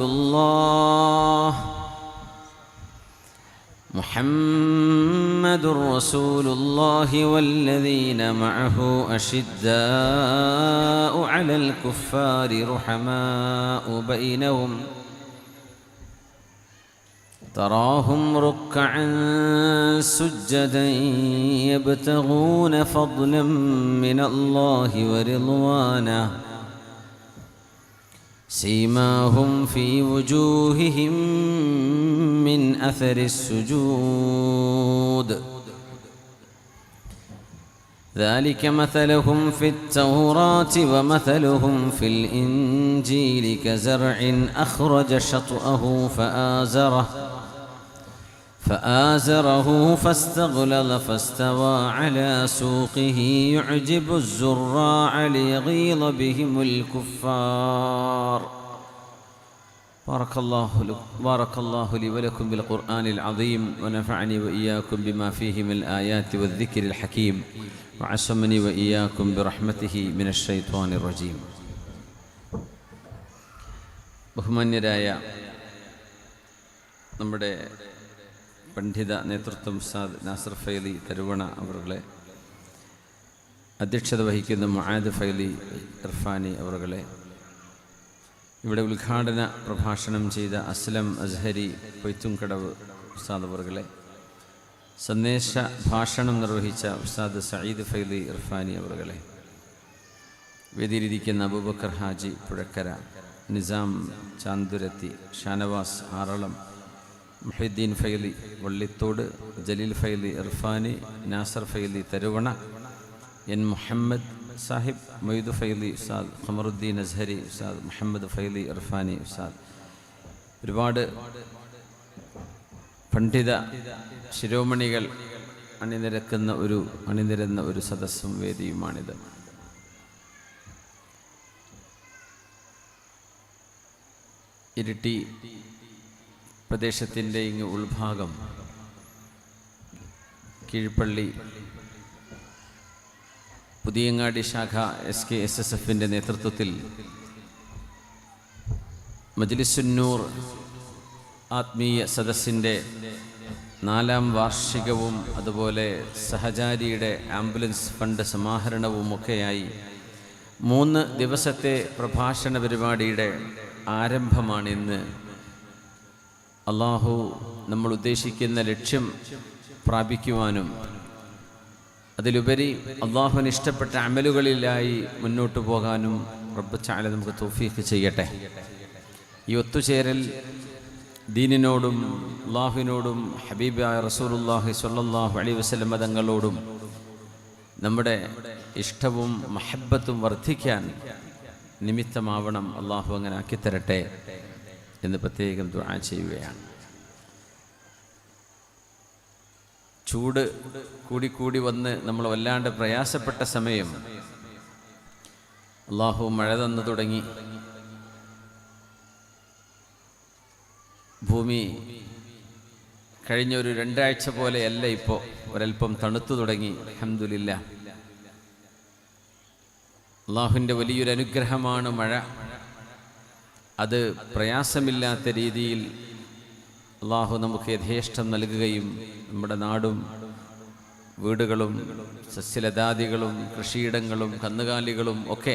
الله محمد رسول الله والذين معه أشداء على الكفار رحماء بينهم تراهم ركعا سجدا يبتغون فضلا من الله ورضوانه سيماهم في وجوههم من أثر السجود ذلك مثلهم في التوراة ومثلهم في الإنجيل كزرع أخرج شطأه فآزره فاستغلظ فاستوى على سوقه يعجب الزراع ليغيظ بهم الكفار. بارك الله لي ولكم بالقرآن العظيم ونفعني وإياكم بما فيه من الآيات والذكر الحكيم وعصمني وإياكم برحمته من الشيطان الرجيم. ബഹുമാന്യരായ നമ്മുടെ പണ്ഡിത നേതൃത്വം ഉസ്താദ് നാസർ ഫൈലി തരുവണ അവരുടെ, അധ്യക്ഷത വഹിക്കുന്ന മുആദ് ഫൈലി ഇർഫാനി അവരുടെ, ഇവിടെ ഉദ്ഘാടന പ്രഭാഷണം ചെയ്ത അസ്ലം അസ്ഹരി പൊയ്ത്തുംകടവ് ഉസ്താദ് അവരുടെ, സന്ദേശ ഭാഷണം നിർവഹിച്ച ഉസ്താദ് സഈദ് ഫൈലി ഇർഫാനി അവരുടെ, വേദിയിലിരിക്കുന്ന അബൂബക്കർ ഹാജി പുഴക്കര, നിസാം ചാന്തുരത്തി, ഷാനവാസ് ആറളം, മുഹീദ്ദീൻ ഫൈലി വള്ളിത്തോട്, ജലീൽ ഫൈലി ഇർഫാനി, നാസർ ഫൈലി തരുവണ, എൻ മുഹമ്മദ് സാഹിബ്, മൊയ്ദു ഫൈലി ഉസ്താദ്, ഖമറുദ്ദീൻ അസ്ഹരി ഉസ്താദ്, മുഹമ്മദ് ഫൈലി ഇർഫാനി ഉസ്താദ്, ഒരുപാട് പണ്ഡിത ശിരോമണികൾ അണിനിരന്ന ഒരു സദസ്സും വേദിയുമാണിത്. ഇരിട്ടി പ്രദേശത്തിൻ്റെ ഇങ്ങ് ഉൾഭാഗം കീഴ്പള്ളി പുതിയങ്ങാടി ശാഖ SKSSFൻ്റെ നേതൃത്വത്തിൽ മജ്ലിസുന്നൂർ ആത്മീയ സദസ്സിൻ്റെ 4ാം വാർഷികവും അതുപോലെ സഹചാരിയുടെ ആംബുലൻസ് ഫണ്ട് സമാഹരണവുമൊക്കെയായി 3 ദിവസത്തെ പ്രഭാഷണ പരിപാടിയുടെ ആരംഭമാണിന്ന്. അള്ളാഹു നമ്മൾ ഉദ്ദേശിക്കുന്ന ലക്ഷ്യം പ്രാപിക്കുവാനും അതിലുപരി അള്ളാഹുവിന് ഇഷ്ടപ്പെട്ട അമലുകളിലായി മുന്നോട്ട് പോകാനും റബ്ബ് തആല നമുക്ക് തൗഫീഖ് ചെയ്യട്ടെ. ഈ ഒത്തുചേരൽ ദീനിനോടും അള്ളാഹുവിനോടും ഹബീബായ റസൂലുള്ളാഹി സ്വല്ലല്ലാഹു അലൈഹി വസല്ലം തങ്ങളോടും നമ്മുടെ ഇഷ്ടവും മഹബ്ബത്തും വർദ്ധിക്കാൻ നിമിത്തമാവണം. അള്ളാഹു അങ്ങനെ ആക്കിത്തരട്ടെ എന്ന് പ്രത്യേകം ദുആ ചെയ്യുകയാണ്. ചൂട് കൂടിക്കൂടി വന്ന് നമ്മൾ വല്ലാണ്ട് പ്രയാസപ്പെട്ട സമയം അള്ളാഹു മഴ തന്നു തുടങ്ങി. ഭൂമി കഴിഞ്ഞ ഒരു 2 ആഴ്ച പോലെയല്ല, ഇപ്പോൾ ഒരൽപ്പം തണുത്തു തുടങ്ങി. അൽഹംദുലില്ലാഹ്, അള്ളാഹുവിൻ്റെ വലിയൊരു അനുഗ്രഹമാണ് മഴ. അത് പ്രയാസമില്ലാത്ത രീതിയിൽ അള്ളാഹു നമുക്ക് യഥേഷ്ടം നൽകുകയും നമ്മുടെ നാടും വീടുകളും സസ്യലതാദികളും കൃഷിയിടങ്ങളും കന്നുകാലികളും ഒക്കെ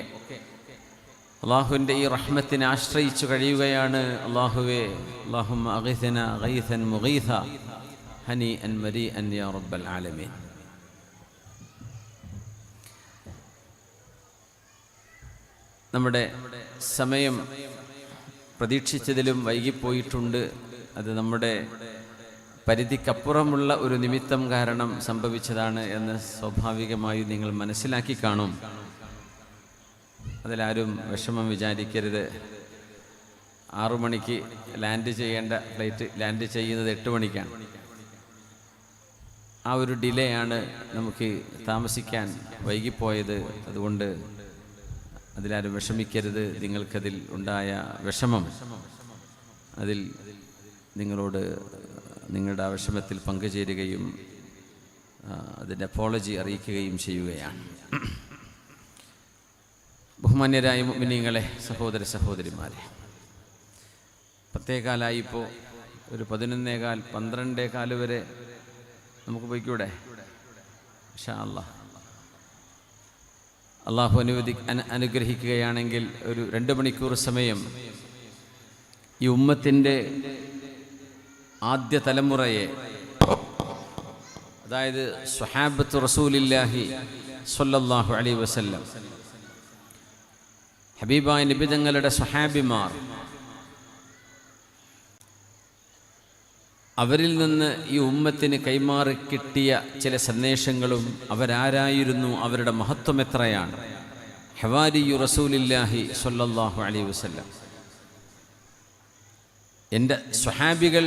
അള്ളാഹുവിൻ്റെ ഈ റഹ്മത്തിനെ ആശ്രയിച്ചു കഴിയുകയാണ്. അള്ളാഹുവേ, അല്ലാഹുമ്മ അഗിഥന ഗൈഥൻ മുഗീഥ ഹനീഅൻ മരീഅൻ യാ റബ്ബൽ ആലമീൻ. നമ്മുടെ സമയം പ്രതീക്ഷിച്ചതിലും വൈകിപ്പോയിട്ടുണ്ട്. അത് നമ്മുടെ പരിധിക്കപ്പുറമുള്ള ഒരു നിമിത്തം കാരണം സംഭവിച്ചതാണ് എന്ന് സ്വാഭാവികമായി നിങ്ങൾ മനസ്സിലാക്കി കാണും. അതിലാരും വിഷമം വിചാരിക്കരുത്. 6 മണിക്ക് ലാൻഡ് ചെയ്യേണ്ട ഫ്ലൈറ്റ് ലാൻഡ് ചെയ്യുന്നത് 8 മണിക്കാണ്. ആ ഒരു ഡിലേ ആണ് നമുക്ക് താമസിക്കാൻ വൈകിപ്പോയത്. അതുകൊണ്ട് അതിലാരും വിഷമിക്കരുത്. നിങ്ങൾക്കതിൽ ഉണ്ടായ വിഷമം, അതിൽ നിങ്ങളോട് നിങ്ങളുടെ ആ വിഷമത്തിൽ പങ്കുചേരുകയും അതിൻ്റെ അപ്പോളജി അറിയിക്കുകയും ചെയ്യുകയാണ്. ബഹുമാന്യരായ മുഅ്മിനീങ്ങളെ, സഹോദര സഹോദരിമാരെ, 10:15 ഇപ്പോൾ ഒരു 11:15 12:15 വരെ നമുക്ക് പോയിക്കൂടെ? ഇൻഷാ അല്ലാഹ്. അള്ളാഹു അനുഗ്രഹിക്കുകയാണെങ്കിൽ ഒരു 2 മണിക്കൂർ സമയം ഈ ഉമ്മത്തിൻ്റെ ആദ്യ തലമുറയെ, അതായത് സ്വഹാബത്ത് റസൂലില്ലാഹി സ്വല്ലല്ലാഹു അലൈഹി വസല്ലം, ഹബീബായ നബി തങ്ങളുടെ സ്വഹാബിമാർ, അവരിൽ നിന്ന് ഈ ഉമ്മത്തിന് കൈമാറി കിട്ടിയ ചില സന്ദേശങ്ങളും അവരാരായിരുന്നു, അവരുടെ മഹത്വം എത്രയാണ്. ഹവാരിയു റസൂലില്ലാഹി സ്വല്ലല്ലാഹു അലൈഹി വസല്ലം, എൻ്റെ സ്വഹാബികൾ,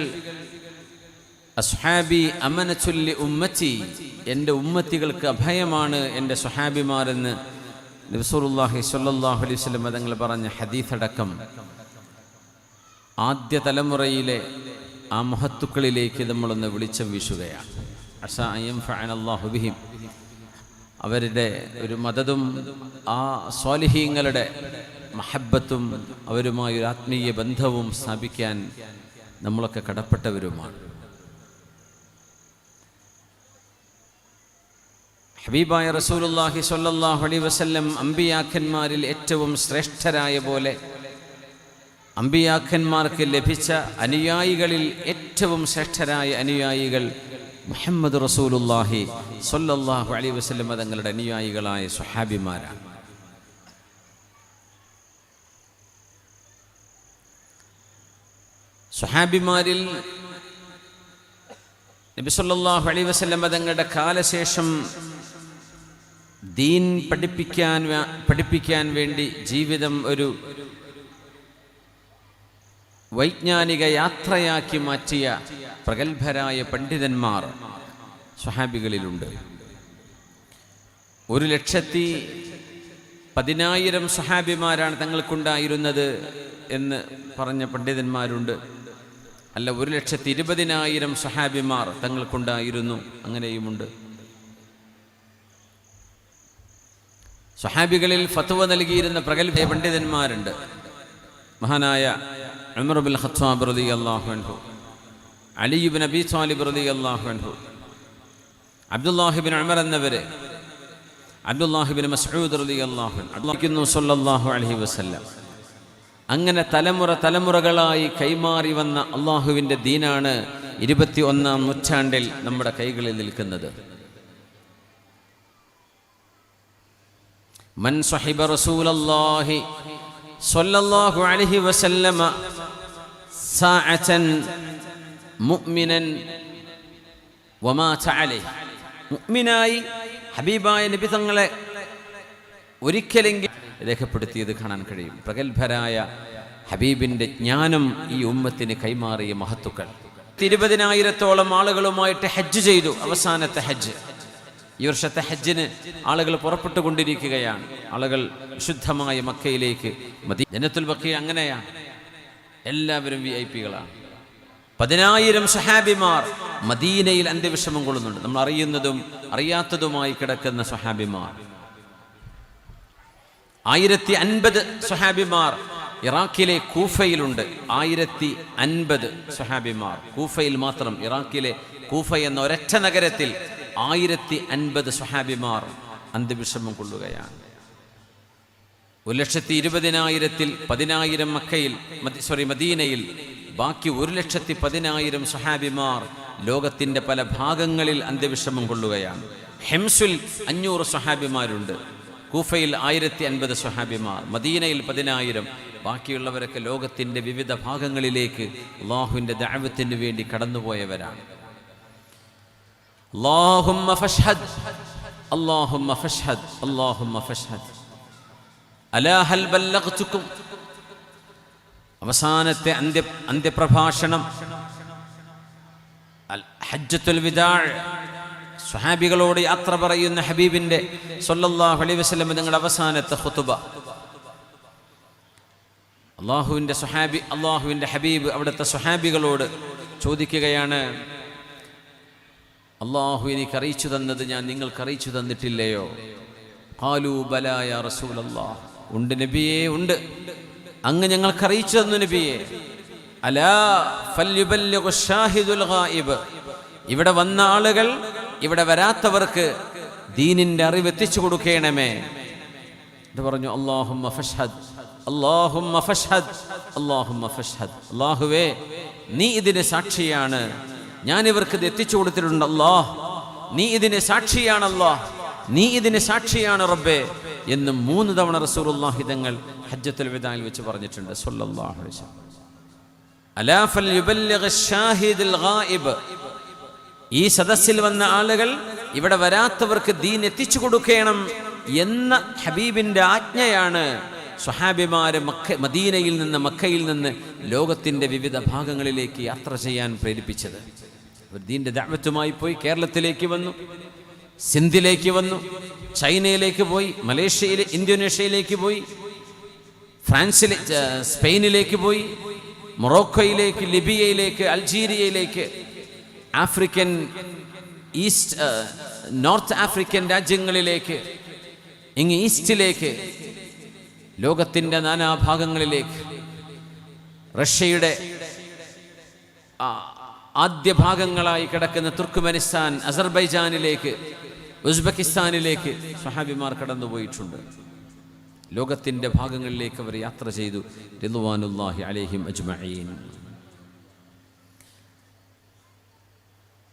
അസ്ഹാബി അമനത്തുല്ലി ഉമ്മത്തി, എൻ്റെ ഉമ്മത്തികൾക്ക് അഭയമാണ് എൻ്റെ സ്വഹാബിമാരെന്ന് റസൂലുള്ളാഹി സ്വല്ലല്ലാഹു അലൈഹി വസല്ലം തങ്ങൾ പറഞ്ഞ ഹദീസടക്കം ആദ്യ തലമുറയിലെ ആ മഹത്തുക്കളിലേക്ക് നമ്മളൊന്ന് വെളിച്ചം വീശുകയാണ്. അസാ അയ്യം ഫഅനല്ലാഹു ബിഹിം, അവരുടെ ഒരു മദതും ആ സ്വാലിഹീങ്ങളുടെ മഹബ്ബത്തും അവരുമായൊരു ആത്മീയ ബന്ധവും സ്ഥാപിക്കാൻ നമ്മളൊക്കെ കടപ്പെട്ടവരുമാണ്. ഹബീബായ റസൂലുള്ളാഹി സ്വല്ലല്ലാഹു അലൈഹി വസല്ലം അമ്പിയാക്കന്മാരിൽ ഏറ്റവും ശ്രേഷ്ഠരായ പോലെ അമ്പിയാക്കന്മാർക്ക് ലഭിച്ച അനുയായികളിൽ ഏറ്റവും ശ്രേഷ്ഠരായ അനുയായികൾ മുഹമ്മദ് റസൂലുള്ളാഹി സ്വല്ലല്ലാഹു അലൈഹി വസല്ലം തങ്ങളുടെ അനുയായികളായ സ്വഹാബിമാരാണ്. സ്വഹാബിമാരിൽ നബി സല്ലല്ലാഹു അലൈഹി വസല്ലം തങ്ങളുടെ കാലശേഷം ദീൻ പഠിപ്പിക്കാൻ വേണ്ടി ജീവിതം ഒരു വൈജ്ഞാനിക യാത്രയാക്കി മാറ്റിയ പ്രഗത്ഭരായ പണ്ഡിതന്മാർ സ്വഹാബികളിലുണ്ട്. 1,10,000 സ്വഹാബിമാരാണ് തങ്ങൾക്കുണ്ടായിരുന്നത് എന്ന് പറഞ്ഞ പണ്ഡിതന്മാരുണ്ട്. അല്ല, 1,20,000 സ്വഹാബിമാർ തങ്ങൾക്കുണ്ടായിരുന്നു, അങ്ങനെയുമുണ്ട്. സ്വഹാബികളിൽ ഫത്വ നൽകിയിരുന്ന പ്രഗത്ഭ പണ്ഡിതന്മാരുണ്ട്. മഹാനായ ഉമർ ബിൻ ഖത്താബ് റളിയല്ലാഹു അൻഹു, അലി ഇബ്നു അബീ ത്വാലിബ് റളിയല്ലാഹു അൻഹു, അബ്ദുല്ലാഹി ഇബ്നു ഉമർ എന്നവരെ, അബ്ദുല്ലാഹി ഇബ്നു മസ്ഊദ് റളിയല്ലാഹു അൻഹു സ്വല്ലല്ലാഹു അലൈഹി വസല്ലം. അങ്ങനെ തലമുറകളായി കൈമാറി വന്ന അള്ളാഹുവിൻ്റെ ദീനാണ് 21-ാം നൂറ്റാണ്ടിൽ നമ്മുടെ കൈകളിൽ നിൽക്കുന്നത്. മൻ സ്വഹിബ റസൂലല്ലാഹി സ്വല്ലല്ലാഹു അലൈഹി വസല്ലമ സാഅതൻ മുഅ്മിനൻ വമാത അലൈഹി, മുഅ്മിനായി ഹബീബായ നബി തങ്ങളെ ഒരിക്കലെങ്കിലും രേഖപ്പെടുത്തിയത് കാണാൻ കഴിയും. പ്രഗത്ഭരായ ഹബീബിൻ്റെ ജ്ഞാനം ഈ ഉമ്മത്തിന് കൈമാറിയ മഹത്തുക്കൾ. 20,000-ഓളം ആളുകളുമായിട്ട് ഹജ്ജ് ചെയ്തു. അവസാനത്തെ ഹജ്ജ്, ഈ വർഷത്തെ ഹജ്ജിന് ആളുകൾ പുറപ്പെട്ടുകൊണ്ടിരിക്കുകയാണ്. ആളുകൾ വിശുദ്ധമായ മക്കയിലേക്ക്, ജന്നത്തുൽ ബഖീ അങ്ങനെയാണ്, എല്ലാവരും VIP-കളാണ്. 10,000 സ്വഹാബിമാർ മദീനയിൽ അന്ത്യവിഷമം കൊള്ളുന്നുണ്ട്. നമ്മൾ അറിയുന്നതും അറിയാത്തതുമായി കിടക്കുന്ന സ്വഹാബിമാർ. 1050 സ്വഹാബിമാർ ഇറാഖിലെ കൂഫയിലുണ്ട്. 1050 സ്വഹാബിമാർ കൂഫയിൽ മാത്രം. ഇറാഖിലെ കൂഫ എന്ന ഒരൊറ്റ നഗരത്തിൽ 1050 സ്വഹാബിമാർ അന്ത്യവിഷമം കൊള്ളുകയാണ്. 1,20,000-ൽ 10,000 മദീനയിൽ, ബാക്കി 1,10,000 സ്വഹാബിമാർ ലോകത്തിൻ്റെ പല ഭാഗങ്ങളിൽ അന്ത്യവിഷമം കൊള്ളുകയാണ്. ഹെംസുൽ 500 സ്വഹാബിമാരുണ്ട്. കൂഫയിൽ 1050 സ്വഹാബിമാർ, മദീനയിൽ 10,000. ബാക്കിയുള്ളവരൊക്കെ ലോകത്തിൻ്റെ വിവിധ ഭാഗങ്ങളിലേക്ക് അല്ലാഹുവിൻ്റെ ദഅവത്തിന് വേണ്ടി കടന്നുപോയവരാണ്. അല്ലാഹുമ്മ ഫഷ്ഹദ്, അല്ലാഹുമ്മ ഫഷ്ഹദ്, അല്ലാഹുമ്മ ഫഷ്ഹദ്. അലാ ഹൽ ബല്ലഗ്തുക്കും, അവസാനത്തെ അന്ത്യപ്രഭാഷണം, ഹജ്ജത്തുൽ വിദാ, സ്വഹാബികളോട് യാത്ര പറയുന്ന ഹബീബിൻ്റെ സ്വല്ലല്ലാഹു അലൈഹി വസല്ലം നിങ്ങളുടെ അവസാനത്തെ ഖുതുബ. അള്ളാഹുവിൻ്റെ ഹബീബ് അവിടുത്തെ സ്വഹാബികളോട് ചോദിക്കുകയാണ്, അള്ളാഹു എനിക്ക് അറിയിച്ചു തന്നത് ഞാൻ നിങ്ങൾക്ക് അറിയിച്ചു തന്നിട്ടില്ലയോ? ഖാലൂ ബലാ യാ റസൂലല്ലാഹ്, ഉണ്ട് നബിയേ, ഉണ്ട്, അങ്ങ് ഞങ്ങൾക്ക് അറിയിച്ചു തന്നു നബിയേ. അലാ ഫൽയുബല്ലിഗു ഷാഹിദുൽ ഗായിബ്. ഇവിടെ വന്ന ആളുകൾ ഇവിടെ വരാത്തവർക്ക് ദീനിന്റെ അറിവ് എത്തിച്ചു കൊടുക്കണമേ എന്ന് പറഞ്ഞു. അല്ലാഹുമ്മ ഫഷ്ഹദ്, അല്ലാഹുമ്മ ഫഷ്ഹദ്, അല്ലാഹുമ്മ ഫഷ്ഹദ്. അല്ലാഹുവേ നീ ഇതിന് സാക്ഷിയാണ്, ഞാൻ ഇവർക്ക് ഇത് എത്തിച്ചു കൊടുത്തിട്ടുണ്ട്. അല്ലാഹ് നീ ഇതിന് സാക്ഷിയാണ്, അല്ലാഹ് നീ ഇതിന് സാക്ഷിയാണ് റബ്ബേ എന്ന് 3 തവണ റസൂലുള്ളാഹി തങ്ങൾ ഹജ്ജത്തുൽ വിദായിൽ വെച്ച് പറഞ്ഞിട്ടുണ്ട് സ്വല്ലല്ലാഹു അലൈഹി വസല്ലം. അലാ ഫൽയുബല്ലിഗ് ഷാഹിദുൽ ഗായിബ്. ഈ സദസ്സിൽ വന്ന ആളുകൾ ഇവിടെ വരാത്തവർക്ക് ദീൻ എത്തിച്ചു കൊടുക്കണം എന്ന ഹബീബിന്റെ ആജ്ഞയാണ് സ്വഹാബിമാരെ മദീനയിൽ നിന്ന്, മക്കയിൽ നിന്ന് ലോകത്തിന്റെ വിവിധ ഭാഗങ്ങളിലേക്ക് യാത്ര ചെയ്യാൻ പ്രേരിപ്പിച്ചത്. ദീന്റെ ദഅവത്തുമായി പോയി കേരളത്തിലേക്ക് വന്നു, സിന്ധിലേക്ക് വന്നു, ചൈനയിലേക്ക് പോയി, മലേഷ്യയിൽ, ഇന്തോനേഷ്യയിലേക്ക് പോയി, ഫ്രാൻസിലെ, സ്പെയിനിലേക്ക് പോയി, മൊറോക്കോയിലേക്ക്, ലിബിയയിലേക്ക്, അൾജീരിയയിലേക്ക്, ആഫ്രിക്കൻ, നോർത്ത് ആഫ്രിക്കൻ രാജ്യങ്ങളിലേക്ക്, ഇങ്ങ് ഈസ്റ്റിലേക്ക്, ലോകത്തിൻ്റെ നാനാഭാഗങ്ങളിലേക്ക്, റഷ്യയുടെ ആദ്യ ഭാഗങ്ങളായി കിടക്കുന്ന തുർക്ക്മെനിസ്ഥാൻ, അസർബൈജാനിലേക്ക്, ഉസ്ബെക്കിസ്ഥാനിലേക്ക് സ്വഹാബിമാർ കടന്നുപോയിട്ടുണ്ട്. ലോകത്തിൻ്റെ ഭാഗങ്ങളിലേക്ക് അവർ യാത്ര ചെയ്തു. റിദ്വാനുല്ലാഹി അലൈഹിം അജ്മഈൻ.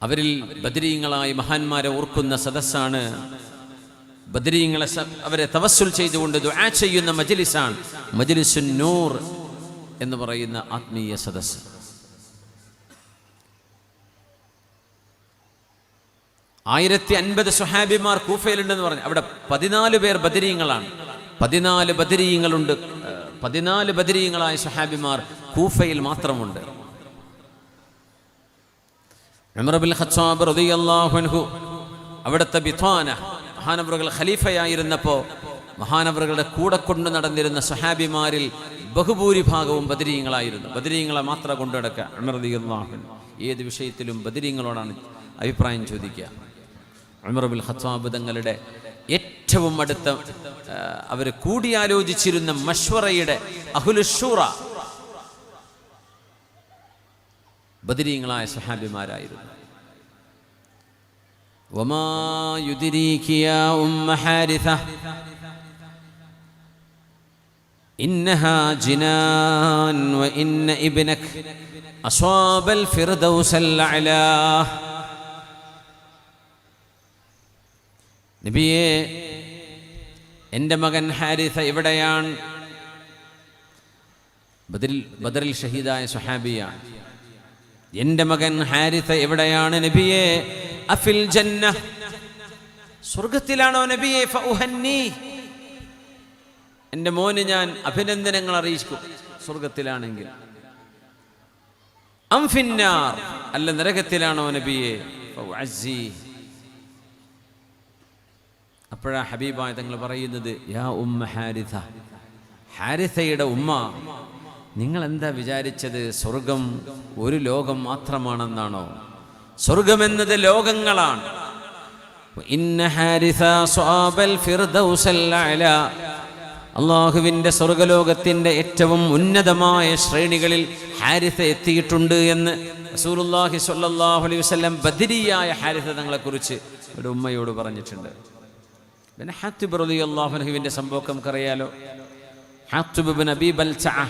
അവരിൽ ബദരീങ്ങളായ മഹാന്മാരെ ഓർക്കുന്ന സദസ്സാണ്. ബദരീങ്ങളെ അവരെ തവസ്സുൽ ചെയ്തുകൊണ്ട് ദുആ ചെയ്യുന്ന മജ്ലിസാണ് മജ്ലിസുൻ നൂർ എന്ന് പറയുന്ന ആത്മീയ സദസ്സ്. ആയിരത്തി 50 സ്വഹാബിമാർ കൂഫയിലുണ്ടെന്ന് പറഞ്ഞു. അവിടെ 14 പേർ ബദരീങ്ങളാണ്. 14 ബദരീങ്ങളുണ്ട്. 14 ബദരീങ്ങളായ സ്വഹാബിമാർ കൂഫയിൽ മാത്രമുണ്ട്. ഉമർ ഇബ്നുൽ ഖത്താബ് റളിയല്ലാഹു അൻഹു അവിടുത്തെ ബിത്വാന മഹാനവറുകൾ ഖലീഫയായിരുന്നപ്പോൾ മഹാനവറുകളുടെ കൂടെ കൊണ്ടു നടന്നിരുന്ന സ്വഹാബിമാരിൽ ബഹുഭൂരിഭാഗവും ബദരീങ്ങളായിരുന്നു. ബദരീങ്ങളെ മാത്രം കൊണ്ടു നടക്കുക. ഉമർ റളിയല്ലാഹു അൻഹു ഏത് വിഷയത്തിലും ബദരീങ്ങളോടാണ് അഭിപ്രായം ചോദിക്കുക. ഉമർ ഇബ്നുൽ ഖത്താബ് തങ്ങളുടെ ഏറ്റവും അടുത്ത അവർ കൂടിയാലോചിച്ചിരുന്ന മശ്വറയുടെ അഹ്ലുശൂറ ബദരീങ്ങളായ സ്വഹാബിമാരായിരുന്നു. വമാ യുദ്രീകി യാ ഉമ്മ ഹാരിഥ ഇന്നഹാ ജിനാൻ വ ഇന്ന ഇബ്നക അസ്വാബൽ ഫിർദൗസൽ അഅലാ. നബിയേ, എൻ്റെ മകൻ ഹാരിഥ എവിടെയാണ്? ബദറിൽ ഷഹീദായ സ്വഹാബിയാണ്. എൻ്റെ മകൻ ഹാരിഥ എവിടെയാണ് നബിയേ? അഫിൽ ജന്ന, സ്വർഗത്തിലാണോ നബിയേ? ഫഉഹന്നി, എൻ്റെ മോന് ഞാൻ അഭിനന്ദനങ്ങൾ അറിയിക്കും സ്വർഗത്തിലാണെങ്കിൽ. അം ഫിന്നാർ, അല്ല നരകത്തിലാണോ നബിയേ? ഫഉഅസ്സി. അപ്പോഴാ ഹബീബായ തങ്ങൾ പറയുന്നത്, യാ ഉമ്മ ഹാരിഥ, ഹാരിഥയുടെ ഉമ്മ, നിങ്ങൾ എന്താ വിചാരിച്ചത് സ്വർഗം ഒരു ലോകം മാത്രമാണെന്നാണോ? സ്വർഗമെന്നത് ലോകങ്ങളാണ്. ഇന്ന ഹാരിഥ സ്വാബൽ ഫിർദൗസൽ അഅലാ, അല്ലാഹുവിൻ്റെ സ്വർഗലോകത്തിൻ്റെ ഏറ്റവും ഉന്നതമായ ശ്രേണികളിൽ ഹാരിഥ എത്തിയിട്ടുണ്ട് എന്ന് റസൂലുള്ളാഹി സ്വല്ലല്ലാഹു അലൈഹി വസല്ലം ബദരിയായ ഹാരിഥ തങ്ങളെക്കുറിച്ച് ഒരു ഉമ്മയോട് പറഞ്ഞിട്ടുണ്ട്. പിന്നെ ഹാത്തിബ് റളിയല്ലാഹു അൻഹുവിൻ്റെ സംഭവം നമുക്കറിയാലോ. ഹാത്തിബ് ഇബ്നു അബീ ബൽതഅ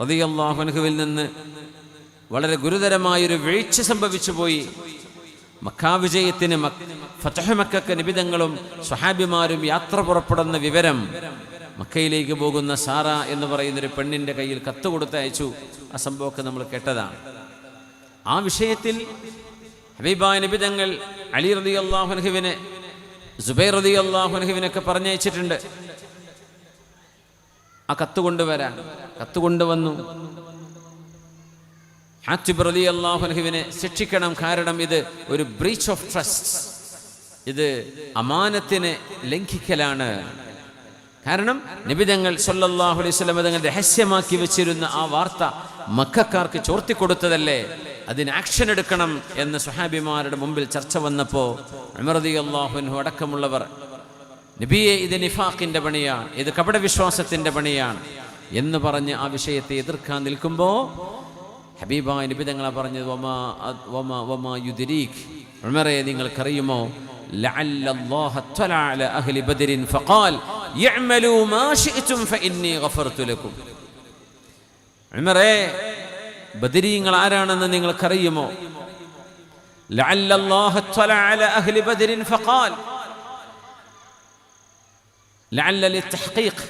റളിയല്ലാഹു അൻഹുവിൽ നിന്ന് വളരെ ഗുരുതരമായൊരു വീഴ്ച സംഭവിച്ചു പോയി. മക്കാ വിജയത്തിന്, ഫതഹ് മക്കക്ക് നിബിതങ്ങളും സ്വഹാബിമാരും യാത്ര പുറപ്പെടുന്ന വിവരം മക്കയിലേക്ക് പോകുന്ന സാറ എന്ന് പറയുന്നൊരു പെണ്ണിൻ്റെ കയ്യിൽ കത്ത് കൊടുത്തയച്ചു. ആ സംഭവമൊക്കെ നമ്മൾ കേട്ടതാണ്. ആ വിഷയത്തിൽ ഹബീബായ നിബിതങ്ങൾ അലി റളിയല്ലാഹു അൻഹുവിനെ, സുബൈർ റളിയല്ലാഹു അൻഹുവിനൊക്കെ പറഞ്ഞയച്ചിട്ടുണ്ട് ആ കത്ത് കൊണ്ടുവരാൻ. കത്ത് കൊണ്ടുവന്നു. ഹാത്തിബ് റളിയല്ലാഹു അൻഹുവിനെ ശിക്ഷിക്കണം, കാരണം ഇത് ഒരു ബ്രീച്ച് ഓഫ് ട്രസ്റ്റ്, ഇത് അമാനത്തിനെ ലംഘിക്കലാണ്. കാരണം നബിതങ്ങൾ സല്ലല്ലാഹു അലൈഹി വസല്ലം തങ്ങൾ രഹസ്യമാക്കി വെച്ചിരുന്ന ആ വാർത്ത മക്കക്കാർക്ക് ചോർത്തിക്കൊടുത്തതല്ലേ, അതിന് ആക്ഷൻ എടുക്കണം എന്ന് സ്വഹാബിമാരുടെ മുമ്പിൽ ചർച്ച വന്നപ്പോൾ ഉമർ റളിയല്ലാഹു അൻഹു അടക്കമുള്ളവർ, നബിയെ ഇത് നിഫാഖിൻ്റെ പണിയാണ്, ഇത് കപടവിശ്വാസത്തിൻ്റെ പണിയാണ് എന്ന് പറഞ്ഞ് ആ വിഷയത്തെ എതിർക്കാൻ നിൽക്കുമ്പോൾ ഹബീബായ നബി തങ്ങളെ പറഞ്ഞത് വമാ യുദ്രീക്, ഉമറേ നിങ്ങൾക്കറിയുമോ, ലഅല്ലല്ലാഹ തഅല അലാ അഹ്ലി ബദരിൻ ഫഖാൽ യഅമലൂ മാ ശിഅ്തും ഫഇന്നി ഗഫർതു ലക്കും. ഉമറേ, ബദരീങ്ങൾ ആരാണെന്ന് നിങ്ങൾക്കറിയുമോ? ലഅല്ലല്ലാഹ തഅല അലാ അഹ്ലി ബദരിൻ ഫഖാൽ, ലഅല്ല ലിത്തഹ്ഖീഖ്,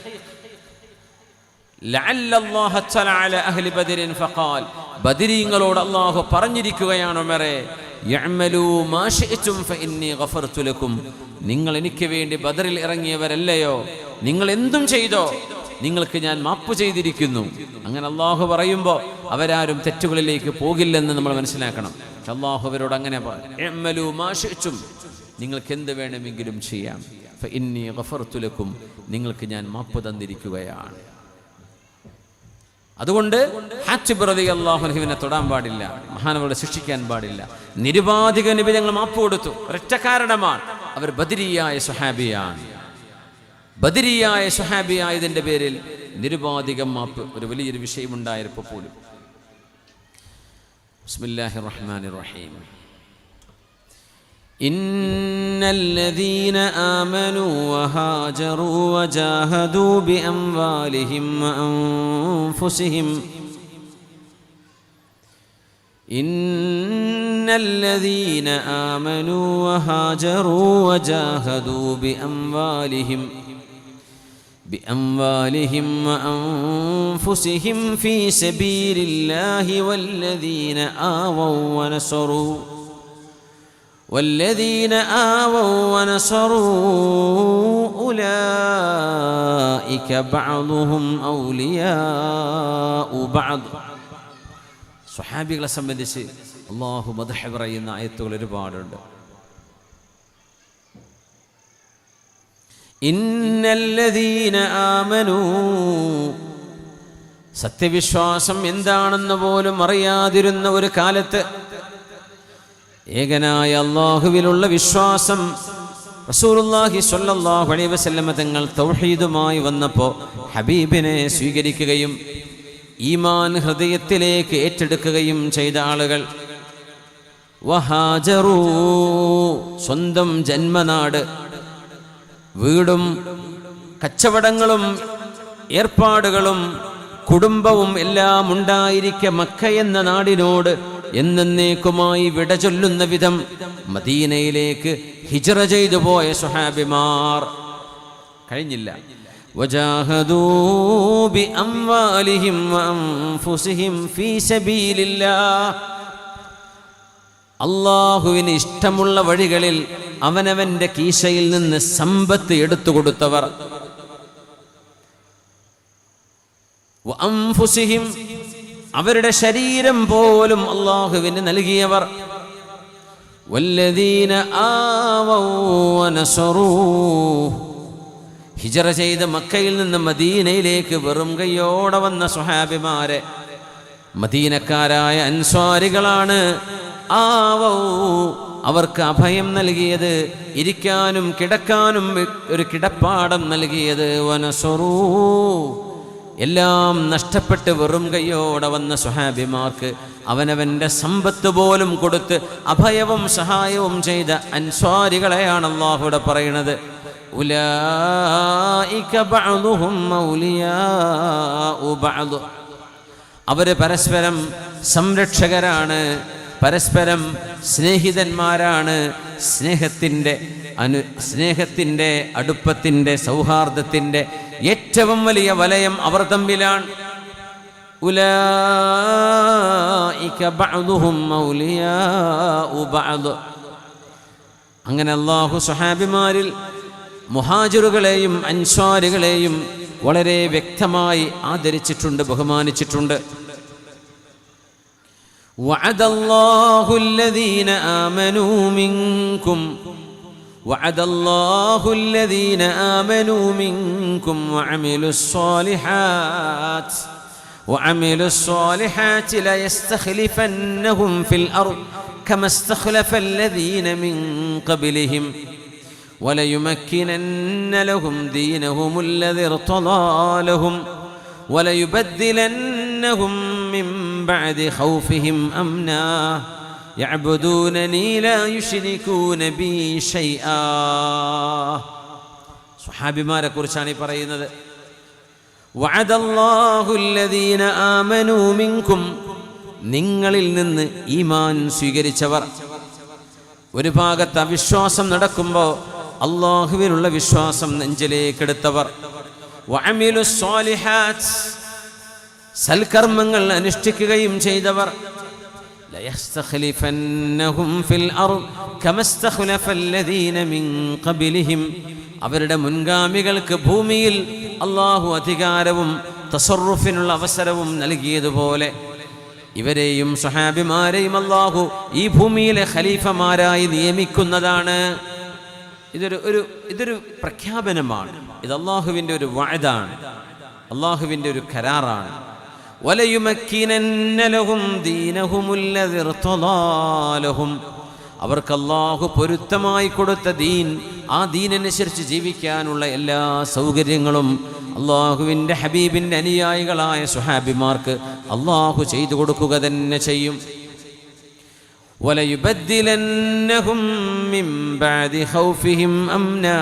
ലഅല്ലല്ലാഹ തഅല അലാ അഹ്ലി ബദരിൻ ഫഖാൽ, ബദരീങ്ങളോട് അല്ലാഹു പറഞ്ഞിരിക്കുകയാണ് ഉമറേ, യഅമലൂ മാ ശിഅ്തും ഫഇന്നി ഗഫർതു ലക്കും, നിങ്ങൾ എനിക്ക് വേണ്ടി ബദറിൽ ഇറങ്ങിയവരല്ലയോ, നിങ്ങൾ എന്തും ചെയ്തോ, നിങ്ങൾക്ക് ഞാൻ മാപ്പ് ചെയ്തിരിക്കുന്നു. അങ്ങനെ അല്ലാഹു പറയുമ്പോൾ അവരാരും തെറ്റുകളിലേക്ക് പോകില്ലെന്ന് നമ്മൾ മനസ്സിലാക്കണം. അല്ലാഹു അവരോട് അങ്ങനെ യഅമലൂ മാ ശിഅ്തും, നിങ്ങൾക്ക് എന്ത് വേണമെങ്കിലും ചെയ്യാം, ഫഇന്നി ഗഫർതു ലക്കും, നിങ്ങൾക്ക് ഞാൻ മാപ്പ് തന്നിരിക്കുകയാണ്. അതുകൊണ്ട് ഹാത്തിബ് റളിയല്ലാഹു അൻഹുവിനെ തൊടാൻ പാടില്ല, മഹാനവരോട് ശിക്ഷിക്കാൻ പാടില്ല. നിരുപാധിക നബി തങ്ങൾ മാപ്പ് കൊടുത്തു. ഒരൊറ്റ കാരണമാണ്, അവർ ബദരിയായ സ്വഹാബിയാണ്. ബദരിയായ സ്വഹാബിയായതിൻ്റെ പേരിൽ നിരുപാധികം മാപ്പ്, ഒരു വലിയൊരു വിഷയമുണ്ടായപ്പോൾ പോലും. ബിസ്മില്ലാഹിർ റഹ്മാനിർ റഹീം. ഇന്നല്ലദീന ആമനൂ വഹാജറൂ വജാഹദൂ ബിഅംവാലിഹിം വഅൻഫുസിഹിം ഇന്നല്ലദീന ആമനൂ വഹാജറൂ വജാഹദൂ ബിഅംവാലിഹിം വഅൻഫുസിഹിം ഫീ സബീലില്ലാഹി വല്ലദീന آووا ونصروا أولئك بعضهم أولياء بعض. സ്വഹാബികളെ സംബന്ധിച്ച് അല്ലാഹു മദ്ഹ് പറയുന്ന ആയത്തുകൾ ഒരുപാടുണ്ട്. ഇന്നല്ലദീന ആമനൂ, സത്യവിശ്വാസം എന്താണെന്ന് പോലും അറിയാതിരുന്ന ഒരു കാലത്ത് ഏകനായ അല്ലാഹുവിലുള്ള വിശ്വാസം റസൂലുള്ളാഹി സ്വല്ലല്ലാഹു അലൈഹി വസല്ലമ തങ്ങൾ തൗഹീദുമായി വന്നപ്പോൾ ഹബീബിനെ സ്വീകരിക്കുകയും ഈമാൻ ഹൃദയത്തിലേക്ക് ഏറ്റെടുക്കുകയും ചെയ്ത ആളുകൾ, വഹാജറൂ, സ്വന്തം ജന്മനാട്, വീടും കച്ചവടങ്ങളും ഏർപ്പാടുകളും കുടുംബവും എല്ലാം ഉണ്ടായിരിക്കെ മക്ക എന്ന നാടിനോട് എന്നേക്കുമായി വിട ചൊല്ലുന്ന വിധം മദീനയിലേക്ക് ഹിജ്റ ചെയ്തു പോയ സ്വഹാബിമാർ കഴിഞ്ഞില്ല. വജാഹദൂ ബിഅംവാലിഹിം വഅൻഫുസിഹിം ഫീ സബീലില്ലാഹ്, അല്ലാഹുവിന് ഇഷ്ടമുള്ള വഴികളിൽ അവനവന്റെ കീശയിൽ നിന്ന് സമ്പത്ത് എടുത്തു കൊടുത്തവർ, വഅൻഫുസിഹിം, അവരുടെ ശരീരം പോലും അല്ലാഹുവിന് നൽകിയവർ, വല്ലദീന ആവൗ വനസറൂ, ഹിജ്റ ചെയ്ത് മക്കയിൽ നിന്ന് മദീനയിലേക്ക് വെറും കൈയോടെ വന്ന സ്വഹാബിമാരെ മദീനക്കാരായ അൻസ്വാരികളാണ്. ആവൗ, അവർക്ക് അഭയം നൽകിയത്, ഇരിക്കാനും കിടക്കാനും ഒരു കിടപ്പാടം നൽകിയത്. വനസറൂ, എല്ലാം നഷ്ടപ്പെട്ട് വെറും കൈയോടെ വന്ന സ്വഹാബിമാർക്ക് അവനവൻ്റെ സമ്പത്ത് പോലും കൊടുത്ത് അഭയവും സഹായവും ചെയ്ത അൻസ്വാരികളെയാണ് അല്ലാഹുവിടെ പറയുന്നത്. ഉലൈക ബഅദുഹും ഔലിയാഉ ബഅദ്, അവർ പരസ്പരം സംരക്ഷകരാണ്, പരസ്പരം സ്നേഹിതന്മാരാണ്. സ്നേഹത്തിൻ്റെ അടുപ്പത്തിൻ്റെ സൗഹാർദ്ദത്തിൻ്റെ ഏറ്റവും വലിയ വലയം അവർ തമ്മിലാണ്. ഉലൈക ബഅദുഹും ഔലിയാഉ ബഅദ്. അങ്ങനെ അല്ലാഹു സ്വഹാബിമാരിൽ മുഹാജിറുകളെയും അൻസ്വാരികളെയും വളരെ വ്യക്തമായി ആദരിച്ചിട്ടുണ്ട്, ബഹുമാനിച്ചിട്ടുണ്ട്. വഅദല്ലാഹു الذين آمنوا منكم وعملوا الصالحات ليستخلفنهم في الأرض كما استخلف الذين من قبلهم وليمكنن لهم دينهم الذي ارتضى لهم وليبدلنهم من ബഅദി ഖൗഫിഹിം അംനാ യഅ്ബുദൂനനി ലാ യുശ്രികൂന ബി ശൈആ. സ്വഹാബിമാരെ കുറിച്ചാണ് ഈ പറയുന്നത്. വഅദല്ലാഹു അല്ലദീന ആമനൂ മിൻകും, നിങ്ങളിൽ നിന്ന് ഈമാൻ സ്വീകരിച്ചവർ. ഒരു ഭാഗത്ത് അവിശ്വാസം നടക്കുമ്പോൾ അല്ലാഹുവിലുള്ള വിശ്വാസം നെഞ്ചിലേക്കെടുത്തവർ. വഅമിലുസ് സ്വാലിഹാത്ത്, സൽക്കർമ്മങ്ങൾ അനുഷ്ഠിക്കുകയും ചെയ്തവർ. ലയസ്തഖ്ലിഫന്നഹും ഫിൽ അർദ് കമസ്തഖ്ലഫല്ലദീന മിൻ ഖബ്ലിഹിം, അവരുടെ മുൻഗാമികൾക്ക് ഭൂമിയിൽ അല്ലാഹു അധികാരവും തസറുഫിനുള്ള അവസരവും നൽകിയതുപോലെ ഇവരെയും സ്വഹാബിമാരെയും അല്ലാഹു ഈ ഭൂമിയിലെ ഖലീഫമാരായി നിയമിക്കുന്നതാണ്. ഇതൊരു പ്രഖ്യാപനമാണ്. ഇത് അല്ലാഹുവിൻ്റെ ഒരു വഅദാണ്, അല്ലാഹുവിൻ്റെ ഒരു കരാറാണ്. വലയുമക്കിനന്ന ലഹും ദീനഹുമുല്ലദി ഇർതദാ ലഹും, അവർക്ക് അല്ലാഹു പൊരുത്തമായി കൊടുത്ത ദീൻ, ആ ദീനനുസരിച്ച് ജീവിക്കാനുള്ള എല്ലാ സൗകര്യങ്ങളും അല്ലാഹുവിൻ്റെ ഹബീബിൻ്റെ അനുയായികളായ സ്വഹാബിമാർക്ക് അല്ലാഹു ചെയ്തു കൊടുക്കുക തന്നെ ചെയ്യും. വലയുബദ്ദിലന്നഹും മിൻ ബഅദി ഖൗഫിഹിം അംനാ,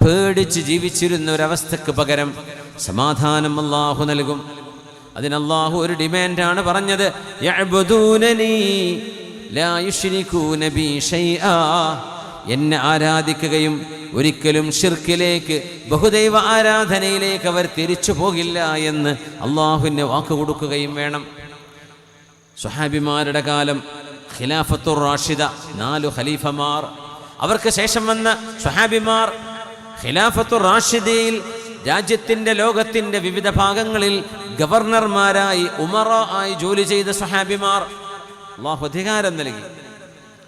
പേടിച്ച് ജീവിച്ചിരുന്ന ഒരവസ്ഥക്ക് പകരം സമാധാനം അല്ലാഹു നൽകും. അതിന് അല്ലാഹു ഒരു ഡിമാൻഡാണ് പറഞ്ഞത്. യഅ്ബുദൂനനി ലാ യുശ്രികൂന ബി ശൈആ, എന്നെ ആരാധിക്കുകയും ഒരിക്കലും ഷിർക്കിലേക്ക്, ബഹുദൈവ ആരാധനയിലേക്ക് അവർ തിരിച്ചു പോകില്ല എന്ന് അള്ളാഹുവിന് വാക്ക് കൊടുക്കുകയും വേണം. സ്വഹാബിമാരുടെ കാലം ഖിലാഫത്തുർ റാഷിദ, 4 ഖലീഫമാർ, അവർക്ക് ശേഷം വന്ന സ്വഹാബിമാർ ഖിലാഫത്തുർ റാഷിദയിൽ രാജ്യത്തിൻ്റെ ലോകത്തിൻ്റെ വിവിധ ഭാഗങ്ങളിൽ ഗവർണർമാരായി, ഉമറ ആയി ജോലി ചെയ്ത സ്വഹാബിമാർ. അള്ളാഹു അധികാരം നൽകി,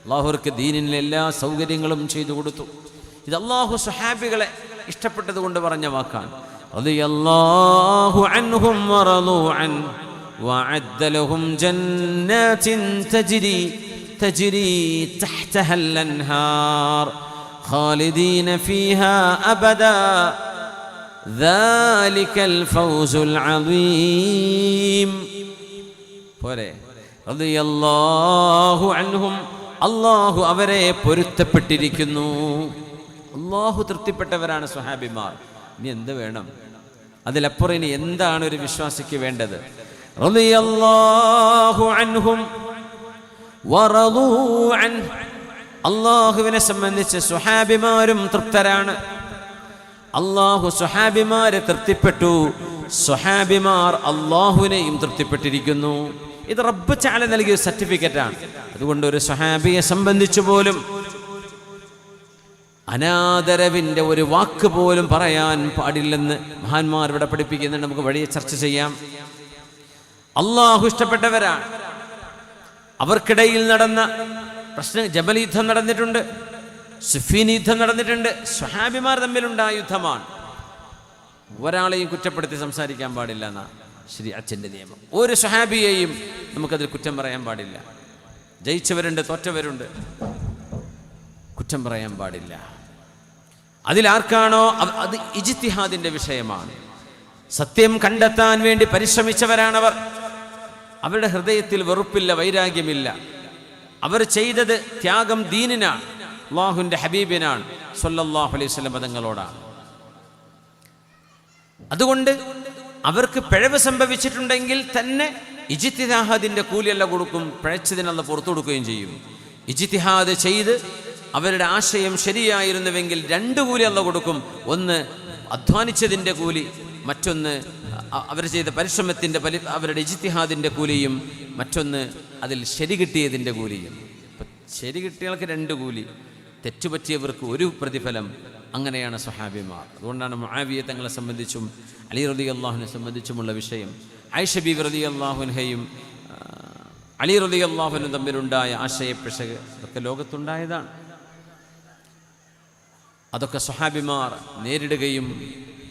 അള്ളാഹുർക്ക് ദീനിലെ എല്ലാ സൗകര്യങ്ങളും ചെയ്തു കൊടുത്തു. ഇത് അള്ളാഹു സ്വഹാബികളെ ഇഷ്ടപ്പെട്ടത് കൊണ്ട് പറഞ്ഞ വാക്കാണ്. റളിയല്ലാഹു അൻഹും വറളൂ അൻ വഅദ്ദ ലഹും ജന്നാത്തിൻ തജ്രി തഹ്തഹൽ അൻഹാർ ഖാലിദീന ഫീഹാ അബദാ ദാലികൽ ഫൗസുൽ അദീം. പോരെ. റളിയല്ലാഹു അൻഹും, അല്ലാഹു അവരെ പൊരുത്തപ്പെട്ടിരിക്കുന്നു. അല്ലാഹു തൃപ്തിപ്പെട്ടവരാണ് സ്വഹാബിമാർ. ഇനി എന്ത് വേണം? അതിലപ്പുറം ഇനി എന്താണ് ഒരു വിശ്വാസിക്ക് വേണ്ടത്? റളിയല്ലാഹു അൻഹും വറളൂ അൻ, അല്ലാഹുവിനെ സംബന്ധിച്ച് സ്വഹാബിമാരും തൃപ്തരാണ്. അല്ലാഹു സ്വഹാബിമാരെ തൃപ്തിപ്പെട്ടു, സ്വഹാബിമാർ അല്ലാഹുവിനെയും തൃപ്തിപ്പെട്ടിരിക്കുന്നു. ഇത് റബ്ബ് തആല നൽകിയ സർട്ടിഫിക്കറ്റാണ്. അതുകൊണ്ട് ഒരു സ്വഹാബിയെ സംബന്ധിച്ചു പോലും അനാദരവിൻ്റെ ഒരു വാക്ക് പോലും പറയാൻ പാടില്ലെന്ന് മഹാന്മാർ ഇവിടെ പഠിപ്പിക്കുന്നുണ്ട്. നമുക്ക് വഴിയെ ചർച്ച ചെയ്യാം. അള്ളാഹു ഇഷ്ടപ്പെട്ടവരാണ്. അവർക്കിടയിൽ നടന്ന പ്രശ്നം, ജബൽ യുദ്ധം നടന്നിട്ടുണ്ട്, സിഫീൻ യുദ്ധം നടന്നിട്ടുണ്ട്. സ്വഹാബിമാർ തമ്മിലുണ്ടായ യുദ്ധമാണ്. ഒരാളെയും കുറ്റപ്പെടുത്തി സംസാരിക്കാൻ പാടില്ല എന്നാ ശരീഅത്തിന്റെ നിയമം. ഒരു സ്വഹാബിയെയും നമുക്കതിൽ കുറ്റം പറയാൻ പാടില്ല. ജയിച്ചവരുണ്ട്, തോറ്റവരുണ്ട്, കുറ്റം പറയാൻ പാടില്ല. അതിലാർക്കാണോ അത് ഇജ്തിഹാദിന്റെ വിഷയമാണ്. സത്യം കണ്ടെത്താൻ വേണ്ടി പരിശ്രമിച്ചവരാണവർ. അവരുടെ ഹൃദയത്തിൽ വെറുപ്പില്ല, വൈരാഗ്യമില്ല. അവർ ചെയ്തത് ത്യാഗം ദീനിനാണ്, അല്ലാഹുവിൻ്റെ ഹബീബിനാണ് സ്വല്ലല്ലാഹു അലൈഹി വസല്ലം തങ്ങളോടാണ്. അതുകൊണ്ട് അവർക്ക് പിഴവ് സംഭവിച്ചിട്ടുണ്ടെങ്കിൽ തന്നെ ഇജ്തിഹാദിന്റെ കൂലിയല്ല കൊടുക്കും, പിഴച്ചതിനല്ല പുറത്തു കൊടുക്കുകയും ചെയ്യും. ഇജ്തിഹാദ് ചെയ്ത് അവരുടെ ആശയം ശരിയായിരുന്നുവെങ്കിൽ 2 കൂലി അല്ല കൊടുക്കും. ഒന്ന് അധ്വാനിച്ചതിൻ്റെ കൂലി, മറ്റൊന്ന് അവർ ചെയ്ത പരിശ്രമത്തിൻ്റെ അവരുടെ ഇജ്തിഹാദിൻ്റെ കൂലിയും, മറ്റൊന്ന് അതിൽ ശരി കിട്ടിയതിൻ്റെ കൂലിയും. ശരി കിട്ടിയവർക്ക് 2 കൂലി, തെറ്റുപറ്റിയവർക്ക് 1 പ്രതിഫലം. അങ്ങനെയാണ് സ്വഹാബിമാർ. അതുകൊണ്ടാണ് മുആവിയ തങ്ങളെ സംബന്ധിച്ചും അലി റളിയല്ലാഹുവിനെ സംബന്ധിച്ചുമുള്ള വിഷയം, ആയിഷ ബീവി റളിയല്ലാഹു അൻഹയും അലി റളിയല്ലാഹു അൻഹു തമ്മിലുണ്ടായ ആശയപ്പിശക് ഒക്കെ ലോകത്തുണ്ടായതാണ്. അതൊക്കെ സ്വഹാബിമാർ നേരിടുകയും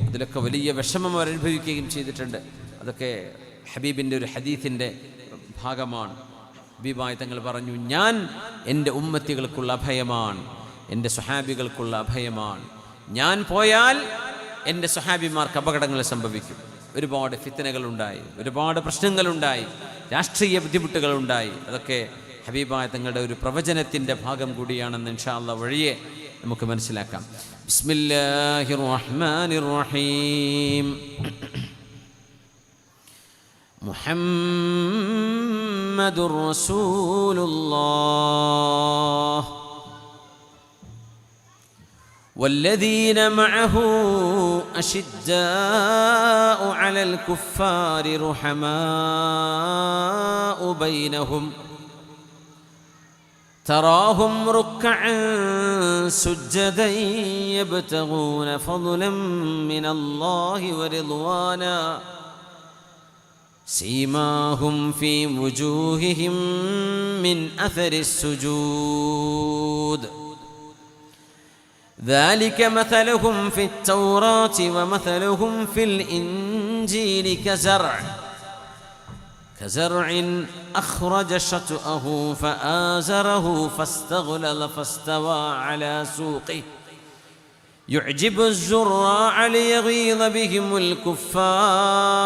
അതിലൊക്കെ വലിയ വിഷമം അവർ അനുഭവിക്കുകയും ചെയ്തിട്ടുണ്ട്. അതൊക്കെ ഹബീബിൻ്റെ ഒരു ഹദീസിൻ്റെ ഭാഗമാണ്. ഹബീബായി തങ്ങൾ പറഞ്ഞു, ഞാൻ എൻ്റെ ഉമ്മത്തികൾക്കുള്ള അഭയമാണ്, എൻ്റെ സ്വഹാബികൾക്കുള്ള അഭയമാണ്. ഞാൻ പോയാൽ എൻ്റെ സ്വഹാബിമാർക്ക് അപകടങ്ങൾ സംഭവിക്കും. ഒരുപാട് ഫിത്തനകളുണ്ടായി, ഒരുപാട് പ്രശ്നങ്ങളുണ്ടായി, രാഷ്ട്രീയ ബുദ്ധിമുട്ടുകളുണ്ടായി. അതൊക്കെ ഹബീബായ തങ്ങളുടെ ഒരു പ്രവചനത്തിൻ്റെ ഭാഗം കൂടിയാണെന്ന് ഇൻഷാ അല്ലാഹ് വഴിയെ നമുക്ക് മനസ്സിലാക്കാം. ബിസ്മില്ലാഹിർ റഹ്മാനിർ റഹീം. മുഹമ്മദുർ റസൂലുള്ളാഹ് والذين معه أشداء على الكفار رحماء بينهم تراهم ركعا سجدا يبتغون فضلا من الله ورضوانا سيماهم في وجوههم من أثر السجود ذلك مثلهم في التوراة ومثلهم في الإنجيل كزرع أخرج شطأه فآزره فاستغلظ فاستوى على سوقه يعجب الزراع ليغيظ بهم الكفار.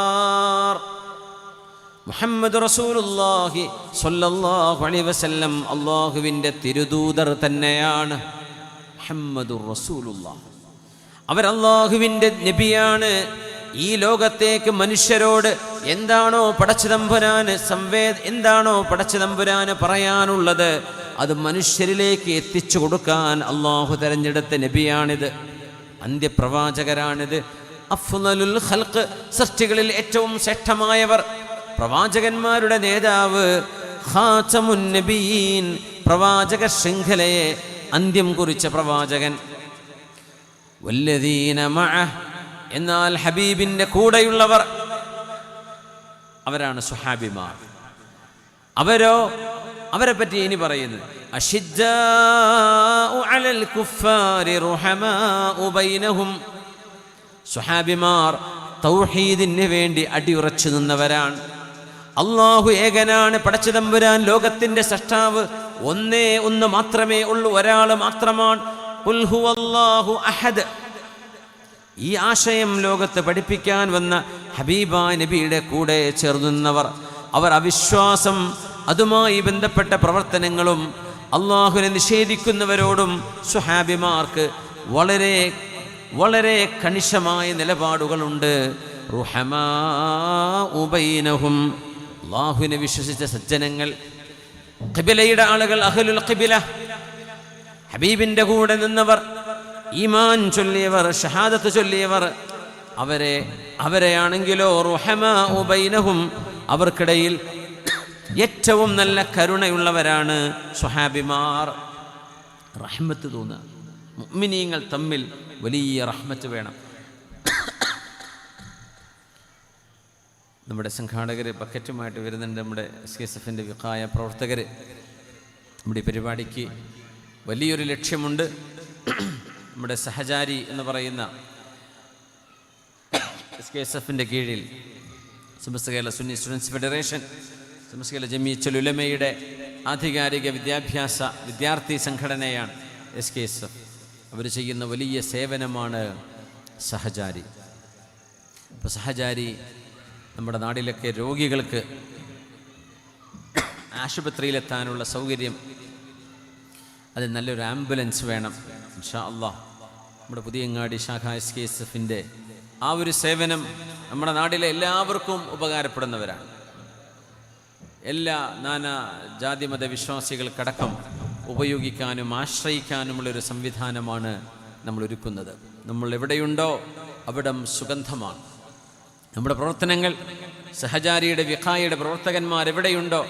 മുഹമ്മദ് റസൂലുള്ളാഹി സ്വല്ലല്ലാഹു അലൈഹി വസല്ലം അല്ലാഹുവിൻ്റെ തിരുദൂതർ തന്നെയാണ്. മുഹമ്മദുർ റസൂലുള്ളാഹ്, അവർ അല്ലാഹുവിൻ്റെ നബിയാണ്. ഈ ലോകത്തേക്ക് മനുഷ്യരോട് എന്താണോ പടച്ചതമ്പുരാന് പറയാനുള്ളത് അത് മനുഷ്യരിലേക്ക് എത്തിച്ചു കൊടുക്കാൻ അല്ലാഹു തെരഞ്ഞെടുത്ത നബിയാണിത്, അന്ത്യപ്രവാചകരാണിത്. അഫ്ളലുൽ ഖൽഖ്, സൃഷ്ടികളിൽ ഏറ്റവും ശ്രേഷ്ഠമായവർ, പ്രവാചകന്മാരുടെ നേതാവ്, ഖാതമുൻ നബിയീൻ, പ്രവാചക ശൃംഖലയെ അന്ത്യം കുറിച്ച പ്രവാചകൻ. വല്ലദീന മഅഹ്, എന്നാൽ ഹബീബിൻ്റെ കൂടെയുള്ളവർ അവരാണ് സുഹാബിമാർ. അവരെ പറ്റി ഇനി പറയുന്നത് അഷിദ്ദാഉ അലൽ കുഫാരി റുഹമാഉ ബൈനഹും. സുഹാബിമാർ തൗഹീദിന് വേണ്ടി അടിയുറച്ചു നിന്നവരാണ്. അല്ലാഹു ഏകനാണ്, പടച്ചതമ്പുരാൻ ലോകത്തിൻ്റെ സൃഷ്ടാവ് ഒന്ന് മാത്രമേ ഉള്ളൂ, ഒരാൾ മാത്രമാണ്. ഖുൽ ഹുവല്ലാഹു അഹദ്. ഈ ആശയം ലോകത്ത് പഠിപ്പിക്കാൻ വന്ന ഹബീബായ നബിയുടെ കൂടെ ചേർന്നവർ, അവർ അവിശ്വാസം, അതുമായി ബന്ധപ്പെട്ട പ്രവർത്തനങ്ങളും അല്ലാഹുവിനെ നിഷേധിക്കുന്നവരോടും സുഹാബിമാർക്ക് വളരെ വളരെ കണിശമായ നിലപാടുകളുണ്ട്. റുഹമാഉ ബൈനഹും, അല്ലാഹുവിനെ വിശ്വസിച്ച സജ്ജനങ്ങൾ, ഖിബലയുടെ ആളുകൾ, അഹ്ലുൽ ഖിബല, ഹബീബിൻ്റെ കൂടെ നിന്നവർ, ഈമാൻ ചൊല്ലിയവർ, ഷഹാദത്ത് ചൊല്ലിയവർ, അവരെയാണെങ്കിലോ റുഹമാഉ ബൈനഹും, അവർക്കിടയിൽ ഏറ്റവും നല്ല കരുണയുള്ളവരാണ് സ്വഹാബിമാർ. റഹ്മത്ത് തോന്നുക, മുഅ്മിനീങ്ങൾ തമ്മിൽ വലിയ റഹ്മത്ത് വേണം. നമ്മുടെ സംഘാടകർ ബക്കറ്റുമായിട്ട് വരുന്നുണ്ട്, നമ്മുടെ SKSF-ൻ്റെ വിഖായ പ്രവർത്തകർ. നമ്മുടെ ഈ പരിപാടിക്ക് വലിയൊരു ലക്ഷ്യമുണ്ട്. നമ്മുടെ സഹചാരി എന്ന് പറയുന്ന SKSF-ൻ്റെ കീഴിൽ സമസ്ത കേരള സുന്നി സ്റ്റുഡൻസ് ഫെഡറേഷൻ, സമസ്ത കേരള ജമീഅത്തുൽ ഉലമയുടെ ആധികാരിക വിദ്യാർത്ഥി സംഘടനയാണ് SKSF. അവർ ചെയ്യുന്ന വലിയ സേവനമാണ് സഹചാരി. അപ്പോൾ സഹചാരി നമ്മുടെ നാട്ടിലൊക്കെ രോഗികൾക്ക് ആശുപത്രിയിലെത്താനുള്ള സൗകര്യം, അതിന് നല്ലൊരു ആംബുലൻസ് വേണം. ഇൻഷാ അല്ലാഹ് നമ്മുടെ പുതിയങ്ങാടി ശാഖ SKSF-ൻ്റെ ആ ഒരു സേവനം നമ്മുടെ നാട്ടിലെ എല്ലാവർക്കും ഉപകാരപ്പെടുന്നവരാണ്. എല്ലാ നാനാ ജാതിമത വിശ്വാസികൾക്കടക്കം ഉപയോഗിക്കാനും ആശ്രയിക്കാനുമുള്ളൊരു സംവിധാനമാണ് നമ്മൾ ഒരുക്കുന്നത്. നമ്മൾ എവിടെയുണ്ടോ അവിടം സുഗന്ധമാണ്. നമ്മുടെ പ്രവർത്തനങ്ങൾ, സഹചാരിയുടെ വിഖായയുടെ പ്രവർത്തകന്മാരെവിടെയുണ്ടോ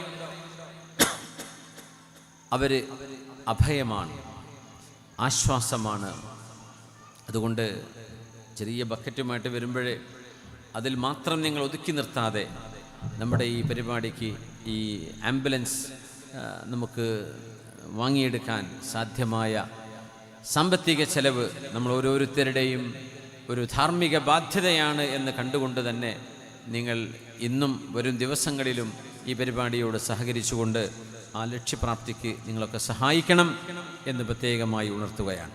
അവർ അഭയമാണ്, ആശ്വാസമാണ്. അതുകൊണ്ട് ചെറിയ ബക്കറ്റുമായിട്ട് വരുമ്പോഴേ അതിൽ മാത്രം നിങ്ങൾ ഒതുക്കി നിർത്താതെ നമ്മുടെ ഈ പരിപാടിക്ക് ഈ ആംബുലൻസ് നമുക്ക് വാങ്ങിയെടുക്കാൻ സാധ്യമായ സാമ്പത്തിക ചെലവ് നമ്മൾ ഓരോരുത്തരുടെയും ഒരു ധാർമ്മിക ബാധ്യതയാണ് എന്ന് കണ്ടുകൊണ്ട് തന്നെ നിങ്ങൾ ഇന്നും വരും ദിവസങ്ങളിലും ഈ പരിപാടിയോട് സഹകരിച്ചുകൊണ്ട് ആ ലക്ഷ്യപ്രാപ്തിക്ക് നിങ്ങളൊക്കെ സഹായിക്കണം എന്ന് പ്രത്യേകമായി ഉണർത്തുകയാണ്.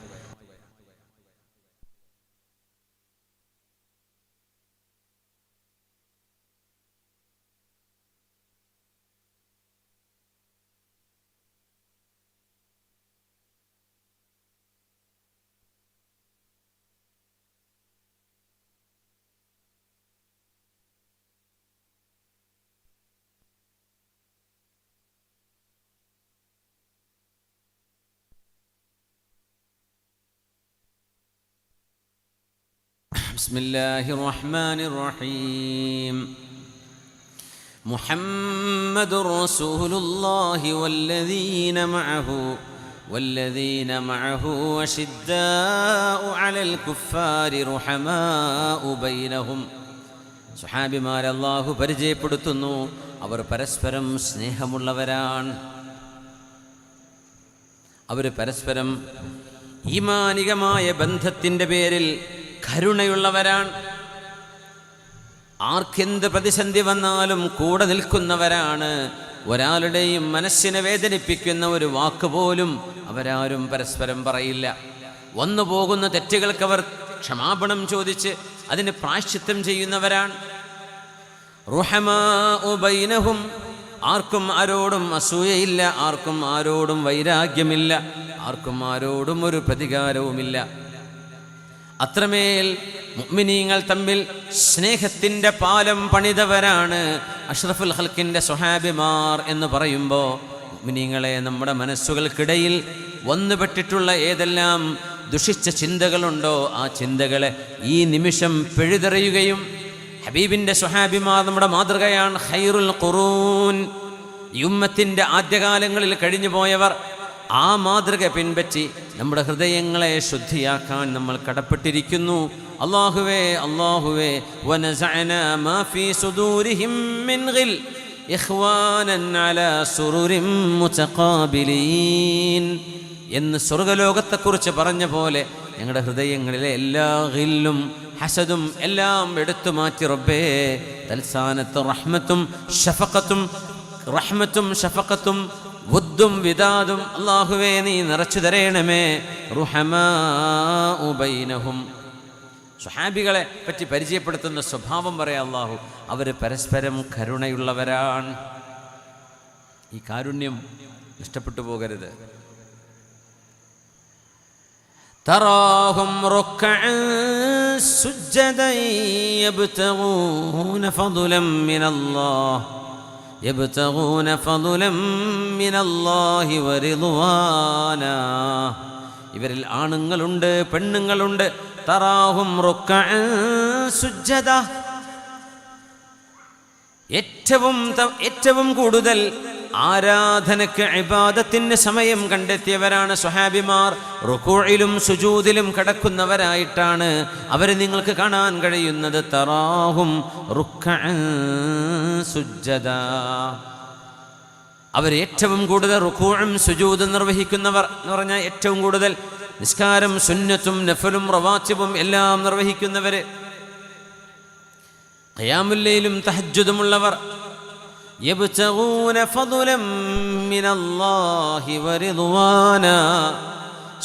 ബിസ്മില്ലാഹിർ റഹ്മാനിർ റഹീം. മുഹമ്മദുർ റസൂലുള്ളാഹി വല്ലദീന മഅഹു അശിദ്ദാഉ അലൽ കുഫാരി റുഹമാഉ ബൈനഹും. സ്വഹാബിമാരെ അല്ലാഹു പരിചയപ്പെടുത്തുന്നു, അവർ പരസ്പരം സ്നേഹമുള്ളവരാണ്. അവർ പരസ്പരം ഈമാനികമായ ബന്ധത്തിൻ്റെ പേരിൽ കരുണയുള്ളവരാണ്. ആർക്കെന്ത് പ്രതിസന്ധി വന്നാലും കൂടെ നിൽക്കുന്നവരാണ്. ഒരാളുടെയും മനസ്സിനെ വേദനിപ്പിക്കുന്ന ഒരു വാക്ക് പോലും അവരാരും പരസ്പരം പറയില്ല. വന്നു പോകുന്ന തെറ്റുകൾക്ക് അവർ ക്ഷമാപണം ചോദിച്ച് അതിന് പ്രായശ്ചിത്തം ചെയ്യുന്നവരാണ്. റുഹമാഉ ബൈനഹും, ആർക്കും ആരോടും അസൂയയില്ല, ആർക്കും ആരോടും വൈരാഗ്യമില്ല, ആർക്കും ആരോടും ഒരു പ്രതികാരവുമില്ല. അത്രമേൽ മുഅ്മിനീങ്ങൾ തമ്മിൽ സ്നേഹത്തിൻ്റെ പാലം പണിതവരാണ് അഷ്റഫുൽ ഖൽക്കിൻ്റെ സ്വഹാബിമാർ എന്ന് പറയുമ്പോൾ, മുഅ്മിനീങ്ങളെ നമ്മുടെ മനസ്സുകൾക്കിടയിൽ വന്നുപെട്ടിട്ടുള്ള ഏതെല്ലാം ദുഷിച്ച ചിന്തകളുണ്ടോ ആ ചിന്തകളെ ഈ നിമിഷം പിഴുതെറിയുകയും, ഹബീബിൻ്റെ സ്വഹാബിമാർ നമ്മുടെ മാതൃകയാണ്. ഖൈറുൽ ഖുറൂൻ, ഈ ഉമ്മത്തിൻ്റെ ആദ്യകാലങ്ങളിൽ കഴിഞ്ഞു പോയവർ. ആ മാതൃക പിൻപറ്റി നമ്മുടെ ഹൃദയങ്ങളെ ശുദ്ധിയാക്കാൻ നമ്മൾ കടപ്പെട്ടിരിക്കുന്നു. അല്ലാഹുവേ അല്ലാഹുവേ വനസഅനാ മാ ഫീ സുദൂരിഹിം മിൻ ഗിൽ ഇഖ്വാനൻ അലാ സുറുരിൻ മുതഖാബിലീൻ എന്ന് സ്വർഗ്ഗലോകത്തെക്കുറിച്ച് പറഞ്ഞ പോലെ ഞങ്ങളുടെ ഹൃദയങ്ങളിലെ എല്ലാ ഗില്ലും ഹസദും എല്ലാം എടുത്തു മാറ്റി റബ്ബേ, തൽസാനത്ത് റഹ്മത്തും ഷഫഖത്തും വുദ്ദും വിദാദും അല്ലാഹുവേ നീ നിറച്ചു തരേണമേ. റുഹമാഉ ബൈനഹും, സ്വഹാബികളെ പറ്റി പരിചയപ്പെടുത്തുന്ന സ്വഭാവം പറയാം അല്ലാഹു, അവർ പരസ്പരം കരുണയുള്ളവരാണ്. ഈ കാരുണ്യം നഷ്ടപ്പെട്ടു പോകരുത്. തറാഹും റുക്അൻ സുജ്ജദൻ യബ്തഗൂന ഫദ്ലൻ മിനല്ലാഹി വറിദ്വാനാ. ഇവരിൽ ആണുങ്ങളുണ്ട്, പെണ്ണുങ്ങളുണ്ട്. തറാഹും റുക്അൻ സുജ്ജദ, ഏറ്റവും കൂടുതൽ ആരാധനയ്ക്ക് ഇബാദത്തിന് സമയം കണ്ടെത്തിയവരാണ് സ്വഹാബിമാർ. റുകൂഇലും സുജൂദിലും കടക്കുന്നവരായിട്ടാണ് അവരെ നിങ്ങൾക്ക് കാണാൻ കഴിയുന്നത്. തറാഹും റുക്അൻ സുജ്ജദ, അവർ ഏറ്റവും കൂടുതൽ റുകൂഉം സുജൂദും നിർവഹിക്കുന്നവർ എന്ന് പറഞ്ഞാൽ ഏറ്റവും കൂടുതൽ നിസ്കാരം സുന്നത്തും നഫലും റവാത്തിബും എല്ലാം നിർവഹിക്കുന്നവര്, ഖിയാമുൽ ലൈലും തഹജ്ജുദുമുള്ളവർ. യബ്തഗൂന ഫദ്ലൻ മിനല്ലാഹി വറിദ്വാനാ,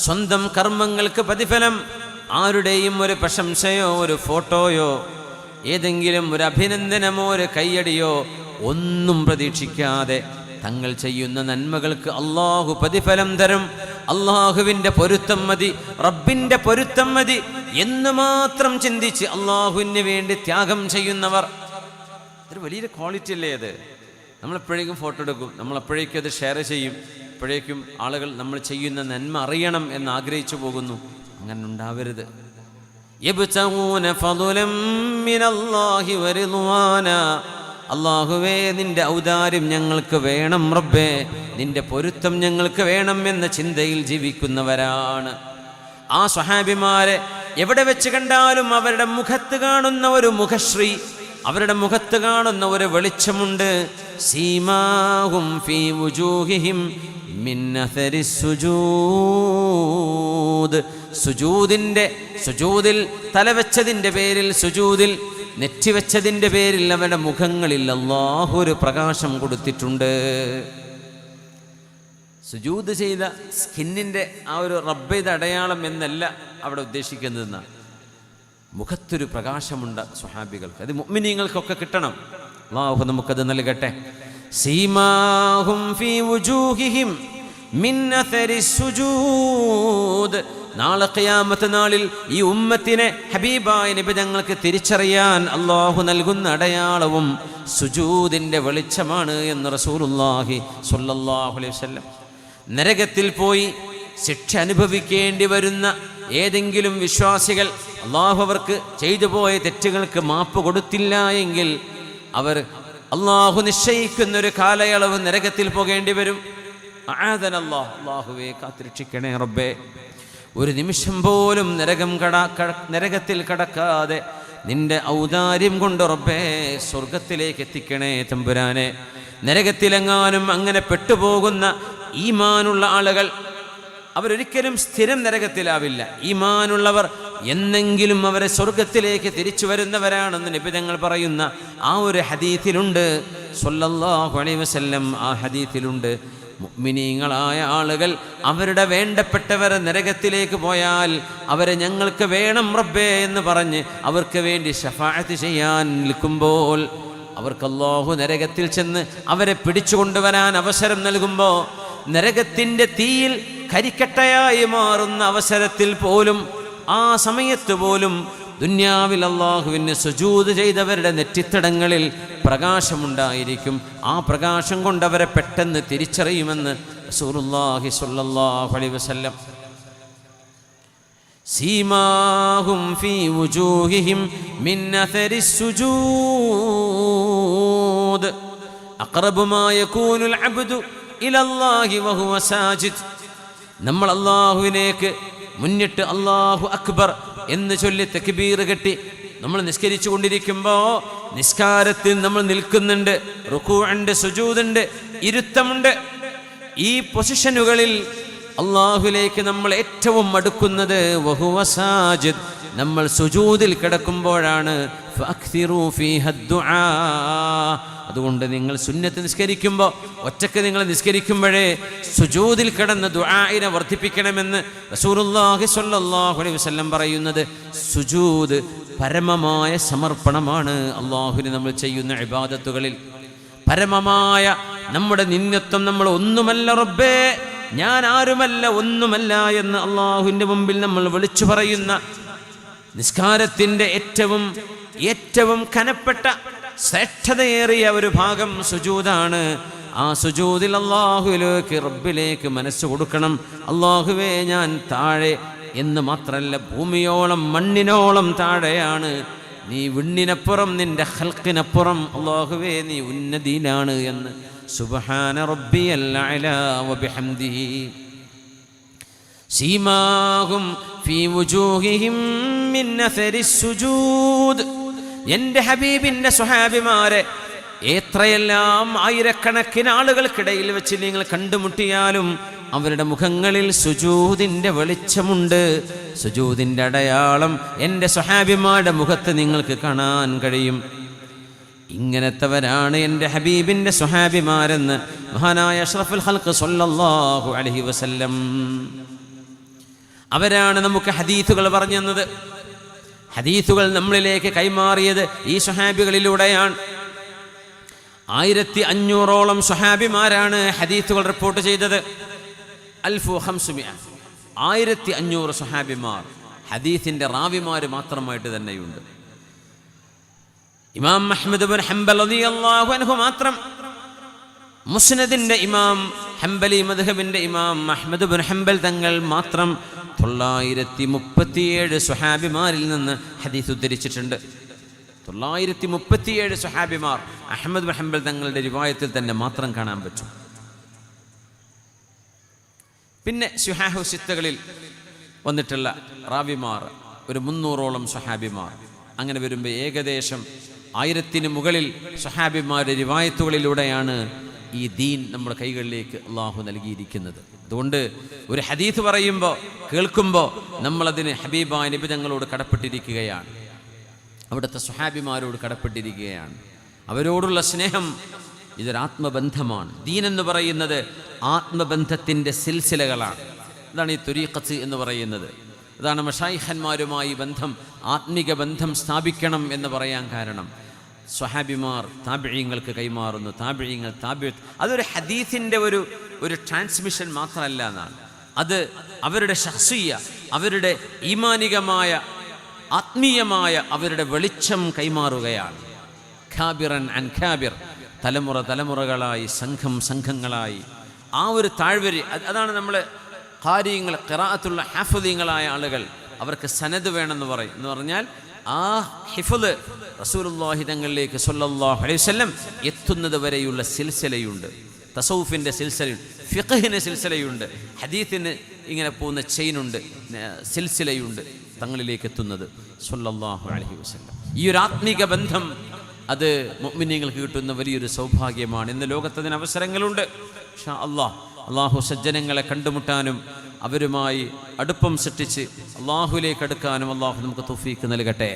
സ്വന്തം കർമ്മങ്ങൾക്ക് പ്രതിഫലം, ആരുടെയും ഒരു പ്രശംസയോ ഒരു ഫോട്ടോയോ ഏതെങ്കിലും ഒരു അഭിനന്ദനമോ ഒരു കയ്യടിയോ ഒന്നും പ്രതീക്ഷിക്കാതെ തങ്ങൾ ചെയ്യുന്ന നന്മകൾക്ക് അള്ളാഹു പ്രതിഫലം തരും. അള്ളാഹുവിൻ്റെ പൊരുത്തം മതി, റബ്ബിൻ്റെ പൊരുത്തം മതി എന്ന് മാത്രം ചിന്തിച്ച് അള്ളാഹുവിന് വേണ്ടി ത്യാഗം ചെയ്യുന്നവർ. ഇതൊരു വലിയൊരു ക്വാളിറ്റി അല്ലേ അത്? നമ്മളെപ്പോഴേക്കും ഫോട്ടോ എടുക്കും, നമ്മളെപ്പോഴേക്കും അത് ഷെയർ ചെയ്യും, എപ്പോഴേക്കും ആളുകൾ നമ്മൾ ചെയ്യുന്ന നന്മ അറിയണം എന്ന് ആഗ്രഹിച്ചു പോകുന്നു. അങ്ങനെ ഉണ്ടാവരുത്. യബ്തഗൂന ഫദ്ലൻ മിനല്ലാഹി വറിദ്വാനാ, അല്ലാഹുവേ നിന്റെ ഔദാര്യം ഞങ്ങൾക്ക് വേണം റബ്ബേ, നിന്റെ പൊരുത്തം ഞങ്ങൾക്ക് വേണം എന്ന ചിന്തയിൽ ജീവിക്കുന്നവരാണ് ആ സ്വഹാബിമാരെ. എവിടെ വെച്ച് കണ്ടാലും അവരുടെ മുഖത്ത് കാണുന്ന ഒരു മുഖശ്രീ, അവരുടെ മുഖത്ത് കാണുന്ന ഒരു വെളിച്ചമുണ്ട്. സീമാഹും ഫീ വുജൂഹിഹിം മിൻ അഥരി സുജൂദ്, സുജൂദിൽ തലവെച്ചതിൻ്റെ പേരിൽ, സുജൂദിൽ നെറ്റിവെച്ചതിൻ്റെ പേരിൽ അവരുടെ മുഖങ്ങളിൽ അല്ലാഹു ഒരു പ്രകാശം കൊടുത്തിട്ടുണ്ട്. സുജൂദ് ചെയ്ത സ്കിന്നിൻ്റെ ആ ഒരു റബ്ബയുടെ അടയാളം എന്നല്ല അവിടെ ഉദ്ദേശിക്കുന്നതെന്നാണ്. മുഖത്തൊരു പ്രകാശമുണ്ട് സ്വഹാബികൾക്ക്, അത് മുഅ്മിനീങ്ങൾക്കൊക്കെ കിട്ടണം. അല്ലാഹു നമുക്കത് നൽകട്ടെ. സീമാഹും ഫീ വുജൂഹിഹിം മിൻ അഥരി സുജൂദ്, നാളെ ഖിയാമത്ത് നാളിൽ ഈ ഉമ്മത്തിനെ ഹബീബായ നബി ഞങ്ങൾക്ക് തിരിച്ചറിയാൻ അല്ലാഹു നൽകുന്ന അടയാളവും സുജൂദിൻ്റെ വെളിച്ചമാണ് എന്ന് റസൂലുള്ളാഹി സ്വല്ലല്ലാഹു അലൈഹി വസല്ലം. നരകത്തിൽ പോയി ശിക്ഷ അനുഭവിക്കേണ്ടി വരുന്ന ഏതെങ്കിലും വിശ്വാസികൾ അള്ളാഹു അവർക്ക് ചെയ്തു പോയ തെറ്റുകൾക്ക് മാപ്പ് കൊടുത്തില്ല എങ്കിൽ അവർ അള്ളാഹു നിശ്ചയിക്കുന്നൊരു കാലയളവ് നരകത്തിൽ പോകേണ്ടി വരും. അല്ലാഹുവേ കാത്തുരക്ഷിക്കണേ റബ്ബേ. ഒരു നിമിഷം പോലും നരകത്തിൽ കടക്കാതെ നിന്റെ ഔദാര്യം കൊണ്ട് റബ്ബേ സ്വർഗത്തിലേക്ക് എത്തിക്കണേ തമ്പുരാനെ. നരകത്തിലെങ്ങാനും അങ്ങനെ പെട്ടുപോകുന്ന ഈമാനുള്ള ആളുകൾ അവരൊരിക്കലും സ്ഥിരം നരകത്തിലാവില്ല. ഈമാനുള്ളവർ എന്നെങ്കിലും അവരെ സ്വർഗത്തിലേക്ക് തിരിച്ചു വരുന്നവരാണെന്ന് നബി തങ്ങൾ പറയുന്ന ആ ഒരു ഹദീസിലുണ്ട് സ്വല്ലല്ലാഹു അലൈഹി വസല്ലം. ആ ഹദീസിലുണ്ട് മുഅ്മിനീങ്ങളായ ആളുകൾ അവരുടെ വേണ്ടപ്പെട്ടവരെ നരകത്തിലേക്ക് പോയാൽ അവരെ ഞങ്ങൾക്ക് വേണം റബ്ബേ എന്ന് പറഞ്ഞ് അവർക്ക് വേണ്ടി ശഫാഅത്ത് ചെയ്യാൻ നിൽക്കുമ്പോൾ അവർക്ക് അല്ലാഹു നരകത്തിൽ ചെന്ന് അവരെ പിടിച്ചു കൊണ്ടുവരാൻ അവസരം നൽകുമ്പോൾ നരകത്തിൻ്റെ തീയിൽ കരിക്കട്ടയായി മാറുന്ന അവസരത്തിൽ പോലും ആ സമയത്ത് പോലും ദുന്യാവിൽ അല്ലാഹുവിന് സുജൂദ് ചെയ്തവരുടെ നെറ്റിത്തടങ്ങളിൽ പ്രകാശമുണ്ടായിരിക്കും. ആ പ്രകാശം കൊണ്ടവരെ പെട്ടെന്ന് തിരിച്ചറിയുമെന്ന് റസൂലുള്ളാഹി സ്വല്ലല്ലാഹു അലൈഹി വസല്ലം. സീമാഹും ഫീ വുജൂഹിഹിം മിൻ അഥരിസ് സുജൂദ് അഖറബു മാ യകൂനുൽ അബ്ദു ഇലല്ലാഹി വഹുവ സാജിദ്. നമ്മൾ അല്ലാഹുവിലേക്ക് മുന്നിട്ട് അല്ലാഹു അക്ബർ എന്ന് ചൊല്ലി തക്ബീർ കെട്ടി നമ്മൾ നിസ്കരിച്ചു കൊണ്ടിരിക്കുമ്പോൾ നിസ്കാരത്തിൽ നമ്മൾ നിൽക്കുന്നുണ്ട്, റുകൂഉണ്ട്, സുജൂദുണ്ട്, ഇരുത്തമുണ്ട്. ഈ പൊസിഷനുകളിൽ അല്ലാഹുവിലേക്ക് നമ്മൾ ഏറ്റവും അടുക്കുന്നത് വഹുവ സാജിദ്, നമ്മൾ സുജൂദിൽ കിടക്കുമ്പോഴാണ്. ഫഅക്തിറൂ ഫീഹ ദുആ. അതുകൊണ്ട് നിങ്ങൾ സുന്നത്ത് നിസ്കരിക്കുമ്പോൾ ഒറ്റക്ക് നിങ്ങൾ നിസ്കരിക്കുമ്പോഴേ സുജൂദിൽ കിടന്ന് ദുആഇനെ വർദ്ധിപ്പിക്കണമെന്ന് റസൂലുള്ളാഹി സ്വല്ലല്ലാഹു അലൈഹി വസല്ലം പറയുന്നത്. സുജൂദ് പരമമായ സമർപ്പണമാണ് അല്ലാഹുവിന് നമ്മൾ ചെയ്യുന്ന ഇബാദത്തുകളിൽ. പരമമായ നമ്മുടെ നിന്യത്വം, നമ്മൾ ഒന്നുമല്ല റബ്ബേ, ഞാൻ ആരുമല്ല, ഒന്നുമല്ല എന്ന് അല്ലാഹുവിൻ്റെ മുമ്പിൽ നമ്മൾ വിളിച്ചു പറയുന്ന നിസ്കാരത്തിൻ്റെ ഏറ്റവും കനപ്പെട്ട ശ്രേഷ്ഠതയേറിയ ഒരു ഭാഗം സുജൂദാണ്. ആ സുജൂദിൽ അല്ലാഹുവിലേക്ക് റബ്ബിലേക്ക് മനസ്സ് കൊടുക്കണം. അല്ലാഹുവേ ഞാൻ താഴെ എന്ന് മാത്രമല്ല, ഭൂമിയോളം മണ്ണിനോളം താഴെയാണ്. നീ വിണ്ണിനപ്പുറം, നിന്റെ ഖൽഖിനപ്പുറം അല്ലാഹുവേ നീ ഉന്നതിയിലാണ് എന്ന്. സുബ്ഹാന റബ്ബിയൽ അഅ്ലാ വബിഹംദിഹി സീമാഹും ഫീ വുജൂഹിഹിം മിൻ അഥരിസ് സുജൂദ്. എൻ്റെ ഹബീബിൻ്റെ സ്വഹാബിമാരെ എത്രയെല്ലാം ആയിരക്കണക്കിന് ആളുകൾക്കിടയിൽ വെച്ച് നിങ്ങൾ കണ്ടുമുട്ടിയാലും അവരുടെ മുഖങ്ങളിൽ സുജൂദിൻ്റെ വെളിച്ചമുണ്ട്. സുജൂദിൻ്റെ അടയാളം എൻ്റെ സ്വഹാബിമാരുടെ മുഖത്ത് നിങ്ങൾക്ക് കാണാൻ കഴിയും. ഇങ്ങനത്തവരാണ് എൻ്റെ ഹബീബിൻ്റെ സ്വഹാബിമാരെന്ന് മഹാനായ അഷ്റഫുൽ ഖൽഖ് സ്വല്ലല്ലാഹു അലൈഹി വസല്ലം. അവരാണ് നമുക്ക് ഹദീസുകൾ പറഞ്ഞു തന്നത്. ഹദീസുകൾ നമ്മളിലേക്ക് കൈമാറിയത് ഈ സ്വഹാബികളിലൂടെയാണ്. 1500ഓളം സ്വഹാബിമാരാണ് ഹദീസുകൾ റിപ്പോർട്ട് ചെയ്തത്. 1500 സ്വഹാബിമാർ ഹദീസിൻ്റെ റാവിമാർ മാത്രമായിട്ട് തന്നെയുണ്ട്. ഇമാം അഹ്മദ് ബിൻ ഹംബൽ റളിയല്ലാഹു അൻഹു മാത്രം, മുസ്നദിൻ്റെ ഇമാം, ഹംബലി മദ്ഹബിൻ്റെ ഇമാം അഹ്മദ് ബിൻ ഹംബൽ തങ്ങൾ മാത്രം 937 സ്വഹാബിമാരിൽ നിന്ന് ഹദീസ് ഉദ്ധരിച്ചിട്ടുണ്ട്. 937 സ്വഹാബിമാർ അഹ്മദ് ബിൻ ഹംബൽ തങ്ങളുടെ റിവായത്തിൽ തന്നെ മാത്രം കാണാൻ പറ്റും. പിന്നെ ശുഹാഹു സിത്തകളിൽ വന്നിട്ടുള്ള റാവിമാർ ഒരു 300ഓളം സ്വഹാബിമാർ. അങ്ങനെ വരുമ്പോൾ ഏകദേശം 1000-ന് മുകളിൽ സ്വഹാബിമാരുടെ റിവായത്തുകളിലൂടെയാണ് ഈ ദീൻ നമ്മുടെ കൈകളിലേക്ക് അള്ളാഹു നൽകിയിരിക്കുന്നത്. അതുകൊണ്ട് ഒരു ഹദീസ് പറയുമ്പോൾ, കേൾക്കുമ്പോൾ നമ്മളതിന് ഹബീബായ നബി തങ്ങളോട് കടപ്പെട്ടിരിക്കുകയാണ്, അവിടുത്തെ സ്വഹാബിമാരോട് കടപ്പെട്ടിരിക്കുകയാണ്. അവരോടുള്ള സ്നേഹം ഇതൊരാത്മബന്ധമാണ്. ദീനെന്ന് പറയുന്നത് ആത്മബന്ധത്തിൻ്റെ സിൽസിലകളാണ്. അതാണ് ഈ ത്വരീഖത്ത് എന്ന് പറയുന്നത്. അതാണ് മശായിഖന്മാരുമായി ബന്ധം, ആത്മിക ബന്ധം സ്ഥാപിക്കണം എന്ന് പറയാൻ കാരണം. സ്വഹാബിമാർ താബിഈങ്ങൾക്ക് കൈമാറുന്നു, താബിഈങ്ങൾ അതൊരു ഹദീസിൻ്റെ ഒരു ട്രാൻസ്മിഷൻ മാത്രമല്ല എന്നാണ്. അത് അവരുടെ ശഖ്സിയ്യ, അവരുടെ ഈമാനികമായ ആത്മീയമായ അവരുടെ വെളിച്ചം കൈമാറുകയാണ്. ഖാബിറൻ അൻ ഖാബിർ, തലമുറകളായി, സംഘങ്ങളായി, ആ ഒരു താഴ്വരി. അതാണ് നമ്മൾ ഖാരിയങ്ങൾ, ഖിറാഅത്തുള്ള ഹാഫിളീങ്ങളായ ആളുകൾ, അവർക്ക് സനദ് വേണമെന്ന് പറയും. എന്ന് പറഞ്ഞാൽ ആ ഹിഫ്ള് റസൂലുള്ളാഹി തങ്ങളിലേക്ക് സ്വല്ലല്ലാഹു അലൈഹി വസല്ലം എത്തുന്നത് വരെയുള്ള സിൽസിലയുണ്ട്. തസൗഫിൻ്റെ സിൽസിലയുണ്ട്, ഫിഖ്ഹിന് സിൽസിലയുണ്ട്, ഹദീത്തിന് ഇങ്ങനെ പോകുന്ന ചെയിനുണ്ട്, സിൽസിലയുണ്ട് തങ്ങളിലേക്ക് എത്തുന്നത് സ്വല്ലല്ലാഹു അലൈഹി വസല്ലം. ഈ ഒരു ആത്മീക ബന്ധം അത് മുഅ്മിനീങ്ങൾക്ക് കിട്ടുന്ന വലിയൊരു സൗഭാഗ്യമാണ്. ഇന്ന് ലോകത്തതിന് അവസരങ്ങളുണ്ട്. ഇൻഷാ അല്ലാഹ് അള്ളാഹു സജ്ജനങ്ങളെ കണ്ടുമുട്ടാനും അവരുമായി അടുപ്പം സൃഷ്ടിച്ച് അള്ളാഹുലേക്ക് അടുക്കാനും അള്ളാഹു നമുക്ക് തൗഫീഖ് നൽകട്ടെ.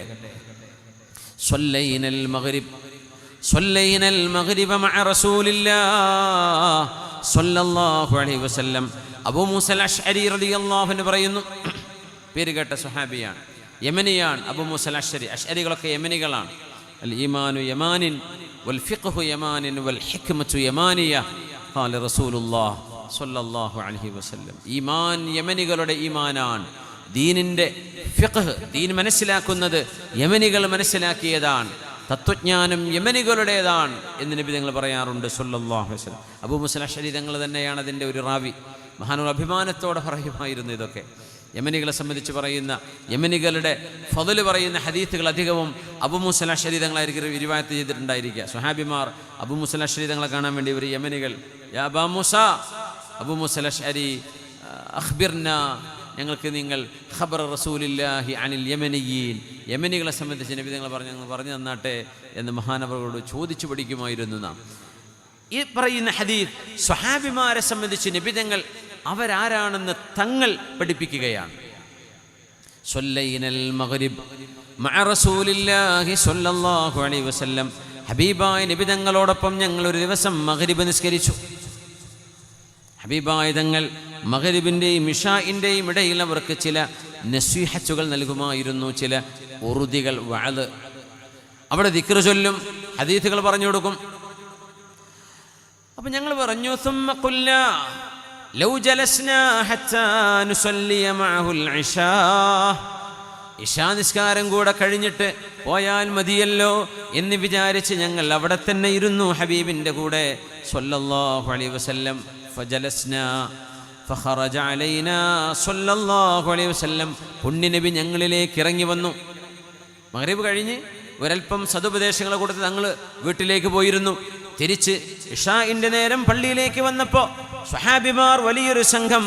സ്വല്ലൈനൽ മഗ്രിബ മഅ റസൂലില്ലാഹ് സ്വല്ലല്ലാഹു അലൈഹി വസല്ലം. അബൂ മൂസൽ അശ്അരി റളിയല്ലാഹു അൻഹു പറയുന്നു, പേര് കേട്ട സ്വഹാബിയാണ്, യമനിയാണ് അബൂ മൂസൽ അശ്അരി. അശ്അരികളൊക്കെ യമനികളാണ്. അൽ ഈമാനു യമാനിൻ വൽ ഫിഖ്ഹു യമാനിൻ വൽ ഹിക്മതു യമാനിയ ഖാല റസൂലുള്ളാഹ് സ്വല്ലല്ലാഹു അലൈഹി വസല്ലം. ഈമാൻ യമനികളുടെ ഈമാനാണ്. ദീനിൻ്റെ ഫിഖ്ഹ്, ദീൻ മനസ്സിലാക്കുന്നത് യമനികൾ മനസ്സിലാക്കിയതാണ്. തത്വജ്ഞാനം യമനികളുടേതാണ് എന്ന് നബി തങ്ങൾ പറയാറുണ്ട് സ്വല്ലല്ലാഹു അലൈഹി വസല്ലം. അബൂ മൂസൽ അശ്അരി തങ്ങൾ തന്നെയാണ് അതിൻ്റെ ഒരു റാവി. മഹാനൂർ അഭിമാനത്തോടെ പറയുമായിരുന്നു ഇതൊക്കെ. യമനികളെ സംബന്ധിച്ച് പറയുന്ന, യമനികളുടെ ഫضل പറയുന്ന ഹദീത്തുകൾ അധികവും അബൂ മൂസൽ അശ്അരി തങ്ങളായിരിക്കും റിവായത്ത് ചെയ്തിട്ടുണ്ടായിരിക്കുക. സ്വഹാബിമാർ അബൂ മൂസൽ അശ്അരി തങ്ങളെ കാണാൻ വേണ്ടി ഇവർ യമനികൾ, യാ അബാ മൂസ, അബൂ മൂസൽ അശ്അരി അഖ്ബിർന, ഞങ്ങൾക്ക് നിങ്ങൾ ഖബർ റസൂലില്ലാഹി അനിൽ യമനിയീൻ, യമനികളെ സംബന്ധിച്ച് നബി തങ്ങൾ പറഞ്ഞു തന്നാട്ടെ എന്ന് മഹാനവരോട് ചോദിച്ചു പഠിക്കുമായിരുന്നു നാം. ഈ പറയുന്ന ഹദീസ് സ്വഹാബിമാരെ സംബന്ധിച്ച് നബി തങ്ങൾ അവരാരാണെന്ന് തങ്ങൾ പഠിപ്പിക്കുകയാണ്. സ്വല്ലൈനൽ മഗ്രിബ് മഅ റസൂലില്ലാഹി സ്വല്ലല്ലാഹു അലൈഹി വസല്ലം. ഹബീബായ നബി തങ്ങളോടൊപ്പം ഞങ്ങൾ ഒരു ദിവസം മഗ്രിബ് നിസ്കരിച്ചു. ഹബീബായ തങ്ങൾ മഗ്രിബിൻ്റെയും ഇശാഇൻ്റെയും ഇടയിൽ അവർക്ക് ചില നസീഹത്തുകൾ നൽകുമായിരുന്നു, ചില ഉറുദികൾ, വഅദ്. അവിടെ ദിക്ർ ചൊല്ലും, ഹദീസുകൾ പറഞ്ഞു കൊടുക്കും. അപ്പം ഞങ്ങൾ പറഞ്ഞു, സുമ്മ ഖുൽനാ ലൗ ജലസ്നാ ഹത്താ നുസല്ലി മഅഹുൽ ഇശാ. ഇശാ നിസ്കാരം കൂടെ കഴിഞ്ഞിട്ട് പോയാൽ മതിയല്ലോ എന്ന് വിചാരിച്ച് ഞങ്ങൾ അവിടെ തന്നെ ഇരുന്നു ഹബീബിൻ്റെ കൂടെ സ്വല്ലല്ലാഹു അലൈഹി വസല്ലം. ഫജലസ്നാ ഫഖറജ അലൈനാ സ്വല്ലല്ലാഹു അലൈഹി വസല്ലം. പുണ്യനബി ഞങ്ങളിലേക്ക് ഇറങ്ങി വന്നു. മഗ്രിബ് കഴിഞ്ഞ് ഒരൽപ്പം സതുപദേശങ്ങളെ കൊടുത്ത് ഞങ്ങൾ വീട്ടിലേക്ക് പോയിരുന്നു. തിരിച്ച് ഇശാഇൻ്റെ നേരം പള്ളിയിലേക്ക് വന്നപ്പോൾ സ്വഹാബിമാർ വലിയൊരു സംഘം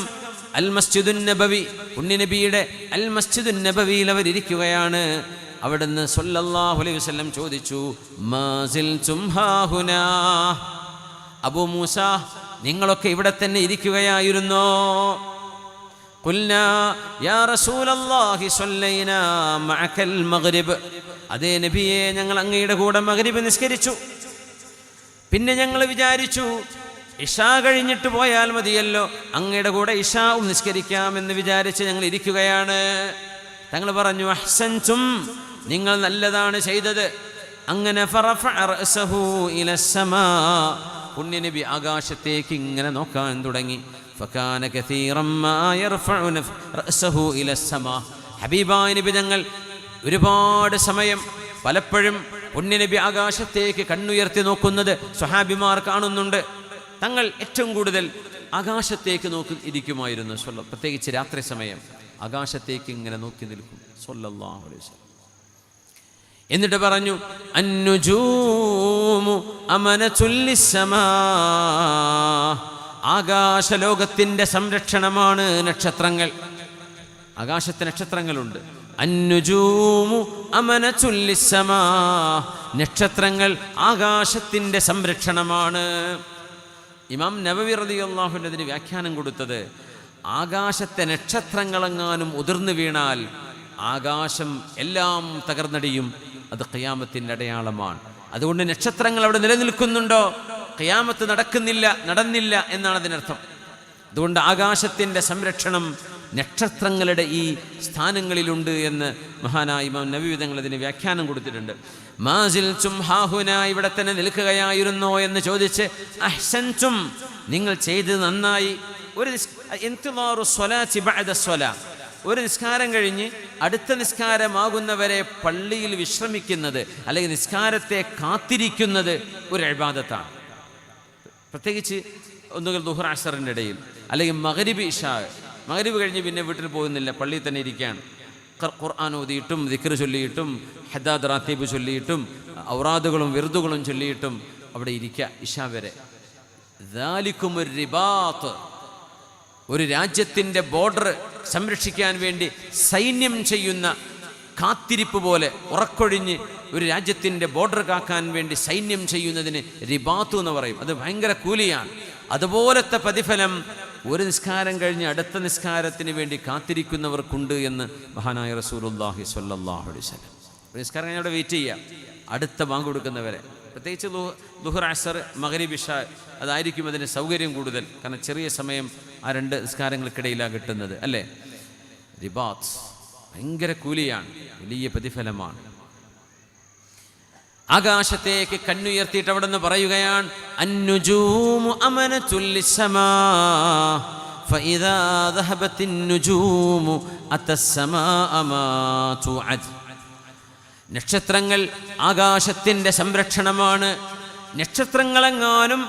അൽ മസ്ജിദുൻ നബവി, പുണ്യനബിയുടെ അൽ മസ്ജിദുൻ നബവിയിൽ അവരിയ്ക്കുകയാണ്. അവിടുന്ന് സ്വല്ലല്ലാഹു അലൈഹി വസല്ലം ചോദിച്ചു, മാ സിൽതും ഹാഹുനാ, അബൂ മൂസ നിങ്ങളൊക്കെ ഇവിടെ തന്നെ ഇരിക്കുകയായിരുന്നോ? ഖുൽനാ യാ റസൂലല്ലാഹി സ്വല്ലൈനാ മഅകൽ മഗ്രിബ്. അതേ നബിയെ, ഞങ്ങൾ അങ്ങയുടെ കൂടെ മഗ്രിബ് നിസ്കരിച്ചു. പിന്നെ ഞങ്ങൾ വിചാരിച്ചു ഇശാ കഴിഞ്ഞിട്ട് പോയാൽ മതിയല്ലോ, അങ്ങയുടെ കൂടെ ഇശാവും നിസ്കരിക്കാമെന്ന് വിചാരിച്ച് ഞങ്ങൾ ഇരിക്കുകയാണ്. തങ്ങൾ പറഞ്ഞു, അഹ്സൻതും, നിങ്ങൾ നല്ലതാണ് ചെയ്തത്. അങ്ങനെ ഫറഫഅ റഅസഹു ഇലസ്സമാ, പുണ്യനബി ആകാശത്തേക്ക് ഇങ്ങനെ നോക്കാൻ തുടങ്ങി. ഫകാന കസീറൻ മാ യർഫഉ റഅസഹു ഇലസ്സമാ. ഹബീബായ നബി തങ്ങൾ ഒരുപാട് സമയം പലപ്പോഴും പുണ്യനബി ആകാശത്തേക്ക് കണ്ണുയർത്തി നോക്കുന്നത് സ്വഹാബിമാർ കാണുന്നുണ്ട്. തങ്ങൾ ഏറ്റവും കൂടുതൽ ആകാശത്തേക്ക് നോക്കി ഇരിക്കുമായിരുന്നു. പ്രത്യേകിച്ച് രാത്രി സമയം ആകാശത്തേക്ക് ഇങ്ങനെ നോക്കി നിൽക്കും സ്വല്ലല്ലാഹു അലൈഹി വസല്ലം. എന്നിട്ട് പറഞ്ഞു, അന്നുജൂമു അമനതുൽ ലിസ്സമാ, ആകാശലോകത്തിൻ്റെ സംരക്ഷണമാണ് നക്ഷത്രങ്ങൾ. ആകാശത്തെ നക്ഷത്രങ്ങളുണ്ട്. അന്നുജൂമു അമനതുൽ ലിസ്സമാ, നക്ഷത്രങ്ങൾ ആകാശത്തിൻ്റെ സംരക്ഷണമാണ്. ഇമാം നബവി റളിയല്ലാഹു അൻഹു അതിന് വ്യാഖ്യാനം കൊടുത്തത്, ആകാശത്തെ നക്ഷത്രങ്ങളെങ്ങാനും ഉതിർന്നു വീണാൽ ആകാശം എല്ലാം തകർന്നടിയും, അത് ഖിയാമത്തിൻ്റെ അടയാളമാണ്. അതുകൊണ്ട് നക്ഷത്രങ്ങൾ അവിടെ നിലനിൽക്കുന്നുണ്ടോ, ഖിയാമത്ത് നടന്നില്ല എന്നാണ് അതിനർത്ഥം. അതുകൊണ്ട് ആകാശത്തിൻ്റെ സംരക്ഷണം നക്ഷത്രങ്ങളുടെ ഈ സ്ഥാനങ്ങളിലുണ്ട് എന്ന് മഹാനായ ഇമാം നബവി തങ്ങൾ അതിന് വ്യാഖ്യാനം കൊടുത്തിട്ടുണ്ട്. മാസിൽതും ഹാഹുന, ഇവിടെ തന്നെ നിൽക്കുകയായിരുന്നോ എന്ന് ചോദിച്ച്, അഹ്സൻതും, നിങ്ങൾ ചെയ്തത് നന്നായി. ഒരു നിസ്കാരം കഴിഞ്ഞ് അടുത്ത നിസ്കാരമാകുന്നവരെ പള്ളിയിൽ വിശ്രമിക്കുന്നത് അല്ലെങ്കിൽ നിസ്കാരത്തെ കാത്തിരിക്കുന്നത് ഒരു ഇബാദത്താണ്. പ്രത്യേകിച്ച് ഒന്നുകിൽ ദുഹർ അസറിൻ്റെ ഇടയിൽ അല്ലെങ്കിൽ മഗ്രിബ് ഇശാ. മഗ്‌രിബ് കഴിഞ്ഞ് പിന്നെ വീട്ടിൽ പോകുന്നില്ല, പള്ളിയിൽ തന്നെ ഇരിക്കുകയാണ്. ഖുർആൻ ഓതിയിട്ടും ദിക്ർ ചൊല്ലിയിട്ടും ഹദ്ദാദ് റാത്തീബ് ചൊല്ലിയിട്ടും ഔറാദുകളും വിർദുകളും ചൊല്ലിയിട്ടും അവിടെ ഇരിക്കുക ഇശാ വരെ. ദാലിക്കുമുർ റിബാത്ത്, ഒരു രാജ്യത്തിൻ്റെ ബോർഡർ സംരക്ഷിക്കാൻ വേണ്ടി സൈന്യം ചെയ്യുന്ന കാത്തിരിപ്പ് പോലെ ഉറക്കൊഴിഞ്ഞ് ഒരു രാജ്യത്തിൻ്റെ ബോർഡർ കാക്കാൻ വേണ്ടി സൈന്യം ചെയ്യുന്നതിന് റിബാത്ത് എന്ന് പറയും. അത് ഭയങ്കര കൂലിയാണ്. അതുപോലത്തെ പ്രതിഫലം ഒരു നിസ്കാരം കഴിഞ്ഞ് അടുത്ത നിസ്കാരത്തിന് വേണ്ടി കാത്തിരിക്കുന്നവർക്കുണ്ട് എന്ന് മഹാനായ റസൂലുള്ളാഹി സ്വല്ലല്ലാഹു അലൈഹി വസല്ലം. ഒരു നിസ്കാരം കഴിഞ്ഞ് അവിടെ വെയിറ്റ് ചെയ്യുക അടുത്ത ബാങ്ക് കൊടുക്കുന്നവരെ. പ്രത്യേകിച്ച് ളുഹർ, അസർ, മഗ്‌രിബ്, ഇശാ അതായിരിക്കും അതിന് സൗകര്യം കൂടുതൽ. കാരണം ചെറിയ സമയം ആ രണ്ട് നിസ്കാരങ്ങൾക്കിടയിലാണ് കിട്ടുന്നത് അല്ലേ. റിബാത്ത് ഭയങ്കര കൂലിയാണ്, വലിയ പ്രതിഫലമാണ്. ആകാശത്തേക്ക് കണ്ണുയർത്തിയിട്ട് അവിടെ നിന്ന് പറയുകയാണ്, അന്നുജൂമു അമനതുൽ ലിസ്സമാ ഫഇദാ ദഹബത്തിൻ നുജൂമു അത്തസ്സമാഅ മാ തുഅദ്. നക്ഷത്രങ്ങൾ ആകാശത്തിൻ്റെ സംരക്ഷണമാണ്. നക്ഷത്രങ്ങളെങ്ങാനും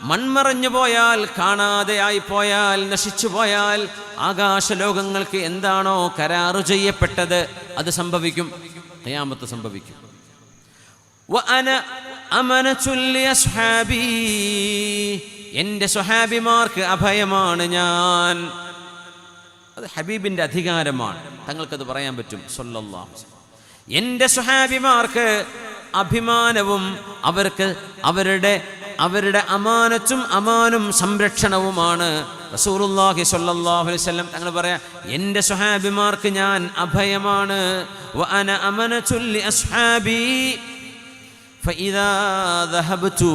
മൺമറഞ്ഞു പോയാൽ, കാണാതെയായി പോയാൽ, നശിച്ചു പോയാൽ ആകാശലോകങ്ങൾക്ക് എന്താണോ കരാറ് ചെയ്യപ്പെട്ടത് അത് സംഭവിക്കും, ഖിയാമത്ത് സംഭവിക്കും. വഅന അമനതുൽ ലിഅസ്ഹാബി, എൻ്റെ സ്വഹാബിമാർക്ക് അഭയമാണ് ഞാൻ. അത് ഹബീബിൻ്റെ അധികാരമാണ്, തങ്ങൾക്കത് പറയാൻ പറ്റും സ്വല്ലല്ലാഹു അലൈഹി വസല്ലം. എൻ്റെ സ്വഹാബിമാർക്ക് അഭിമാനവും അവർക്ക് അവരുടെ അമാനും സംരക്ഷണവുമാണ്. റസൂലുള്ളാഹി സ്വല്ലല്ലാഹു അലൈഹി വസല്ലം തങ്ങൾ പറയാ, എൻ്റെ സ്വഹാബിമാർക്ക് ഞാൻ അഭയമാണ്. വഅന അമനതുൽ ലിഅസ്ഹാബി ഫഇദാ ദഹബതു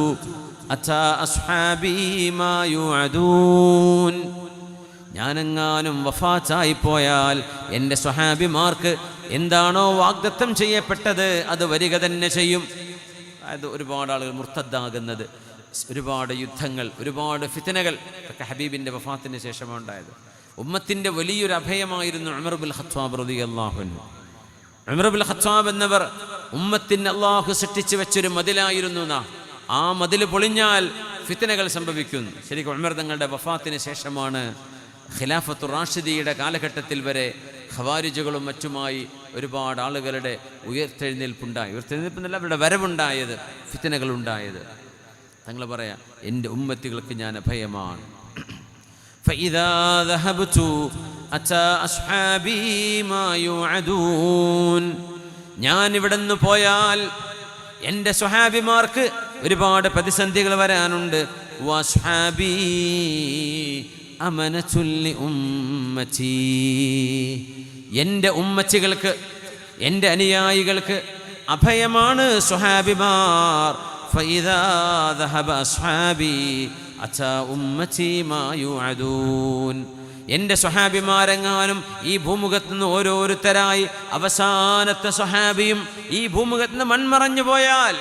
അതാ അസ്ഹാബി മാ യുഅദൂൻ. ഞാനെങ്ങാനും വഫാത്തായി പോയാൽ എൻ്റെ സ്വഹാബിമാർക്ക് എന്താണോ വാഗ്ദത്തം ചെയ്യപ്പെട്ടത് അത് വരിക തന്നെ ചെയ്യും. അതായത് ഒരുപാട് ആളുകൾ മുർത്തദ്ദാകുന്നത്, ഒരുപാട് യുദ്ധങ്ങൾ, ഒരുപാട് ഫിത്നകൾ ഒക്കെ ഹബീബിൻ്റെ വഫാത്തിന് ശേഷമാണ് ഉണ്ടായത്. ഉമ്മത്തിൻ്റെ വലിയൊരു അഭയമായിരുന്നു ഉമർ ഇബ്നുൽ ഖത്താബ് റളിയല്ലാഹു അൻഹു. ഉമർ ഇബ്നുൽ ഖത്താബ് എന്നവർ ഉമ്മത്തിന് അല്ലാഹു സൃഷ്ടിച്ചു വെച്ചൊരു മതിലായിരുന്നു. ആ മതിൽ പൊളിഞ്ഞാൽ ഫിത്നകൾ സംഭവിക്കുന്നു. ശരിക്കും ഉമർ തങ്ങളുടെ വഫാത്തിന് ശേഷമാണ് ഖിലാഫത്തുർ റാഷിദിയുടെ കാലഘട്ടത്തിൽ വരെ ഖവാരിജുകളും മറ്റുമായി ഒരുപാട് ആളുകളുടെ ഉയർത്തെഴുന്നേൽപ്പുണ്ടായി. ഉയർത്തെഴുന്നേൽപ്പെന്നല്ല, അവരുടെ വരവുണ്ടായത്, ഫിത്നകൾ ഉണ്ടായത്. തങ്ങൾ പറയാ, എൻ്റെ ഉമ്മത്തികൾക്ക് ഞാൻ അഭയമാണ്. ഫഇദാ ദഹബതു അതാ അസ്ഹാബി മാ യുഅദൂൻ. ഞാൻ ഇവിടെ നിന്ന് പോയാൽ എൻ്റെ സ്വഹാബിമാർക്ക് ഒരുപാട് പ്രതിസന്ധികൾ വരാനുണ്ട്. വസ്ഹാബി അമനതുൽ ലിഉമ്മതി, എൻ്റെ ഉമ്മച്ചികൾക്ക്, എൻ്റെ അനുയായികൾക്ക് അഭയമാണ് സ്വഹാബിമാർ. ഫഇദാ ദഹബ അസ്ഹാബി അതാ ഉമ്മതി മാ യുഅദൂൻ. എൻ്റെ സ്വഹാബിമാരെങ്ങാനും ഈ ഭൂമുഖത്ത് നിന്ന് ഓരോരുത്തരായി അവസാനത്തെ സ്വഹാബിയും ഈ ഭൂമുഖത്ത് നിന്ന് മൺമറഞ്ഞു പോയാൽ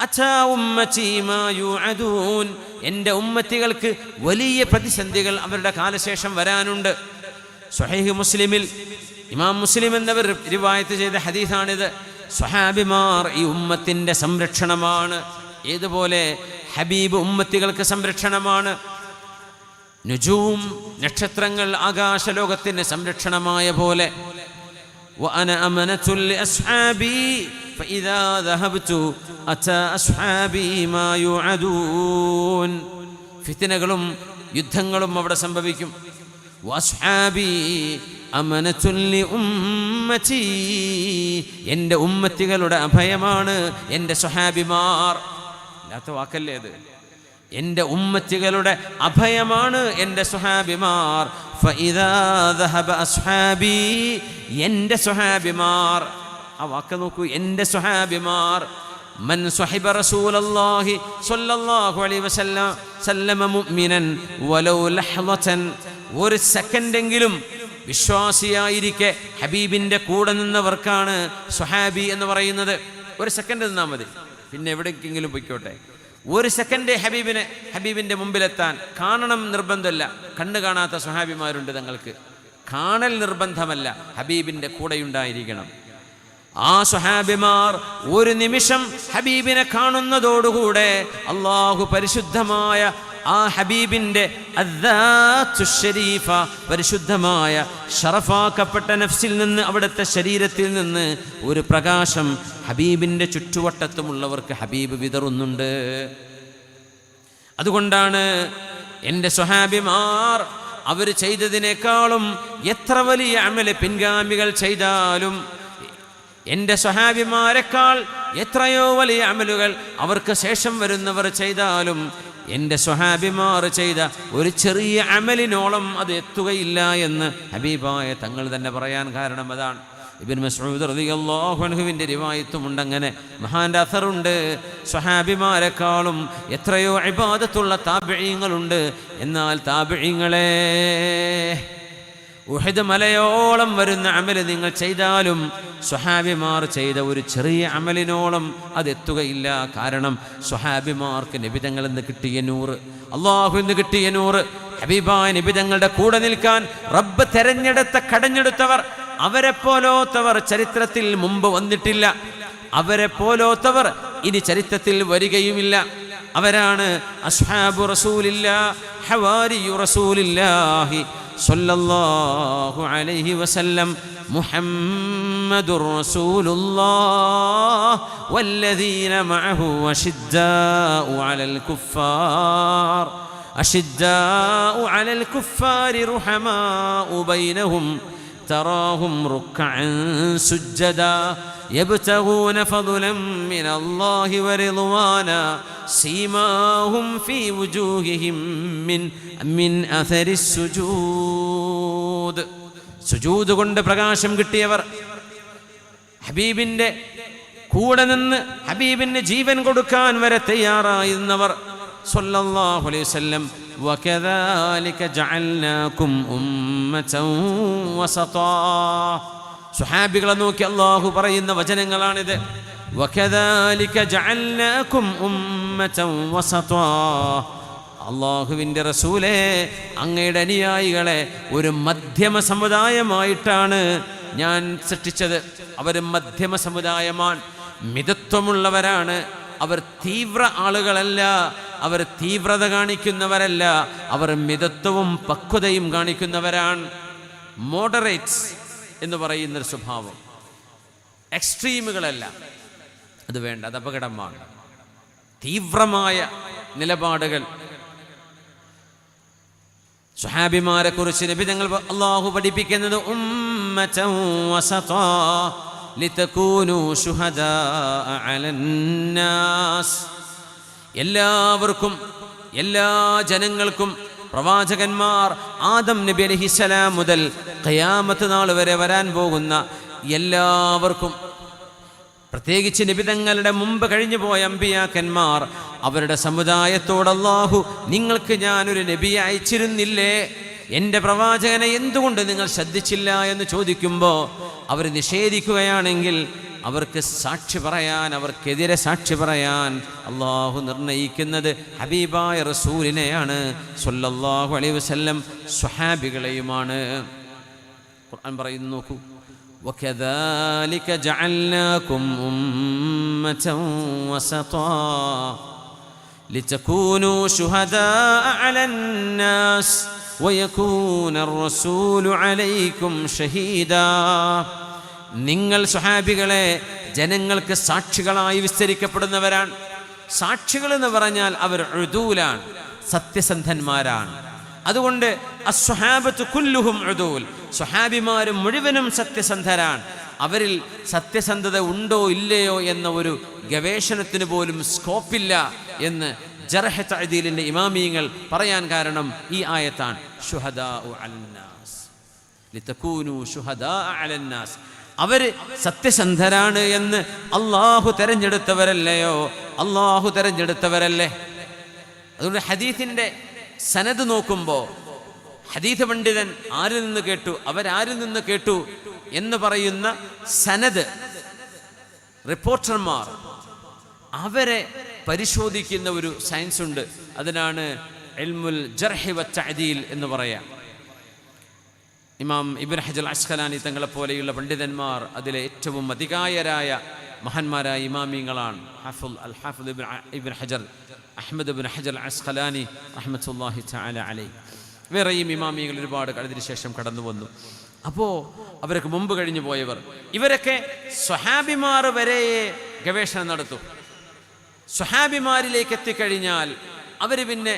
അതാ ഉമ്മതി മാ യുഅദൂൻ, എൻ്റെ ഉമ്മത്തികൾക്ക് വലിയ പ്രതിസന്ധികൾ അവരുടെ കാലശേഷം വരാനുണ്ട്. സ്വഹീഹ് മുസ്ലിമിൽ ഇമാം മുസ്ലിം എന്നവർ റിവായത്ത് ചെയ്ത ഹദീസാണിത്. സ്വഹാബിമാർ ഈ ഉമ്മത്തിൻ്റെ സംരക്ഷണമാണ്. ഏതുപോലെ ഹബീബ് ഉമ്മത്തികൾക്ക് സംരക്ഷണമാണ്. നുജൂം, നക്ഷത്രങ്ങൾ ആകാശലോകത്തിന് സംരക്ഷണമായ പോലെ. വഅന അമനതുൽ ലിഅസ്ഹാബി ഫഇദാ ദഹബതു അതാ അസ്ഹാബി മാ യുഅദൂൻ. ഫിത്നകളും യുദ്ധങ്ങളും അവിടെ സംഭവിക്കും. വസ്ഹാബി അമനതുൽ ലിഉമ്മതി, എൻ്റെ ഉമ്മത്തികളുടെ അഭയമാണ് എൻ്റെ സ്വഹാബിമാർ. അല്ലാത്ത വാക്കല്ലേ അത്. എൻ്റെ ഉമ്മത്തികളുടെ അഭയമാണ് എൻ്റെ സ്വഹാബിമാർ. ഫഇദാ ദഹബ അസ്ഹാബി, എൻ്റെ സ്വഹാബിമാർ. ആ വാക്ക് നോക്കൂ, എൻ്റെ സ്വഹാബിമാർ. മൻ സ്വഹിബ റസൂലല്ലാഹി സ്വല്ലല്ലാഹു അലൈഹി വസല്ലം മുഅ്മിനൻ വലൗ ലഹ്ളതൻ, ഒരു സെക്കൻഡെങ്കിലും വിശ്വാസിയായിരിക്കെ ഹബീബിൻ്റെ കൂടെ നിന്നവർക്കാണ് സ്വഹാബി എന്ന് പറയുന്നത്. ഒരു സെക്കൻഡ് നിന്നാൽ മതി, പിന്നെ എവിടേക്കെങ്കിലും പൊയ്ക്കോട്ടെ. ഒരു സെക്കൻഡ് ഹബീബിൻ്റെ മുമ്പിലെത്താൻ കാണണം നിർബന്ധമല്ല. കണ്ണ് കാണാത്ത സ്വഹാബിമാരുണ്ട്, തങ്ങൾക്ക് കാണൽ നിർബന്ധമല്ല, ഹബീബിൻ്റെ കൂടെയുണ്ടായിരിക്കണം. ആ സ്വഹാബിമാർ ഒരു നിമിഷം ഹബീബിനെ കാണുന്നതോടുകൂടെ അള്ളാഹു പരിശുദ്ധമായ ആ ഹബീബിൻ്റെ അദ്ദാത്തുശ്ശരീഫ, പരിശുദ്ധമായ ഷറഫാക്കപ്പെട്ട നഫ്സിൽ നിന്ന്, അവിടുത്തെ ശരീരത്തിൽ നിന്ന് ഒരു പ്രകാശം ഹബീബിൻ്റെ ചുറ്റുവട്ടത്തുമുള്ളവർക്ക് ഹബീബ് വിതറുന്നുണ്ട്. അതുകൊണ്ടാണ് എൻ്റെ സ്വഹാബിമാർ അവർ ചെയ്തതിനേക്കാളും എത്ര വലിയ അമല് പിൻഗാമികൾ ചെയ്താലും, എൻ്റെ സ്വഹാബിമാരെക്കാൾ എത്രയോ വലിയ അമലുകൾ അവർക്ക് ശേഷം വരുന്നവർ ചെയ്താലും, എൻ്റെ സ്വഹാബിമാർ ചെയ്ത ഒരു ചെറിയ അമലിനോളം അത് എത്തുകയില്ല എന്ന് ഹബീബായ തങ്ങൾ തന്നെ പറയാൻ കാരണം അതാണ്. ഇബ്നു മസ്ഊദ് റളിയല്ലാഹു അൻഹുവിൻ്റെ റിവായത്തുമുണ്ട്, അങ്ങനെ മഹാൻ്റെ അഥറുണ്ട്. സ്വഹാബിമാരെക്കാളും എത്രയോ ഇബാദത്തുള്ള താബിഈങ്ങളുണ്ട്. എന്നാൽ താബിഈങ്ങളെ, ഉഹദ് മലയോളം വരുന്ന അമല് നിങ്ങൾ ചെയ്താലും സ്വഹാബിമാർ ചെയ്ത ഒരു ചെറിയ അമലിനോളം അതെത്തുകയില്ല. കാരണം സ്വഹാബിമാർക്ക് നബിതങ്ങളിൽ നിന്ന് കിട്ടിയ നൂറ്, അള്ളാഹു നിന്ന് കിട്ടിയ നൂറ്, ഹബീബായ നബിതങ്ങളുടെ കൂടെ നിൽക്കാൻ റബ്ബ് കടഞ്ഞെടുത്തവർ, അവരെ പോലോത്തവർ ചരിത്രത്തിൽ മുമ്പ് വന്നിട്ടില്ല. അവരെ പോലോത്തവർ ഇനി ചരിത്രത്തിൽ വരികയുമില്ല. അവരാണ് അസ്ഹാബു റസൂലില്ലാഹ്, ഹവാരിയു റസൂലില്ലാഹി സ്വല്ലല്ലാഹു അലൈഹി വസല്ലം, മുഹമ്മദുർ റസൂലുള്ളാഹ് വല്ലദീന മഅഹു അഷിദ്ദാഉ അലൽ കുഫാരി റുഹമാഉ ബൈനഹും തറാഹും റുക്അൻ സുജ്ജദാ യബ്തഗൂന ഫദ്ലൻ മിനല്ലാഹി വറിദ്വാനാ സീമാഹും ഫീ വുജൂഹിഹിം മിൻ അഥരിസ് സുജൂദ്. സുജൂദ് കൊണ്ട് പ്രകാശം കിട്ടിയവർ, ഹബീബിൻ്റെ കൂടെ നിന്ന് ഹബീബിന് ജീവൻ കൊടുക്കാൻ വരെ തയ്യാറായിരുന്നവർ. സ്വല്ലല്ലാഹു അലൈഹി വസല്ലം, വകദാലിക ജഅൽനാകും ഉമ്മതൻ വസതാ. സ്വഹാബികളെ നോക്കി അല്ലാഹു പറയുന്ന വചനങ്ങളാണിത്. വകദാലിക ജഅൽനാകും ഉമ്മതൻ വസതാ. അല്ലാഹുവിൻ്റെ റസൂലേ, അങ്ങയുടെ അനുയായികളെ ഒരു മധ്യമ സമുദായമായിട്ടാണ് ഞാൻ സൃഷ്ടിച്ചത്. അവർ മധ്യമ സമുദായമാണ്, മിതത്വമുള്ളവരാണ്. അവർ തീവ്ര ആളുകളല്ല, അവർ തീവ്രത കാണിക്കുന്നവരല്ല, അവർ മിതത്വവും പക്വതയും കാണിക്കുന്നവരാണ്. മോഡറേറ്റ്സ് എന്ന് പറയുന്നൊരു സ്വഭാവം, എക്സ്ട്രീമുകളല്ല, അത് വേണ്ട, അത് അപകടമാണ്. തീവ്രമായ നിലപാടുകൾ. സ്വഹാബിമാരെ കുറിച്ച് നബി തങ്ങൾ അല്ലാഹു പഠിപ്പിക്കുന്നത് ഉമ്മതൻ വസതാ ലിതകൂനു ശുഹദാഅ അലന്നാസ്. എല്ലാവർക്കും, എല്ലാ ജനങ്ങൾക്കും പ്രവാചകന്മാർ ആദം നബി അലൈഹിസ്സലാം മുതൽ ഖിയാമത്ത് നാൾ വരെ വരാൻ പോകുന്ന എല്ലാവർക്കും, പ്രത്യേകിച്ച് നബിതങ്ങളുടെ മുമ്പ് കഴിഞ്ഞു പോയ അമ്പിയാക്കന്മാർ, അവരുടെ സമുദായത്തോട് അല്ലാഹു നിങ്ങൾക്ക് ഞാനൊരു നബിയെ അയച്ചിരുന്നില്ലേ, എൻ്റെ പ്രവാചകനെ എന്തുകൊണ്ട് നിങ്ങൾ ശ്രദ്ധിച്ചില്ല എന്ന് ചോദിക്കുമ്പോൾ അവർ നിഷേധിക്കുകയാണെങ്കിൽ അവർക്ക് സാക്ഷി പറയാൻ, അവർക്കെതിരെ സാക്ഷി പറയാൻ അല്ലാഹു നിർണയിക്കുന്നത് ഹബീബായ റസൂലിനെയാണ് സ്വല്ലല്ലാഹു അലൈഹി വസല്ലം, സ്വഹാബികളെയുമാണ്. ഖുർആൻ പറയുന്നു, നോക്കൂ, وكذلك جعلناكم أمة وسطا لتكونوا شهداء على الناس ويكون الرسول عليكم شهيدا. നിങ്ങൾ സ്വഹാബികളെ ജനങ്ങൾക്ക് സാക്ഷികളായി വിസ്തരിക്കപ്പെടുന്നവരാണ്. സാക്ഷികൾ എന്ന് പറഞ്ഞാൽ അവർ ഉദൂലാണ്, സത്യസന്ധന്മാരാണ്. അതുകൊണ്ട് അസ്വഹാബത്തു കുല്ലുഹും ഉദൂൽ, സ്വഹാബിമാരും മുഴുവനും സത്യസന്ധരാണ്. അവരിൽ സത്യസന്ധത ഉണ്ടോ ഇല്ലയോ എന്ന ഒരു ഗവേഷണത്തിന് പോലും സ്കോപ്പില്ല എന്ന് ജർഹ് തഅദീലിൻ്റെ ഇമാമിയങ്ങൾ പറയാൻ കാരണം ഈ ആയത്താണ്. ശുഹദാഉ അലന്നാസ് ലിതകൂനു ശുഹദാഅ അലന്നാസ്. അവർ സത്യസന്ധരാണ് എന്ന് അല്ലാഹു തെരഞ്ഞെടുത്തവരല്ലയോ, അല്ലാഹു തെരഞ്ഞെടുത്തവരല്ലേ. അതുകൊണ്ട് ഹദീസിൻ്റെ സനദ് നോക്കുമ്പോൾ ഹദീസ് പണ്ഡിതൻ ആരിൽ നിന്ന് കേട്ടു, അവരാരിൽ നിന്ന് കേട്ടു എന്ന് പറയുന്ന സനദ്, റിപ്പോർട്ടർമാർ, അവരെ പരിശോധിക്കുന്ന ഒരു സയൻസ് ഉണ്ട്. അതിനാണ് ഇൽമുൽ ജർഹ് വ തഅദീൽ എന്ന് പറയാം. ഇമാം ഇബ്നു ഹജർ അസ്ഖലാനി തങ്ങളെ പോലെയുള്ള പണ്ഡിതന്മാർ അതിലെ ഏറ്റവും അധികായരായ മഹാന്മാരായ ഇമാമിങ്ങളാണ്. ഹാഫിദ് ഇബ്ൻ ഹജർ, അഹ്മദ് ഇബ്ൻ ഹജർ അസ്ഖലാനി റഹ്മത്തുള്ളാഹി തആല അലൈഹി. വേറെയും ഇമാമിങ്ങൾ ഒരുപാട് അതിനുശേഷം കടന്നു വന്നു. അപ്പോൾ അവർക്ക് മുമ്പ് കഴിഞ്ഞു പോയവർ, ഇവരൊക്കെ സ്വഹാബിമാർ വരെ ഗവേഷണം നടത്തും. സ്വഹാബിമാരിലേക്ക് എത്തിക്കഴിഞ്ഞാൽ അവർ പിന്നെ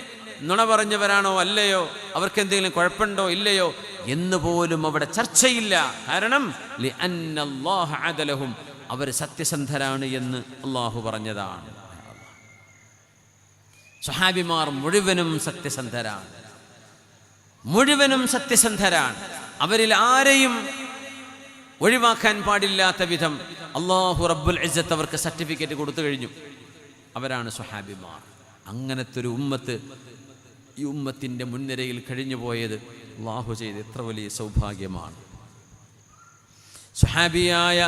നുണ പറഞ്ഞവരാണോ അല്ലയോ, അവർക്ക് എന്തെങ്കിലും കുഴപ്പമുണ്ടോ ഇല്ലയോ എന്ന് പോലും അവിടെ ചർച്ചയില്ല. കാരണം ലിഅന്നല്ലാഹ അദലഹും, അവർ സത്യസന്ധരാണ് എന്ന് അള്ളാഹു പറഞ്ഞതാണ്. സ്വഹാബിമാർ മുഴുവനും സത്യസന്ധരാണ്, മുഴുവനും സത്യസന്ധരാണ്. അവരിൽ ആരെയും ഒഴിവാക്കാൻ പാടില്ലാത്ത വിധം അല്ലാഹു റബ്ബുൽ ഇസ്സത്ത് അവർക്ക് സർട്ടിഫിക്കറ്റ് കൊടുത്തു കഴിഞ്ഞു. അവരാണ് സ്വഹാബിമാർ. അങ്ങനത്തെ ഒരു ഉമ്മത്ത് ഈ ഉമ്മത്തിൻ്റെ മുൻനിരയിൽ കഴിഞ്ഞു പോയത് അല്ലാഹു ചെയ്ത് എത്ര വലിയ സൗഭാഗ്യമാണ്. സ്വഹാബിയായ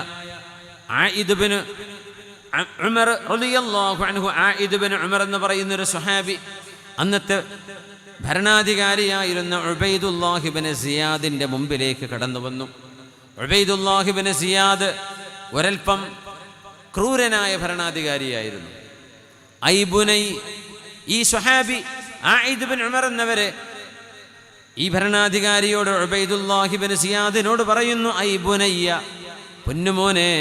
ആയിദ് ബിൻ ഉമർ റളിയല്ലാഹു അൻഹു, ആയിദ് ബിൻ ഉമർ എന്ന് പറയുന്നൊരു സ്വഹാബി, അന്നത്തെ ഭരണാധികാരിയായിരുന്ന ഉബൈദുല്ലാഹി ബിൻ സിയാദിൻ്റെ മുമ്പിലേക്ക് കടന്നു വന്നു. ഉബൈദുല്ലാഹി ബിൻ സിയാദ് ഒരൽപ്പം ക്രൂരനായ ഭരണാധികാരിയായിരുന്നു. ഐബുനൈ, ഈ സ്വഹാബി ആയിദ് ബിൻ ഉമർ എന്നവരെ ഈ ഭരണാധികാരിയോട് ഉബൈദുല്ലാഹി ബിൻ സിയാദിനോട് പറയുന്നു, ഐബുനയ്യ, പൊന്നുമോനെ,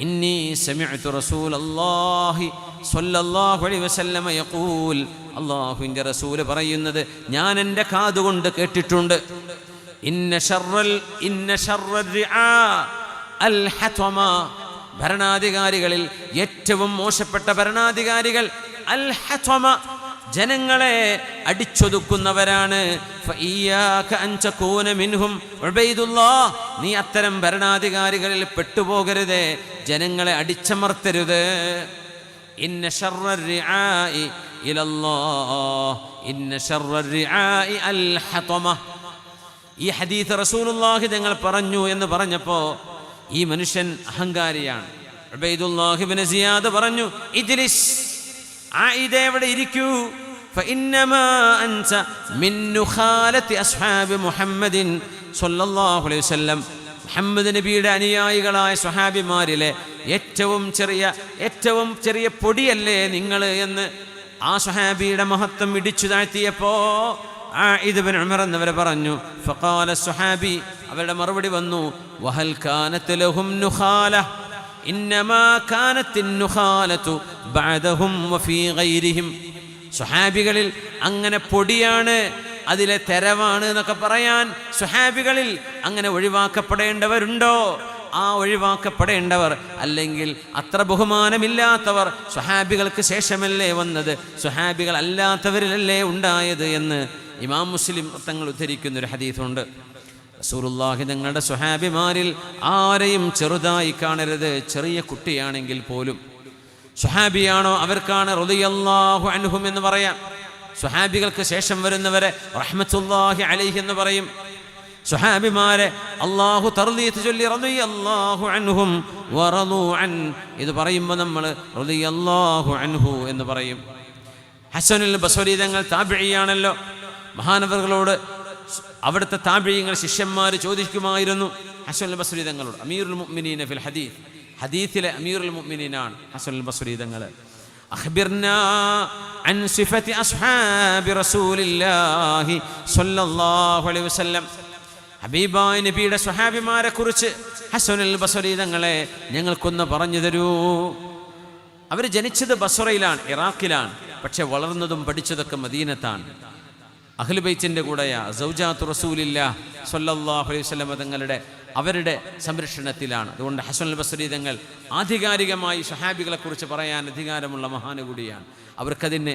ഇന്നി സമിഅ്തു റസൂലല്ലാഹി സ്വല്ലല്ലാഹു അലൈഹി വസല്ലമ യഖൂൽ, അല്ലാഹുവിൻ്റെ റസൂൽ പറയുന്നത് ഞാൻ എൻ്റെ കാതുകൊണ്ട് കേട്ടിട്ടുണ്ട്. ഇന്ന ശർറൽ റിആ അൽ ഹത്വമ, ഭരണാധികാരികളിൽ ഏറ്റവും മോശപ്പെട്ട ഭരണാധികാരികൾ അൽ ഹത്വമ, ജനങ്ങളെ അടിച്ചൊതുക്കുന്നവരാണ്. ഫഇയ്യാക അൻ തകൂന മിൻഹും ഉബൈദുല്ലാഹ്, നീ അത്തരം ഭരണാധികാരികളിൽ പെട്ടുപോകരുതേ, ജനങ്ങളെ അടിച്ചമർത്തരുത്. ഇന്ന ശർറർ റിആഇ ഇലല്ലാഹ്, ഇന്ന ശർറർ റിആഇ അൽ ഹത്വമ. ഈ ഹദീസ് റസൂലുള്ളാഹി തങ്ങൾ പറഞ്ഞു എന്ന് പറഞ്ഞപ്പോൾ ഈ മനുഷ്യൻ അഹങ്കാരിയാണ്. ഉബൈദുല്ലാഹി ഇബ്നു സിയാദ് പറഞ്ഞു, ഇജ്ലിസ്, ആയിദേ അവിടെ ഇരിക്കൂ. ഫഇന്നമാ അൻത മിൻ നുഖാലത്തി അസ്ഹാബി മുഹമ്മദിൻ സ്വല്ലല്ലാഹു അലൈഹി വസല്ലം, മുഹമ്മദ് നബിയുടെ അനുയായികളായ സ്വഹാബിമാരിലെ ഏറ്റവും ചെറിയ പൊടിയല്ലേ നിങ്ങൾ എന്ന് ആ സ്വഹാബിയുടെ മഹത്വം ഇടിച്ചു താഴ്ത്തിയപ്പോ ആയിദ് ബിൻ ഉമർ എന്നവരെ പറഞ്ഞു. ഫഖാല സ്വഹാബി, അവരുടെ മറുപടി വന്നു, വഹൽ കാനത് ലഹും നുഖാല ഇന്നമാ കാനത്തിൻ നുഖാലതു ബഅദഹും വഫീ ഗൈരിഹിം. സ്വഹാബികളിൽ അങ്ങനെ പൊടിയാണ്, അതിലെ തെരവാണ് എന്നൊക്കെ പറയാൻ സ്വഹാബികളിൽ അങ്ങനെ ഒഴിവാക്കപ്പെടേണ്ടവരുണ്ടോ? ആ ഒഴിവാക്കപ്പെടേണ്ടവർ അല്ലെങ്കിൽ അത്ര ബഹുമാനമില്ലാത്തവർ സ്വഹാബികൾക്ക് ശേഷമല്ലേ വന്നത്, സ്വഹാബികൾ അല്ലാത്തവരിലല്ലേ ഉണ്ടായത് എന്ന് ഇമാം മുസ്ലിം തങ്ങൾ ഉദ്ധരിക്കുന്നൊരു ഹദീസുണ്ട്. റസൂലുള്ളാഹി തങ്ങളുടെ സ്വഹാബിമാരിൽ ആരെയും ചെറുതായി കാണരുത്, ചെറിയ കുട്ടിയാണെങ്കിൽ പോലും. സ്വഹാബിയാണോ അവർക്കാണ് റളിയല്ലാഹു അൻഹും എന്ന് പറയാം. സ്വഹാബികൾക്ക് ശേഷം വരുന്നവരെ റഹ്മത്തുള്ളാഹി അലൈഹി എന്ന് പറയും. സ്വഹാബിമാരെ അല്ലാഹു തർളീത്ത് ചൊല്ലി റളിയല്ലാഹു അൻഹും വറളൂ അൻ, ഇത് പറയുമ്പോൾ നമ്മൾ റളിയല്ലാഹു അൻഹു എന്ന് പറയും. ഹസനുൽ ബസ്രി തങ്ങൾ താബിഈയാണല്ലോ. മഹാനവറുകളോട് അവിടുത്തെ താബിഈങ്ങൾ ശിഷ്യന്മാർ ചോദിക്കുമായിരുന്നു ഹസനുൽ ബസ്രി തങ്ങളോട്, അമീറുൽ മുഅ്മിനീന ഫിൽ ഹദീസ്, ഹദീസിലെ അമീറുൽ മുഅ്മിനീനാണ് ഹസനുൽ ബസ്രി തങ്ങൾ. അഖ്ബിർനാ അൻ സിഫതി അസ്ഹാബി റസൂലില്ലാഹി സ്വല്ലല്ലാഹു അലൈഹി വസല്ലം, ഹബീബായ നബിയുടെ സ്വഹാബിമാരെ കുറിച്ച് ഹസനുൽ ബസ്രി തങ്ങളെ ഞങ്ങൾക്കൊന്ന് പറഞ്ഞു തരൂ. അവർ ജനിച്ചത് ബസ്രയിലാണ്, ഇറാഖിലാണ്, പക്ഷെ വളർന്നതും പഠിച്ചതൊക്കെ മദീനത്താണ്. അഹ്ലു ബൈത്തിന്റെ കൂടെയാ, സൗജാത്തു റസൂലില്ലാഹ് സ്വല്ലല്ലാഹു അലൈഹി വസല്ലം തങ്ങളുടെ അവരുടെ സംരക്ഷണത്തിലാണ്. അതുകൊണ്ട് ഹസനുൽ ബസ്രി തങ്ങൾ ആധികാരികമായി സ്വഹാബികളെക്കുറിച്ച് പറയാൻ അധികാരമുള്ള മഹാന് കൂടിയാണ്. അവർക്കതിന്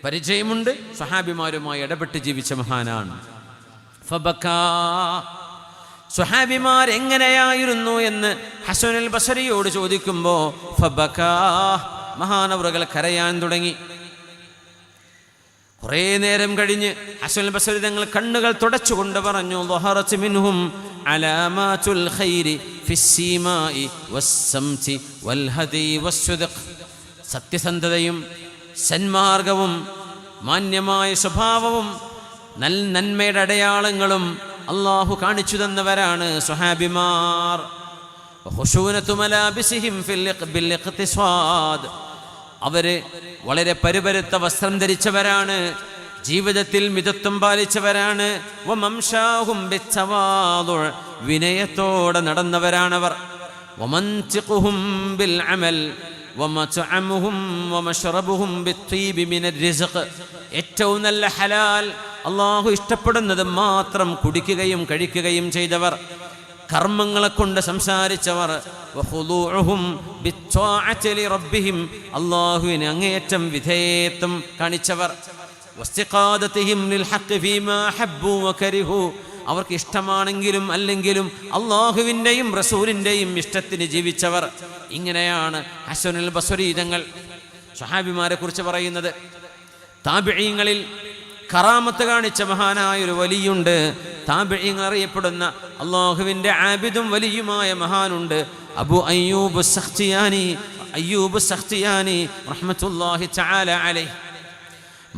പരിചയമുണ്ട്, സ്വഹാബിമാരുമായി ഇടപെട്ട് ജീവിച്ച മഹാനാണ്. ഫബക്കാ, സ്വഹാബിമാർ എങ്ങനെയായിരുന്നു എന്ന് ഹസനുൽ ബസ്രിയോട് ചോദിക്കുമ്പോൾ ഫബക്കാ, മഹാനവറുകൾ കരയാൻ തുടങ്ങി. കുറേ നേരം കഴിഞ്ഞ് ഹസനുൽ ബസ്രി തങ്ങൾ കണ്ണുകൾ തുടച്ചുകൊണ്ട് പറഞ്ഞു, ളഹറത് മിൻഹും അലാമാതുൽ ഖൈരി ഫിസ്സിമായി വസ്സംതി വൽഹദി വസ്സുദ്ഖ്, സത്യസന്ധതയും സന്മാർഗവും മാന്യമായ സ്വഭാവവും നന്മയുടെ അടയാളങ്ങളും അള്ളാഹു കാണിച്ചു തന്നവരാണ് സ്വഹാബിമാർ. ഖുശൂനതു മലാബിസിഹിം ബിൽ ഇഖ്തിസാദ്, അവര് വളരെ പരുപരുത്ത വസ്ത്രം ധരിച്ചവരാണ്, ജീവിതത്തിൽ മിതത്വം പാലിച്ചവരാണ്. വമംശാഹും ബിത്തവാദു, വിനയത്തോടെ നടന്നവരാണവർ. വമൻതിഖുഹും ബിൽ അമൽ വമത്അമുഹും വമശ്റബുഹും ബിത്വീബി മിനർ റിസ്ഖ്, ഏറ്റവും നല്ല ഹലാൽ അല്ലാഹു ഇഷ്ടപ്പെടുന്നത് മാത്രം കുടിക്കുകയും കഴിക്കുകയും ചെയ്തവർ, കർമ്മങ്ങളെ കൊണ്ട് സംസാരിച്ചവർ. വഖുദൂഉഹും ബിത്വാഅതി ലിറബ്ബിഹിം, അല്ലാഹുവിന് അങ്ങേയറ്റം വിധേയത്വം കാണിച്ചവർ. വസ്തിഖാദതിഹിം ലിൽ ഹഖ് ഫീമാ ഹബ്ബു വകരിഹു, അവർക്ക് ഇഷ്ടമാണെങ്കിലും അല്ലെങ്കിലും അല്ലാഹുവിൻ്റെയും റസൂലിൻ്റെയും ഇഷ്ടത്തിന് ജീവിച്ചവർ. ഇങ്ങനെയാണ് ഹസനുൽ ബസ്രി തങ്ങൾ സ്വഹാബിമാരെ കുറിച്ച് പറയുന്നത്. താബിഈങ്ങളിൽ കറാമത്ത് കാണിച്ച മഹാനായൊരു വലിയുണ്ട്. താബിഈങ്ങൾ അറിയപ്പെടുന്ന അല്ലാഹുവിൻ്റെ ആബിദും വലിയുമായ മഹാനുണ്ട്, അബു അയ്യൂബ് സഖ്തിയാനി റഹ്മത്തുള്ളാഹി തആല അലൈഹി.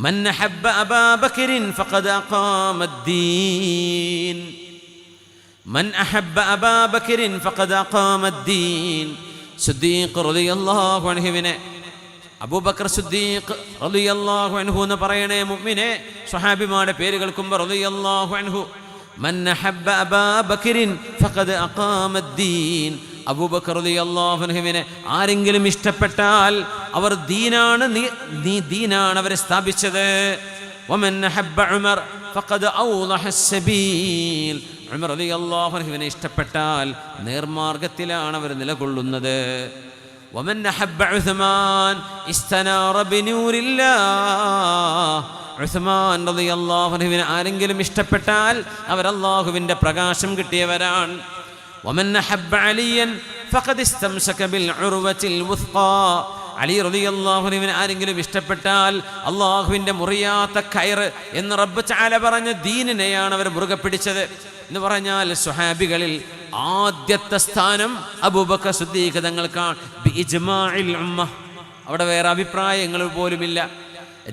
من أحب أبا بكر فقد أقام الدين. من أحب أبا بكر فقد أقام الدين. صديق رضي الله عنه അബൂ ബക്കർ സിദ്ദീഖ് റളിയല്ലാഹു അൻഹു എന്ന് പറയണേ മുഅ്മിനെ. സ്വഹാബിമാരുടെ പേര് കേൾക്കുമ്പോൾ റളിയല്ലാഹു അൻഹു. മൻ അഹബ്ബ അബാ ബക്കറിൻ ഫഖദ് അഖാമദ്ദീൻ. അബൂബക്കർ റളിയല്ലാഹു അൻഹുവിനെ ആരെങ്കിലും ഇഷ്ടപ്പെട്ടാൽ അവർ ദീനാണ് ദീനാണ് അവരെ സ്ഥാപിച്ചത്. വമൻ അഹബ്ബ ഉമർ ഫഖദ് ഔളഹ അസ്സബീൽ. ഉമർ റളിയല്ലാഹു അൻഹുവിനെ ഇഷ്ടപ്പെട്ടാൽ നേർമാർഗത്തിലാണ് അവർ നിലകൊള്ളുന്നത്. വമൻ അഹബ്ബ ഉസ്മാൻ ഇസ്തനാറ ബിനൂരില്ലാഹ്. ഉസ്മാൻ റളിയല്ലാഹു അൻഹുവിനെ ആരെങ്കിലും ഇഷ്ടപ്പെട്ടാൽ അവർ അല്ലാഹുവിൻ്റെ പ്രകാശം കിട്ടിയവരാണ്. വമൻ അഹബ്ബ അലിയൻ ഫഖദ് ഇസ്തംസക ബിൽ ഉർവത്തിൽ വുസ്ഖാ. അലി റളിയല്ലാഹു അൻഹുവിനെ ആരെങ്കിലും ഇഷ്ടപ്പെട്ടാൽ അല്ലാഹുവിൻ്റെ മുറിയാത്ത കയർ എന്ന് റബ്ബ് തആല പറഞ്ഞ ദീനിനെയാണ് അവർ മുറുകെ പിടിച്ചത് എന്ന് പറഞ്ഞാൽ സ്വഹാബികളിൽ ആദ്യത്തെ സ്ഥാനം അബൂബക്കർ സിദ്ദീഖ് തങ്ങൾക്കാണ് ബിഇജ്മാഇൽ ഉമ്മ. അവിടെ വേറെ അഭിപ്രായങ്ങൾ പോലുമില്ല.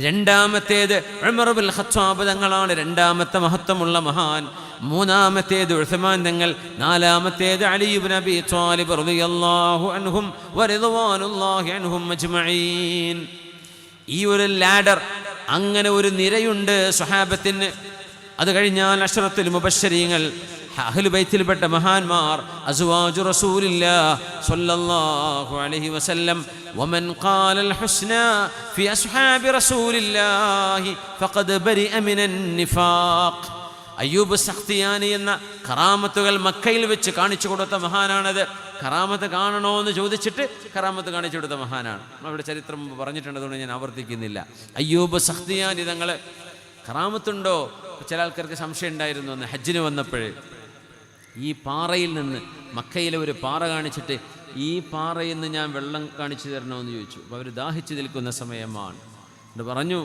രണ്ടാമത്തേത് ഉമർ ഇബ്നുൽ ഖത്താബ് തങ്ങളാണ്, രണ്ടാമത്തെ മഹത്വമുള്ള മഹാൻ. മൂന്നാമത്തേത് ഉസ്മാൻ തങ്ങൾ, നാലാമത്തേത് അലി ഇബ്നു അബീ ത്വാലിബ് റളിയല്ലാഹു അൻഹും വറിദ്വാനുല്ലാഹി അൻഹും അജ്മഈൻ. ഈ ഒരു ലാഡർ, അങ്ങനെ ഒരു നിരയുണ്ട് സ്വഹാബത്തിന്. അത് കഴിഞ്ഞാൽ അശ്റത്തുൽ മുബശ്ശരീങ്ങൾ, അഹ്ലു ബൈത്തിൽപ്പെട്ട മഹാന്മാർ, അസ്വാജു റസൂലില്ലാഹ് സ്വല്ലല്ലാഹു അലൈഹി വസല്ലം. വമൻ ഖാലൽ ഹുസ്നാ ഫി അസ്ഹാബി റസൂലില്ലാഹി ഫഖദ് ബരിഅ മിനൻ നിഫാഖ്. അയ്യൂബ് സഖ്തിയാനി എന്ന കറാമത്തുകൾ മക്കയിൽ വെച്ച് കാണിച്ചു കൊടുത്ത മഹാനാണത്. കറാമത്ത് കാണണോ എന്ന് ചോദിച്ചിട്ട് കറാമത്ത് കാണിച്ചു കൊടുത്ത മഹാനാണ്. നമ്മുടെ ചരിത്രം പറഞ്ഞിട്ടുണ്ട്, അതുകൊണ്ട് ഞാൻ ആവർത്തിക്കുന്നില്ല. അയ്യൂബ് സഖ്തിയാനി തങ്ങൾ കറാമത്തുണ്ടോ? ചില ആൾക്കാർക്ക് സംശയം ഉണ്ടായിരുന്നു. അന്ന് ഹജ്ജിന് വന്നപ്പോഴേ ഈ പാറയിൽ നിന്ന്, മക്കയിലെ ഒരു പാറ കാണിച്ചിട്ട് ഈ പാറയിൽ നിന്ന് ഞാൻ വെള്ളം കാണിച്ചു തരണമെന്ന് ചോദിച്ചു. അപ്പോൾ അവർ ദാഹിച്ചു നിൽക്കുന്ന സമയമാണ്. എന്നിട്ട് പറഞ്ഞു,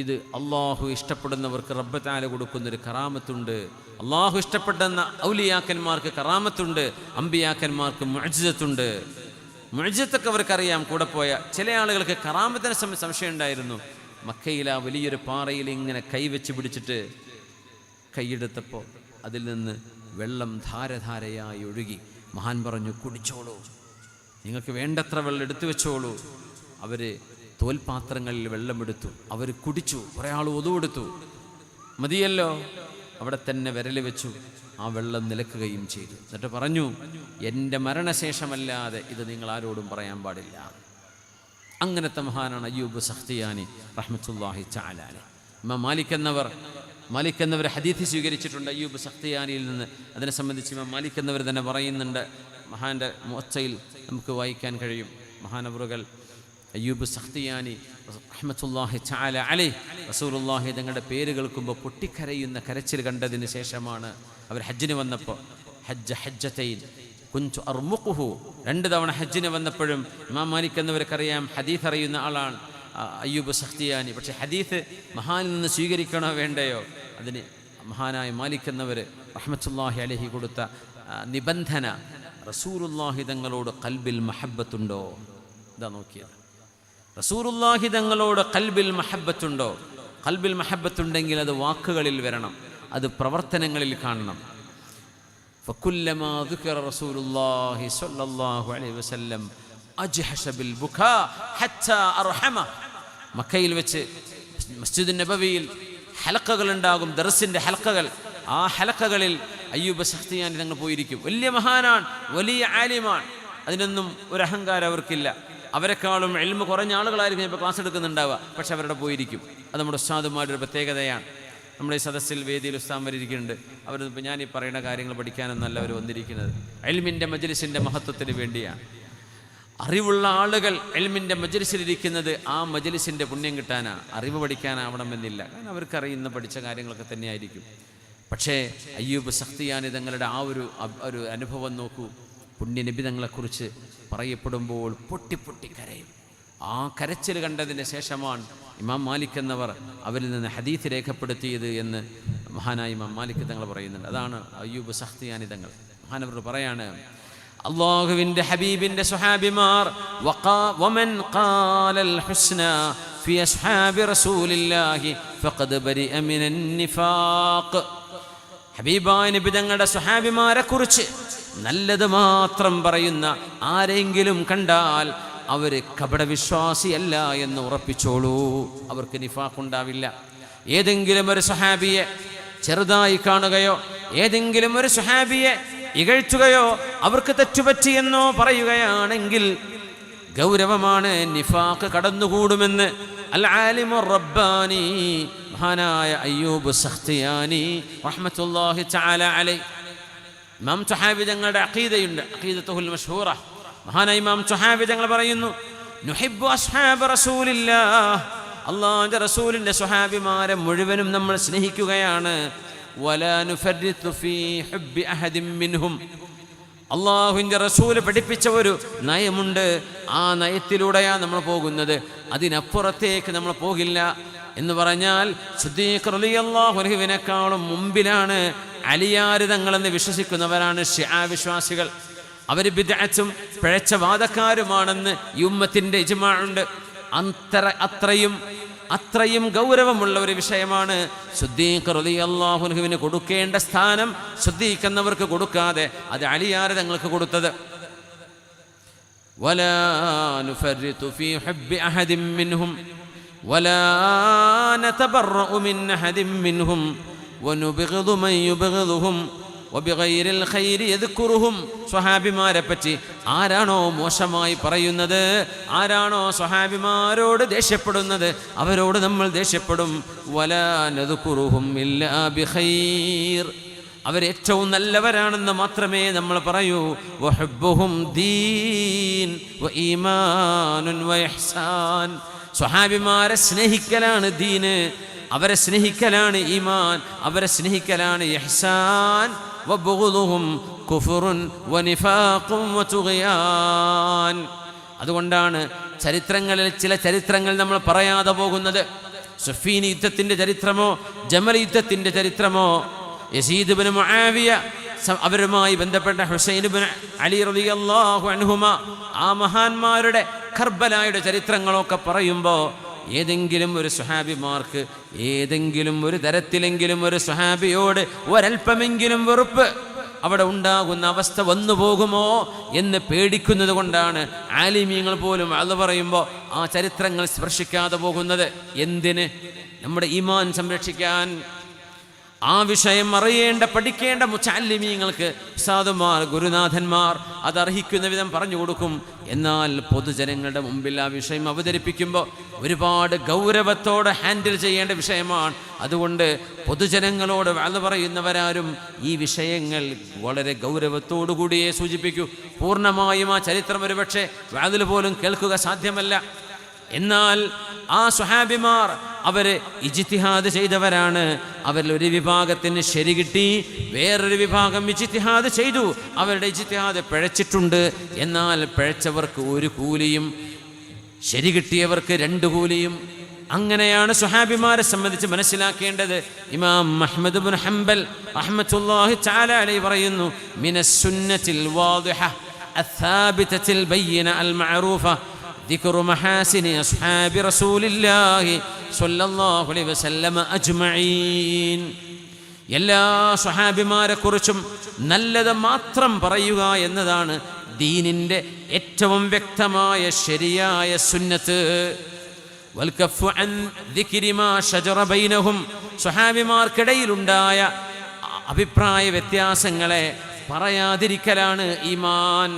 ഇത് അള്ളാഹു ഇഷ്ടപ്പെടുന്നവർക്ക് റബ്ബ് തആല കൊടുക്കുന്നൊരു കറാമത്തുണ്ട്. അള്ളാഹു ഇഷ്ടപ്പെടുന്ന ഔലിയാക്കന്മാർക്ക് കറാമത്തുണ്ട്, അമ്പിയാക്കന്മാർക്ക് മുഅ്ജിസത്തുണ്ട്. മുഅ്ജിസത്തൊക്കെ അവർക്കറിയാം. കൂടെ പോയ ചില ആളുകൾക്ക് കറാമത്തിന് സംശയം ഉണ്ടായിരുന്നു. മക്കയിൽ ആ വലിയൊരു പാറയിൽ ഇങ്ങനെ കൈവച്ച് പിടിച്ചിട്ട് കൈയെടുത്തപ്പോൾ അതിൽ നിന്ന് വെള്ളം ധാരധാരയായി ഒഴുകി. മഹാൻ പറഞ്ഞു, കുടിച്ചോളൂ, നിങ്ങൾക്ക് വേണ്ടത്ര വെള്ളം എടുത്തു വെച്ചോളൂ. അവർ തോൽപാത്രങ്ങളിൽ വെള്ളമെടുത്തു, അവർ കുടിച്ചു. കുറേ ആൾ ഒതുവെടുത്തു, മതിയല്ലോ, അവിടെ തന്നെ വിരൽ വെച്ചു. ആ വെള്ളം നിലക്കുകയും ചെയ്തു. എന്നിട്ട് പറഞ്ഞു, എൻ്റെ മരണശേഷമല്ലാതെ ഇത് നിങ്ങൾ ആരോടും പറയാൻ പാടില്ല. അങ്ങനത്തെ മഹാനാണ് അയ്യൂബ് സഖ്തിയാനി റഹ്മത്തുള്ളാഹി തആല അലൈഹി. ഇമാം മാലിക് എന്നവർ ഹദീസ് സ്വീകരിച്ചിട്ടുണ്ട് അയ്യൂബ് സഖ്തിയാനിയിൽ നിന്ന്. അതിനെ സംബന്ധിച്ച് ഇമാം മാലിക് എന്നവർ തന്നെ പറയുന്നുണ്ട്. മഹാൻ്റെ മുഅത്തയിൽ നമുക്ക് വായിക്കാൻ കഴിയും. മഹാനവറുകൾ അയ്യൂബ് സഖ്തിയാനി റഹ്മത്തുള്ളാഹി തആല അലൈഹി റസൂലുള്ളാഹി തങ്ങളുടെ പേര് കേൾക്കുമ്പോൾ പൊട്ടിക്കരയുന്ന കരച്ചിൽ കണ്ടതിന് ശേഷമാണ് അവർ ഹജ്ജിന് വന്നപ്പോൾ, ഹജ്ജതൈൻ കുൻതു അർമുഖുഹു, 2 തവണ ഹജ്ജിന് വന്നപ്പോഴും ഇമാം മാലിക് എന്നവർക്കറിയാം, ഹദീസ് അറിയുന്ന ആളാണ് അയ്യൂബ് സഖ്തിയാനി. പക്ഷേ ഹദീസ് മഹാനിൽ നിന്ന് സ്വീകരിക്കണോ വേണ്ടയോ, അതിന് മഹാനായ മാലിക് എന്നവർ റഹ്മത്തുള്ളാഹി അലൈഹി കൊടുത്ത നിബന്ധന, റസൂലുള്ളാഹി തങ്ങളോട് ഖൽബിൽ മഹബ്ബത്തുണ്ടോ. ഇതാ നോക്കിയത്, റസൂലുള്ളാഹി തങ്ങളോട് ഖൽബിൽ മഹബ്ബത്തുണ്ടോ. ഖൽബിൽ മഹബ്ബത്തുണ്ടെങ്കിൽ അത് വാക്കുകളിൽ വരണം, അത് പ്രവർത്തനങ്ങളിൽ കാണണം. فكلما ذكر رسول الله صلى الله عليه وسلم أجحش بالبكاء حتى أرحمه. മക്കയിൽ വെച്ച് മസ്ജിദ് നബവിയിൽ ഹലക്കകളുണ്ടാകും, ദർസിൻ്റെ ഹലക്കകൾ. ആ ഹലക്കകളിൽ അയ്യൂബ് സഖ്തിയാനി തങ്ങൾ പോയിരിക്കും. വലിയ മഹാനാണ്, വലിയ ആലിമാണ്, അതിനൊന്നും ഒരു അഹങ്കാരം അവർക്കില്ല. അവരെക്കാളും ഇൽമ് കുറഞ്ഞ ആളുകളായിരിക്കും ഇപ്പോൾ ക്ലാസ് എടുക്കുന്നുണ്ടാവുക, പക്ഷെ അവരുടെ പോയിരിക്കും. അത് നമ്മുടെ ഉസ്താദുമാരുടെ ഒരു പ്രത്യേകതയാണ്. നമ്മുടെ ഈ സദസ്സിൽ വേദിയിൽ ഉസ്താദന്മാരിയ്ക്കുന്നുണ്ട്. അവരിപ്പോൾ ഞാൻ ഈ പറയുന്ന കാര്യങ്ങൾ പഠിക്കാനൊന്നല്ല അവർ വന്നിരിക്കുന്നത്, ഇൽമിൻ്റെ മജ്ലിസിൻ്റെ മഹത്വത്തിന് വേണ്ടിയാണ്. അറിവുള്ള ആളുകൾ ഇൽമിൻ്റെ മജ്ലിസിലിരിക്കുന്നത് ആ മജ്ലിസിൻ്റെ പുണ്യം കിട്ടാനാണ്, അറിവ് പഠിക്കാനാവണമെന്നില്ല. കാരണം അവർക്കറിയുന്ന പഠിച്ച കാര്യങ്ങളൊക്കെ തന്നെയായിരിക്കും. പക്ഷേ അയ്യൂബ് സഖ്തിയാനി തങ്ങളുടെ ആ ഒരു അനുഭവം നോക്കൂ. പുണ്യനബി തങ്ങളെക്കുറിച്ച് പറയപ്പെടുമ്പോൾ പൊട്ടി പൊട്ടി കരയും. ആ കരച്ചിൽ കണ്ടതിന് ശേഷമാണ് ഇമാം മാലിക് എന്നവർ അവരിൽ നിന്ന് ഹദീസ് രേഖപ്പെടുത്തിയത് എന്ന് മഹാനായ ഇമാം മാലിക് തങ്ങൾ പറയുന്നുണ്ട്. അതാണ് അയ്യൂബ് സഖ്തിയാനി തങ്ങൾ. മഹാനവർ പറയാണ്, അല്ലാഹുവിൻ്റെ ഹബീബിൻ്റെ സ്വഹാബിമാർ വമൻ ഖാലൽ ഹുസ്ന ഫി അസ്ഹാബി റസൂലില്ലാഹി ഫഖദ് ബരിഅ മിനൻ നിഫാഖ്. ഹബീബായ നബി തങ്ങളുടെ സ്വഹാബിമാരെ കുറിച്ച് നല്ലത് മാത്രം പറയുന്ന ആരെങ്കിലും കണ്ടാൽ അവർ കപടവിശ്വാസിയല്ല എന്ന് ഉറപ്പിച്ചോളൂ. അവർക്ക് നിഫാഖ് ഉണ്ടാവില്ല. ഏതെങ്കിലും ഒരു സ്വഹാബിയെ ചെറുതായി കാണുകയോ ഏതെങ്കിലും ഒരു സ്വഹാബിയെ ഇകഴ്ത്തുകയോ അവർക്ക് തെറ്റുപറ്റിയെന്നോ പറയുകയാണെങ്കിൽ ഗൗരവമാണ്, നിഫാഖ് കടന്നുകൂടുമെന്ന് അൽ ആലിമുർ റബ്ബാനി മഹാനായ അയ്യൂബ് സഖ്തിയാനി റഹ്മത്തുള്ളാഹി തആല അലൈഹി. ഇമാം തുഹാവി തങ്ങളുടെ അഖീദയുണ്ട്, അഖീദത്തുൽ മശ്ഹൂറ. മഹാനായ ഇമാം തുഹാവി തങ്ങൾ പറയുന്നു, നുഹിബ്ബു അസ്ഹാബ റസൂലില്ലാഹ്, അല്ലാഹുവിൻ്റെ റസൂലിൻ്റെ സ്വഹാബിമാരെ മുഴുവനും നമ്മൾ സ്നേഹിക്കുകയാണ്. വലാ നുഫർരിതു ഫീ ഹുബ്ബി അഹദിൻ മിൻഹും. അല്ലാഹുവിൻ്റെ റസൂല് പഠിപ്പിച്ച ഒരു നയമുണ്ട്, ആ നയത്തിലൂടെയാണ് നമ്മൾ പോകുന്നത്, അതിനപ്പുറത്തേക്ക് നമ്മൾ പോകില്ല. എന്ന് പറഞ്ഞാൽ സിദ്ദീഖ് റളിയല്ലാഹു അൻഹുവിനേക്കാളും മുമ്പിലാണ് അലിയാർ തങ്ങളെന്ന് വിശ്വസിക്കുന്നവരാണ് ശിആ വിശ്വാസികൾ. അവർ ബിദ്അത്തും പിഴച്ച വാദക്കാരുമാണെന്ന് ഈ ഉമ്മത്തിൻ്റെ ഇജ്മാഉണ്ട്. അത്രയും ഗൗരവമുള്ള ഒരു വിഷയമാണ് സിദ്ദീഖ് റളിയല്ലാഹു അൻഹുവിന് കൊടുക്കേണ്ട സ്ഥാനം സിദ്ദീഖ് എന്നവർക്ക് കൊടുക്കാതെ അത് അലിയാർ തങ്ങൾക്ക് കൊടുത്തത്. വലാ നുഫർരിതു ഫീ ഹുബ്ബി അഹദിൻ മിൻഹും വലാ നതബറഉ മിൻ അഹദിൻ മിൻഹും വനുബിഗ്ദു മൻ യുബിഗ്ദുഹും വബിഗൈരിൽ ഖൈരി യദ്കുറുഹും. സ്വഹാബിമാരെ പറ്റി ആരാണോ മോശമായി പറയുന്നത്, ആരാണോ സ്വഹാബിമാരോട് ദേഷ്യപ്പെടുന്നത്, അവരോട് നമ്മൾ ദേഷ്യപ്പെടും. വലാ നദ്കുറുഹും ഇല്ലാ ബിഖൈർ, അവരേറ്റവും നല്ലവരാണെന്ന് മാത്രമേ നമ്മൾ പറയൂ. വഹുബ്ബുഹും ദീൻ വഈമാനുൻ വഇഹ്സാൻ. സ്വഹാബിമാരെ സ്നേഹിക്കലാണ് ദീന്, അവരെ സ്നേഹിക്കലാണ് ഈമാൻ, അവരെ സ്നേഹിക്കലാണ് ഇഹ്സാൻ. വബുഗ്ദുഹും കുഫ്റുൻ വനിഫാഖും വതുഗ്യാൻ. അതുകൊണ്ടാണ് ചരിത്രങ്ങളിൽ ചില ചരിത്രങ്ങൾ നമ്മൾ പറയാതെ പോകുന്നത്. സുഫീൻ യുദ്ധത്തിൻ്റെ ചരിത്രമോ ജമൽ യുദ്ധത്തിൻ്റെ ചരിത്രമോ യസീദ് ഇബ്നു മുആവിയ അവരുമായി ബന്ധപ്പെട്ട ഹുസൈൻ ഇബ്നു അലി റളിയല്ലാഹു അൻഹുമ ആ മഹാന്മാരുടെ കർബലായുടെ ചരിത്രങ്ങളൊക്കെ പറയുമ്പോൾ ഏതെങ്കിലും ഒരു സ്വഹാബിമാർക്ക് ഏതെങ്കിലും ഒരു തരത്തിലെങ്കിലും ഒരു സ്വഹാബിയോട് ഒരൽപ്പമെങ്കിലും വെറുപ്പ് അവിടെ ഉണ്ടാകുന്ന അവസ്ഥ വന്നു പോകുമോ എന്ന് പേടിക്കുന്നത് കൊണ്ടാണ് ആലിമീങ്ങൾ പോലും അത് പറയുമ്പോൾ ആ ചരിത്രങ്ങൾ സ്പർശിക്കാതെ പോകുന്നത്. എന്തിന്? നമ്മുടെ ഈമാൻ സംരക്ഷിക്കാൻ. ആ വിഷയം അറിയേണ്ട പഠിക്കേണ്ട മുതഅല്ലിമീങ്ങൾക്ക് ഉസ്താദുമാർ ഗുരുനാഥന്മാർ അതർഹിക്കുന്ന വിധം പറഞ്ഞു കൊടുക്കും. എന്നാൽ പൊതുജനങ്ങളുടെ മുമ്പിൽ ആ വിഷയം അവതരിപ്പിക്കുമ്പോൾ ഒരുപാട് ഗൗരവത്തോടെ ഹാൻഡിൽ ചെയ്യേണ്ട വിഷയമാണ്. അതുകൊണ്ട് പൊതുജനങ്ങളോട് വഅദ് പറയുന്നവരാരും ഈ വിഷയങ്ങൾ വളരെ ഗൗരവത്തോടു കൂടിയേ സൂചിപ്പിക്കൂ. പൂർണ്ണമായും ആ ചരിത്രം ഒരുപക്ഷെ വഅദിൽ പോലും കേൾക്കുക സാധ്യമല്ല. എന്നാൽ ആ സ്വഹാബിമാർ അവർ ഇജ്തിഹാദ് ചെയ്തവരാണ്. അവരിൽ ഒരു വിഭാഗത്തിന് ശരി കിട്ടി, വേറൊരു വിഭാഗം ഇജ്തിഹാദ് ചെയ്തു, അവരുടെ ഇജ്തിഹാദ് പിഴച്ചിട്ടുണ്ട്. എന്നാൽ പിഴച്ചവർക്ക് ഒരു കൂലിയും ശരി കിട്ടിയവർക്ക് 2 കൂലിയും. അങ്ങനെയാണ് സ്വഹാബിമാരെ സംബന്ധിച്ച് മനസ്സിലാക്കേണ്ടത്. ഇമാം അഹ്മദ് ഇബ്നു ഹംബൽ റഹ്മത്തുള്ളാഹി തആല അലൈഹി പറയുന്നു, മിനസ് സുന്നത്തിൽ വാദിഹ അസ്സാബിതത്തിൽ ബയ്യിന അൽ മഅറൂഫ ذكر محاسن أصحاب رسول الله صلى الله عليه وسلم أجمعين. എല്ലാ സ്വഹാബിമാരെ കുറിച്ചും നല്ലത് മാത്രം പറയുക എന്നതാണ് ദീനിൻ്റെ ഏറ്റവും വ്യക്തമായ ശരിയായ സുന്നത്ത്. വൽകഫു അൻ ദിക്രി മാ ശജറ ബൈനഹും, സ്വഹാബിമാർക്കിടയിലുണ്ടായ അഭിപ്രായ വ്യത്യാസങ്ങളെ പറയാതിരിക്കലാണ് ഈമാൻ.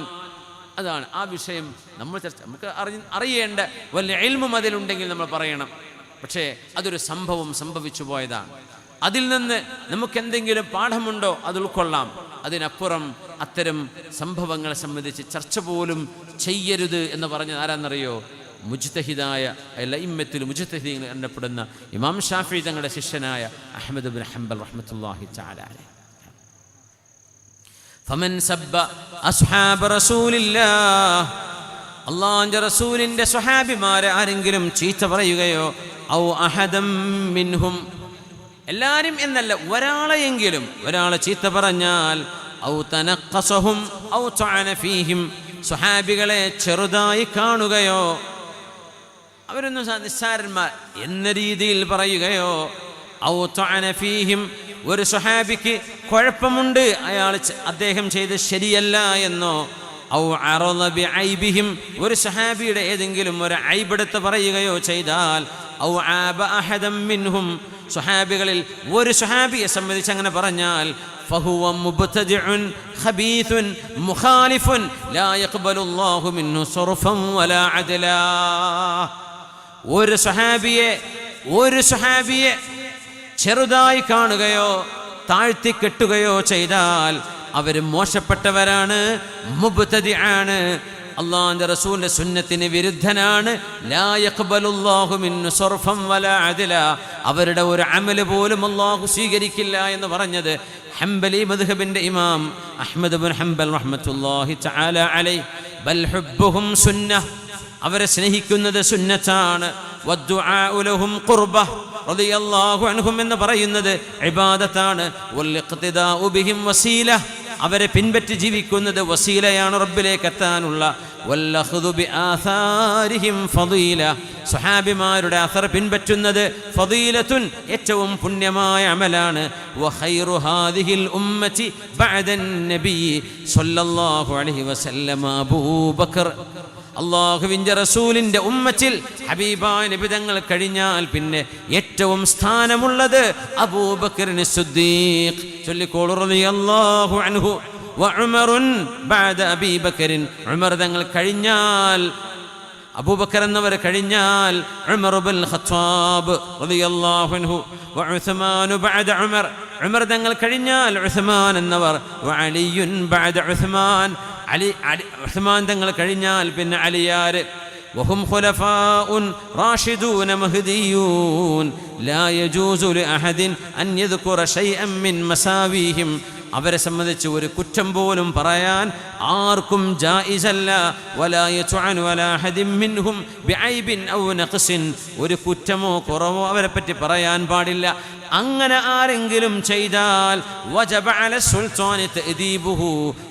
അതാണ് ആ വിഷയം നമ്മൾ നമുക്ക് അറിയേണ്ട വല്ല ഇൽമും അതിലുണ്ടെങ്കിൽ നമ്മൾ പറയണം. പക്ഷേ അതൊരു സംഭവിച്ചു പോയതാണ്. അതിൽ നിന്ന് നമുക്കെന്തെങ്കിലും പാഠമുണ്ടോ അത് ഉൾക്കൊള്ളാം. അതിനപ്പുറം അത്തരം സംഭവങ്ങളെ സംബന്ധിച്ച് ചർച്ച പോലും ചെയ്യരുത് എന്ന് പറഞ്ഞത് ആരാന്നറിയോ? മുജ്തഹിദായ ലഇമ്മത്തിൽ മുജ്തഹിദീൻ എന്നപ്പെടുന്ന ഇമാം ഷാഫിഈ തങ്ങളുടെ ശിഷ്യനായ അഹ്മദ് ഇബ്നു ഹംബൽ റഹ്മത്തുള്ളാഹി തആല അലൈഹി. ഫമൻ സബ്ബ അസ്ഹാബ റസൂലില്ലാഹ്, അല്ലാഹുവിന്റെ റസൂലിന്റെ സ്വഹാബിമാരെ ആരെങ്കിലും ചീത്ത പറയുകയോ, ഔ അഹദം മിൻഹും, എല്ലാവരും എന്നല്ല ഒരാളെയെങ്കിലും ഒരാളെ ചീത്ത പറഞ്ഞാൽ, ഔ തനഖസഹും ഔ തഅന ഫീഹിം, സ്വഹാബികളെ ചെറുതായി കാണുകയോ, അവരൊന്നും നിസ്സാരന്മാർ എന്ന രീതിയിൽ പറയുകയോ, ഔ തഅന ഫീഹിം, ഒരു സ്വഹാബിക്ക് കുഴപ്പമുണ്ട്, അദ്ദേഹം ചെയ്ത് ശരിയല്ല എന്നോ, ഔ അറള ബിഐബിഹിം, ഒരു സ്വഹാബിയുടെ ഏതെങ്കിലും ഒരു ഐബെടുത്ത് പറയുകയോ ചെയ്താൽ, ഔ ആബ അഹദം മിൻഹും, സ്വഹാബികളിൽ ഒരു സ്വഹാബിയെ സംബന്ധിച്ച് അങ്ങനെ പറഞ്ഞാൽ, ഫഹുവ മുബ്തദിഉൻ ഖബീഥുൻ മുഖാലിഫുൻ ലാ യഖ്ബലുല്ലാഹു മിൻഹു സർഫൻ വലാ അദലാ. ഒരു സ്വഹാബിയെ ചെറുതായി കാണുകയോ താഴ്ത്തിക്കെട്ടുകയോ ചെയ്താൽ അവർ മോശപ്പെട്ടവരാണ്, മുബ്തദിആണ്, അല്ലാഹുവിന്റെ റസൂലിന്റെ സുന്നത്തിന് വിരുദ്ധനാണ്. ലാ യഖ്ബലുല്ലാഹു മിൻഹു സർഫൻ വലാ അദലാ, അവരുടെ ഒരു അമല് പോലും അല്ലാഹു സ്വീകരിക്കില്ല എന്ന് പറഞ്ഞത് ഹംബലി മദ്ഹബിന്റെ ഇമാം അഹ്മദ് ഇബ്നു ഹംബൽ റഹ്മത്തുള്ളാഹി തആല അലൈഹി. ബൽ ഹുബ്ബുഹും സുന്നഹ്, അവരെ സ്നേഹിക്കുന്നത് സുന്നത്താണ്. വദ്ദുആഉ ലഹും ഖുർബഹ് റളിയല്ലാഹു അൻഹും എന്ന് പറയുന്നത് ഇബാദത്താണ്. വൽ ഇഖ്തിദാഉ ബിഹിം വസീല, അവരെ പിൻപറ്റി ജീവിക്കുന്നത് വസീലയാണ് റബ്ബിലേക്ക് എത്താനുള്ള. വല്ലഖ്ദു ബിആഥാരിഹിം ഫളീല, സ്വഹാബിമാരുടെ അഥർ പിൻപറ്റുന്നത് ഫളീലത്തുൻ, ഏറ്റവും പുണ്യമായ അമലാണ്. വഖൈറു ഹാദിഹിൽ ഉമ്മത്തി ബഅദൻ നബി സ്വല്ലല്ലാഹു അലൈഹി വസല്ലം അബൂബക്കർ, അല്ലാഹുവിന്റെ റസൂലിന്റെ ഉമ്മത്തിൽ ഹബീബായ നബി തങ്ങൾ കഴിഞ്ഞാൽ പിന്നെ ഏറ്റവും സ്ഥാനമുള്ളത് അബൂബക്കറിന് സിദ്ദീഖ്. ചൊല്ലിക്കോളൂ റളിയല്ലാഹു അൻഹു. വഉമറുൻ ബഅദ അബീ ബക്കറിൻ, ഉമർ തങ്ങൾ കഴിഞ്ഞാൽ, അബൂബക്കർ എന്നവർ കഴിഞ്ഞാൽ ഉമർ ഇബ്നുൽ ഖത്താബ് റളിയല്ലാഹു അൻഹു. വഉസ്മാൻ ബഅദ ഉമർ, ഉമർ തങ്ങൾ കഴിഞ്ഞാൽ ഉസ്മാൻ എന്നവർ. വഅലിയുൻ ബഅദ ഉസ്മാൻ, ഉസ്മാൻ തങ്ങൾ കഴിഞ്ഞാൽ പിന്നെ അലിയാര്. വഹും ഖുലഫാഉൻ റാഷിദൂന മഹ്ദിയൂൻ ലാ യജൂസു ലിഅഹദിൻ അൻ യദ്കുറ ശൈഅൻ മിൻ മസാവീഹിം, അവരെ സംബന്ധിച്ച് ഒരു കുറ്റം പോലും പറയാൻ ആർക്കും ജായിസല്ല. വലാ യതുഅനു വലാ അഹദിൻ മിൻഹും ബിഐബിൻ ഔ നഖ്സിൻ, ഒരു കുറ്റമോ കുറവോ അവരെ പറ്റി പറയാൻ പാടില്ല. അങ്ങനെ ആരെങ്കിലും ചെയ്താൽ വജബ അല സുൽത്താനി തഅദീബുഹു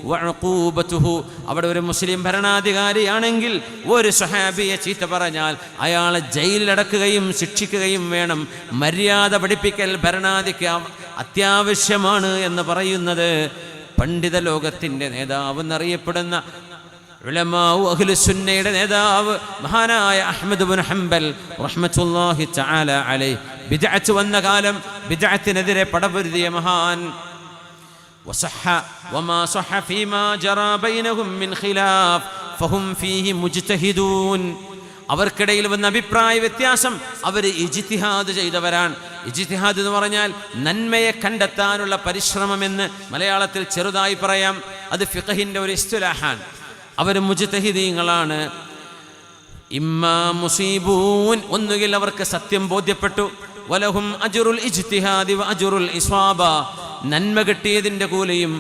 വഉഖൂബതുഹു, അവിടെ ഒരു മുസ്ലിം ഭരണാധികാരിയാണെങ്കിൽ ഒരു സ്വഹാബിയെ ചീത്ത പറഞ്ഞാൽ അയാളെ ജയിലിലടക്കുകയും ശിക്ഷിക്കുകയും വേണം. മര്യാദ പഠിപ്പിക്കൽ ഭരണാധികാരിക്ക് അത്യാവശ്യമാണ് എന്ന് പറയുന്നത് പണ്ഡിത ലോകത്തിൻ്റെ നേതാവ് എന്നറിയപ്പെടുന്ന ഉലമാഉ അഹ്ലുസുന്നയുടെ നേതാവ് മഹാനായ അഹ്മദ് ഇബ്നു ഹംബൽ റഹ്മത്തുള്ളാഹി തആല അലൈഹി. ബിദ്അത്ത് വന്ന കാലം ബിദ്അത്തിനെതിരെ പടപൊരുതിയ മഹാൻ. വസഹ വമാ സഹ ഫീമാ ജറാ ബൈനഹും മിൻ ഖിലാഫ് ഫഹും ഫീഹി മുജ്തഹിദൂൻ, അവർക്കിടയിൽ വന്ന അഭിപ്രായ വ്യത്യാസം അവർ ഇജ്തിഹാദ് ചെയ്തവരാണ്. ഇജ്തിഹാദ് എന്ന് പറഞ്ഞാൽ നന്മയെ കണ്ടെത്താനുള്ള പരിശ്രമമെന്ന് മലയാളത്തിൽ ചെറുതായി പറയാം. അത് ഫിഖഹിന്റെ ഒരു ഇസ്തിലാഹാണ്. അവർ മുജ്തഹിദീങ്ങളാണ്. ഇമ്മാ മുസീബൂൻ, ഒന്നുകിൽ അവർക്ക് സത്യം ബോധ്യപ്പെട്ടു. വലഹും അജ്റുൽ ഇജ്തിഹാദി വ അജ്റുൽ ഇസ്വാബ, നന്മ കിട്ടിയതിൻ്റെ കൂലിയും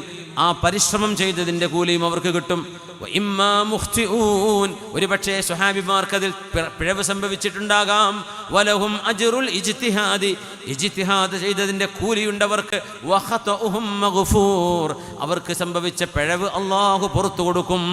ആ പരിശ്രമം ചെയ്തതിൻ്റെ കൂലിയും അവർക്ക് കിട്ടും. ഇമ്മാ മുഖ്തിഊൻ, ഒരുപക്ഷേ സ്വഹാബിമാർക്കതിൽ പിഴവ് സംഭവിച്ചിട്ടുണ്ടാകാം. വലഹും അജ്റുൽ ഇജ്തിഹാദി, ഇജ്തിഹാദ് ചെയ്തതിൻ്റെ കൂലിയുണ്ടവർക്ക്. വഖതഉഹും മഗ്ഫൂർ, അവർക്ക് സംഭവിച്ച പിഴവ് അല്ലാഹു പുറത്തു കൊടുക്കും.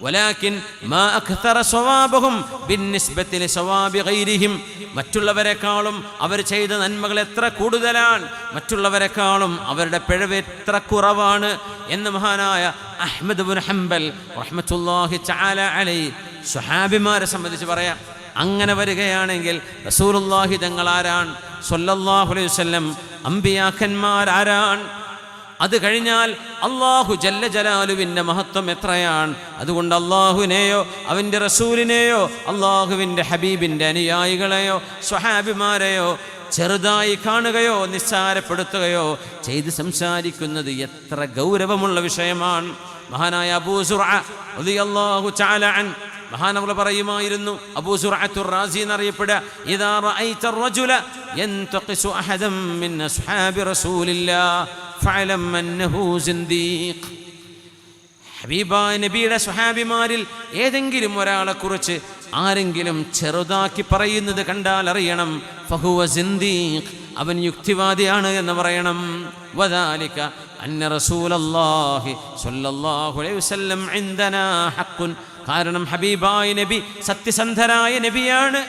വലാകിൻ മാ അക്തറ സവാബഹും ബിന്നിസ്ബതി ലിസവാബി ഗൈരിഹിം, മറ്റുള്ളവരെക്കാളും അവർ ചെയ്ത നന്മകൾ എത്ര കൂടുതലാണ്, മറ്റുള്ളവരെക്കാളും അവരുടെ പിഴവ് എത്ര കുറവാണ് എന്ന് മഹാനായ അഹ്മദ് ഇബ്നു ഹംബൽ റഹ്മത്തുള്ളാഹി തആല അലൈഹി സ്വഹാബിമാരെ സംബന്ധിച്ച് പറയാം. അങ്ങനെ വരികയാണെങ്കിൽ റസൂലുള്ളാഹി തങ്ങൾ ആരാണ്, സ്വല്ലല്ലാഹു അലൈഹി വസല്ലം അമ്പിയാക്കന്മാർ ആരാണ്, അത് കഴിഞ്ഞാൽ അല്ലാഹു ജല്ല ജലാലുവിൻ്റെ മഹത്വം എത്രയാണ്. അതുകൊണ്ട് അല്ലാഹുവിനെയോ അവൻ്റെ റസൂലിനെയോ അല്ലാഹുവിൻ്റെ ഹബീബിൻ്റെ അനുയായികളെയോ സ്വഹാബിമാരെയോ ചെറുതായി കാണുകയോ നിസ്സാരപ്പെടുത്തുകയോ ചെയ്ത് സംസാരിക്കുന്നത് എത്ര ഗൗരവമുള്ള വിഷയമാണ്. മഹാനായ അബൂ സുർഅ റളിയല്ലാഹു തആല അൻഹു മഹാനവർ പറയുമായിരുന്നു, അബൂ സുർഅത്തുർ റാസി എന്നറിയപ്പെടുക, ഇദാ റഅയ്ത റജുല യൻതഖിസു അഹദൻ മിൻ അസ്ഹാബി റസൂലില്ലാഹ് ഫഅലം അന്നഹു സിന്ദീഖ്. ഹബീബായ നബിയുടെ സ്വഹാബിമാരിൽ ഏതെങ്കിലും ഒരാളെ കുറിച്ച് ആരെങ്കിലും ചെറുതാക്കി പറയുന്നത് കണ്ടാൽ അറിയണം, ഫഹുവ സിന്ദീഖ്, അവൻ യുക്തിവാദിയാണ് എന്ന് പറയണം. വദാലിക അന്ന റസൂലല്ലാഹി സ്വല്ലല്ലാഹു അലൈഹി വസല്ലം ഇൻദനാ ഹഖ്ഖുൻ, കാരണം ഹബീബായ നബി സത്യസന്ധനായ നബിയാണ്.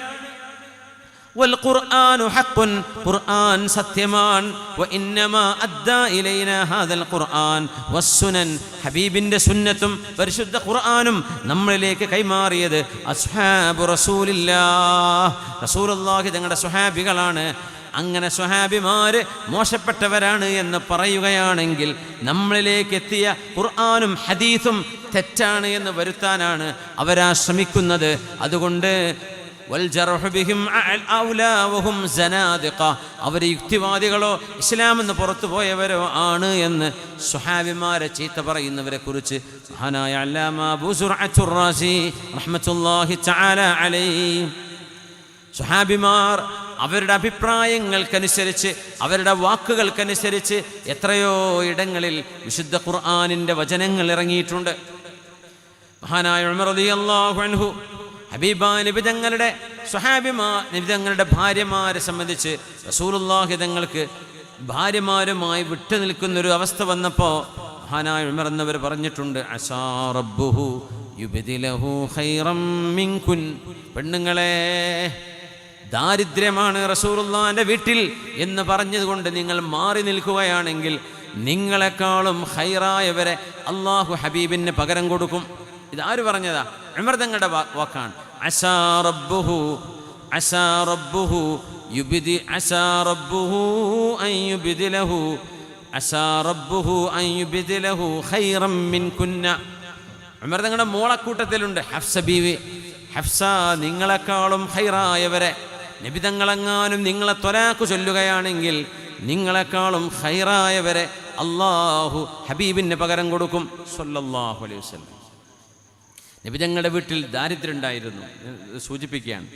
വൽ ഖുർആനു ഹഖ്ഖുൻ, ഖുർആൻ സത്യമാണ്. വഇന്നമാ അദ്ദാ ഇലൈനാ ഹാദൽ ഖുർആൻ വസ്സുനൻ, ഹബീബിന്റെ സുന്നത്തും പരിശുദ്ധ ഖുർആനും നമ്മളിലേക്ക് കൈമാറിയത് അസ്ഹാബു റസൂലില്ലാഹ്, റസൂലുള്ളാഹി തങ്ങളുടെ സ്വഹാബികളാണ്. അങ്ങനെ സ്വഹാബിമാര് മോശപ്പെട്ടവരാണ് എന്ന് പറയുകയാണെങ്കിൽ നമ്മളിലേക്ക് എത്തിയ ഖുർആനും ഹദീസും തെറ്റാണ് എന്ന് വരുത്താനാണ് അവരാ ശ്രമിക്കുന്നത്. അതുകൊണ്ട് അവർ യുക്തിവാദികളോ ഇസ്ലാം എന്ന് പുറത്തു പോയവരോ ആണ് എന്ന് സ്വഹാബിമാരെ ചീത്ത പറയുന്നവരെ കുറിച്ച് മഹാനായ അല്ലാമ അബൂ സുർഅത്തുർ റാസി റഹ്മത്തുള്ളാഹി തആല അലൈഹി, സ്വഹാബിമാർ അവരുടെ അഭിപ്രായങ്ങൾക്കനുസരിച്ച് അവരുടെ വാക്കുകൾക്കനുസരിച്ച് എത്രയോ ഇടങ്ങളിൽ വിശുദ്ധ ഖുർആനിൻ്റെ വചനങ്ങൾ ഇറങ്ങിയിട്ടുണ്ട്. മഹാനായ ഉമർ റളിയല്ലാഹു അൻഹു ഹബീബായ നബി തങ്ങളുടെ നബി തങ്ങളുടെ ഭാര്യമാരെ സംബന്ധിച്ച് റസൂലുള്ളാഹി തങ്ങൾക്ക് ഭാര്യമാരുമായി വിട്ടു നിൽക്കുന്നൊരു അവസ്ഥ വന്നപ്പോൾ മഹാനായ ഉമർ എന്നവർ പറഞ്ഞിട്ടുണ്ട്, അസാ റബ്ബുഹു യുബ്ദിലഹു ഖൈറം മിൻകുൻ, പെണ്ണുങ്ങളെ ദാരിദ്ര്യമാണ് റസൂലുള്ളാഹിന്റെ വീട്ടിൽ എന്ന് പറഞ്ഞതുകൊണ്ട് നിങ്ങൾ മാറി നിൽക്കുകയാണെങ്കിൽ നിങ്ങളെക്കാളും ഖൈറായവരെ അല്ലാഹു ഹബീബിന് പകരം കൊടുക്കും. ഇതാര് പറഞ്ഞതാ? ഉമർ തങ്ങളുടെ വാക്കാണ്. അസാ റബ്ബുഹു അൻ യുബ്ദിലഹു ഖൈറൻ മിൻകുന്ന. ഉമർ തങ്ങളുടെ മോളക്കൂട്ടത്തിലുണ്ട് ഹഫ്സ ബീവി. ഹഫ്സ, നിങ്ങളെക്കാളും ഖൈറായവരെ, നബിതങ്ങളെങ്ങാനും നിങ്ങളെ ത്വലാഖ് ചൊല്ലുകയാണെങ്കിൽ നിങ്ങളെക്കാളും ഖൈറായവരെ അല്ലാഹു ഹബീബിന് പകരം കൊടുക്കും സ്വല്ലല്ലാഹു അലൈഹി വസല്ലം. നബിതങ്ങളുടെ വീട്ടിൽ ദാരിദ്ര്യം ഉണ്ടായിരുന്നു സൂചിപ്പിക്കുകയാണ്.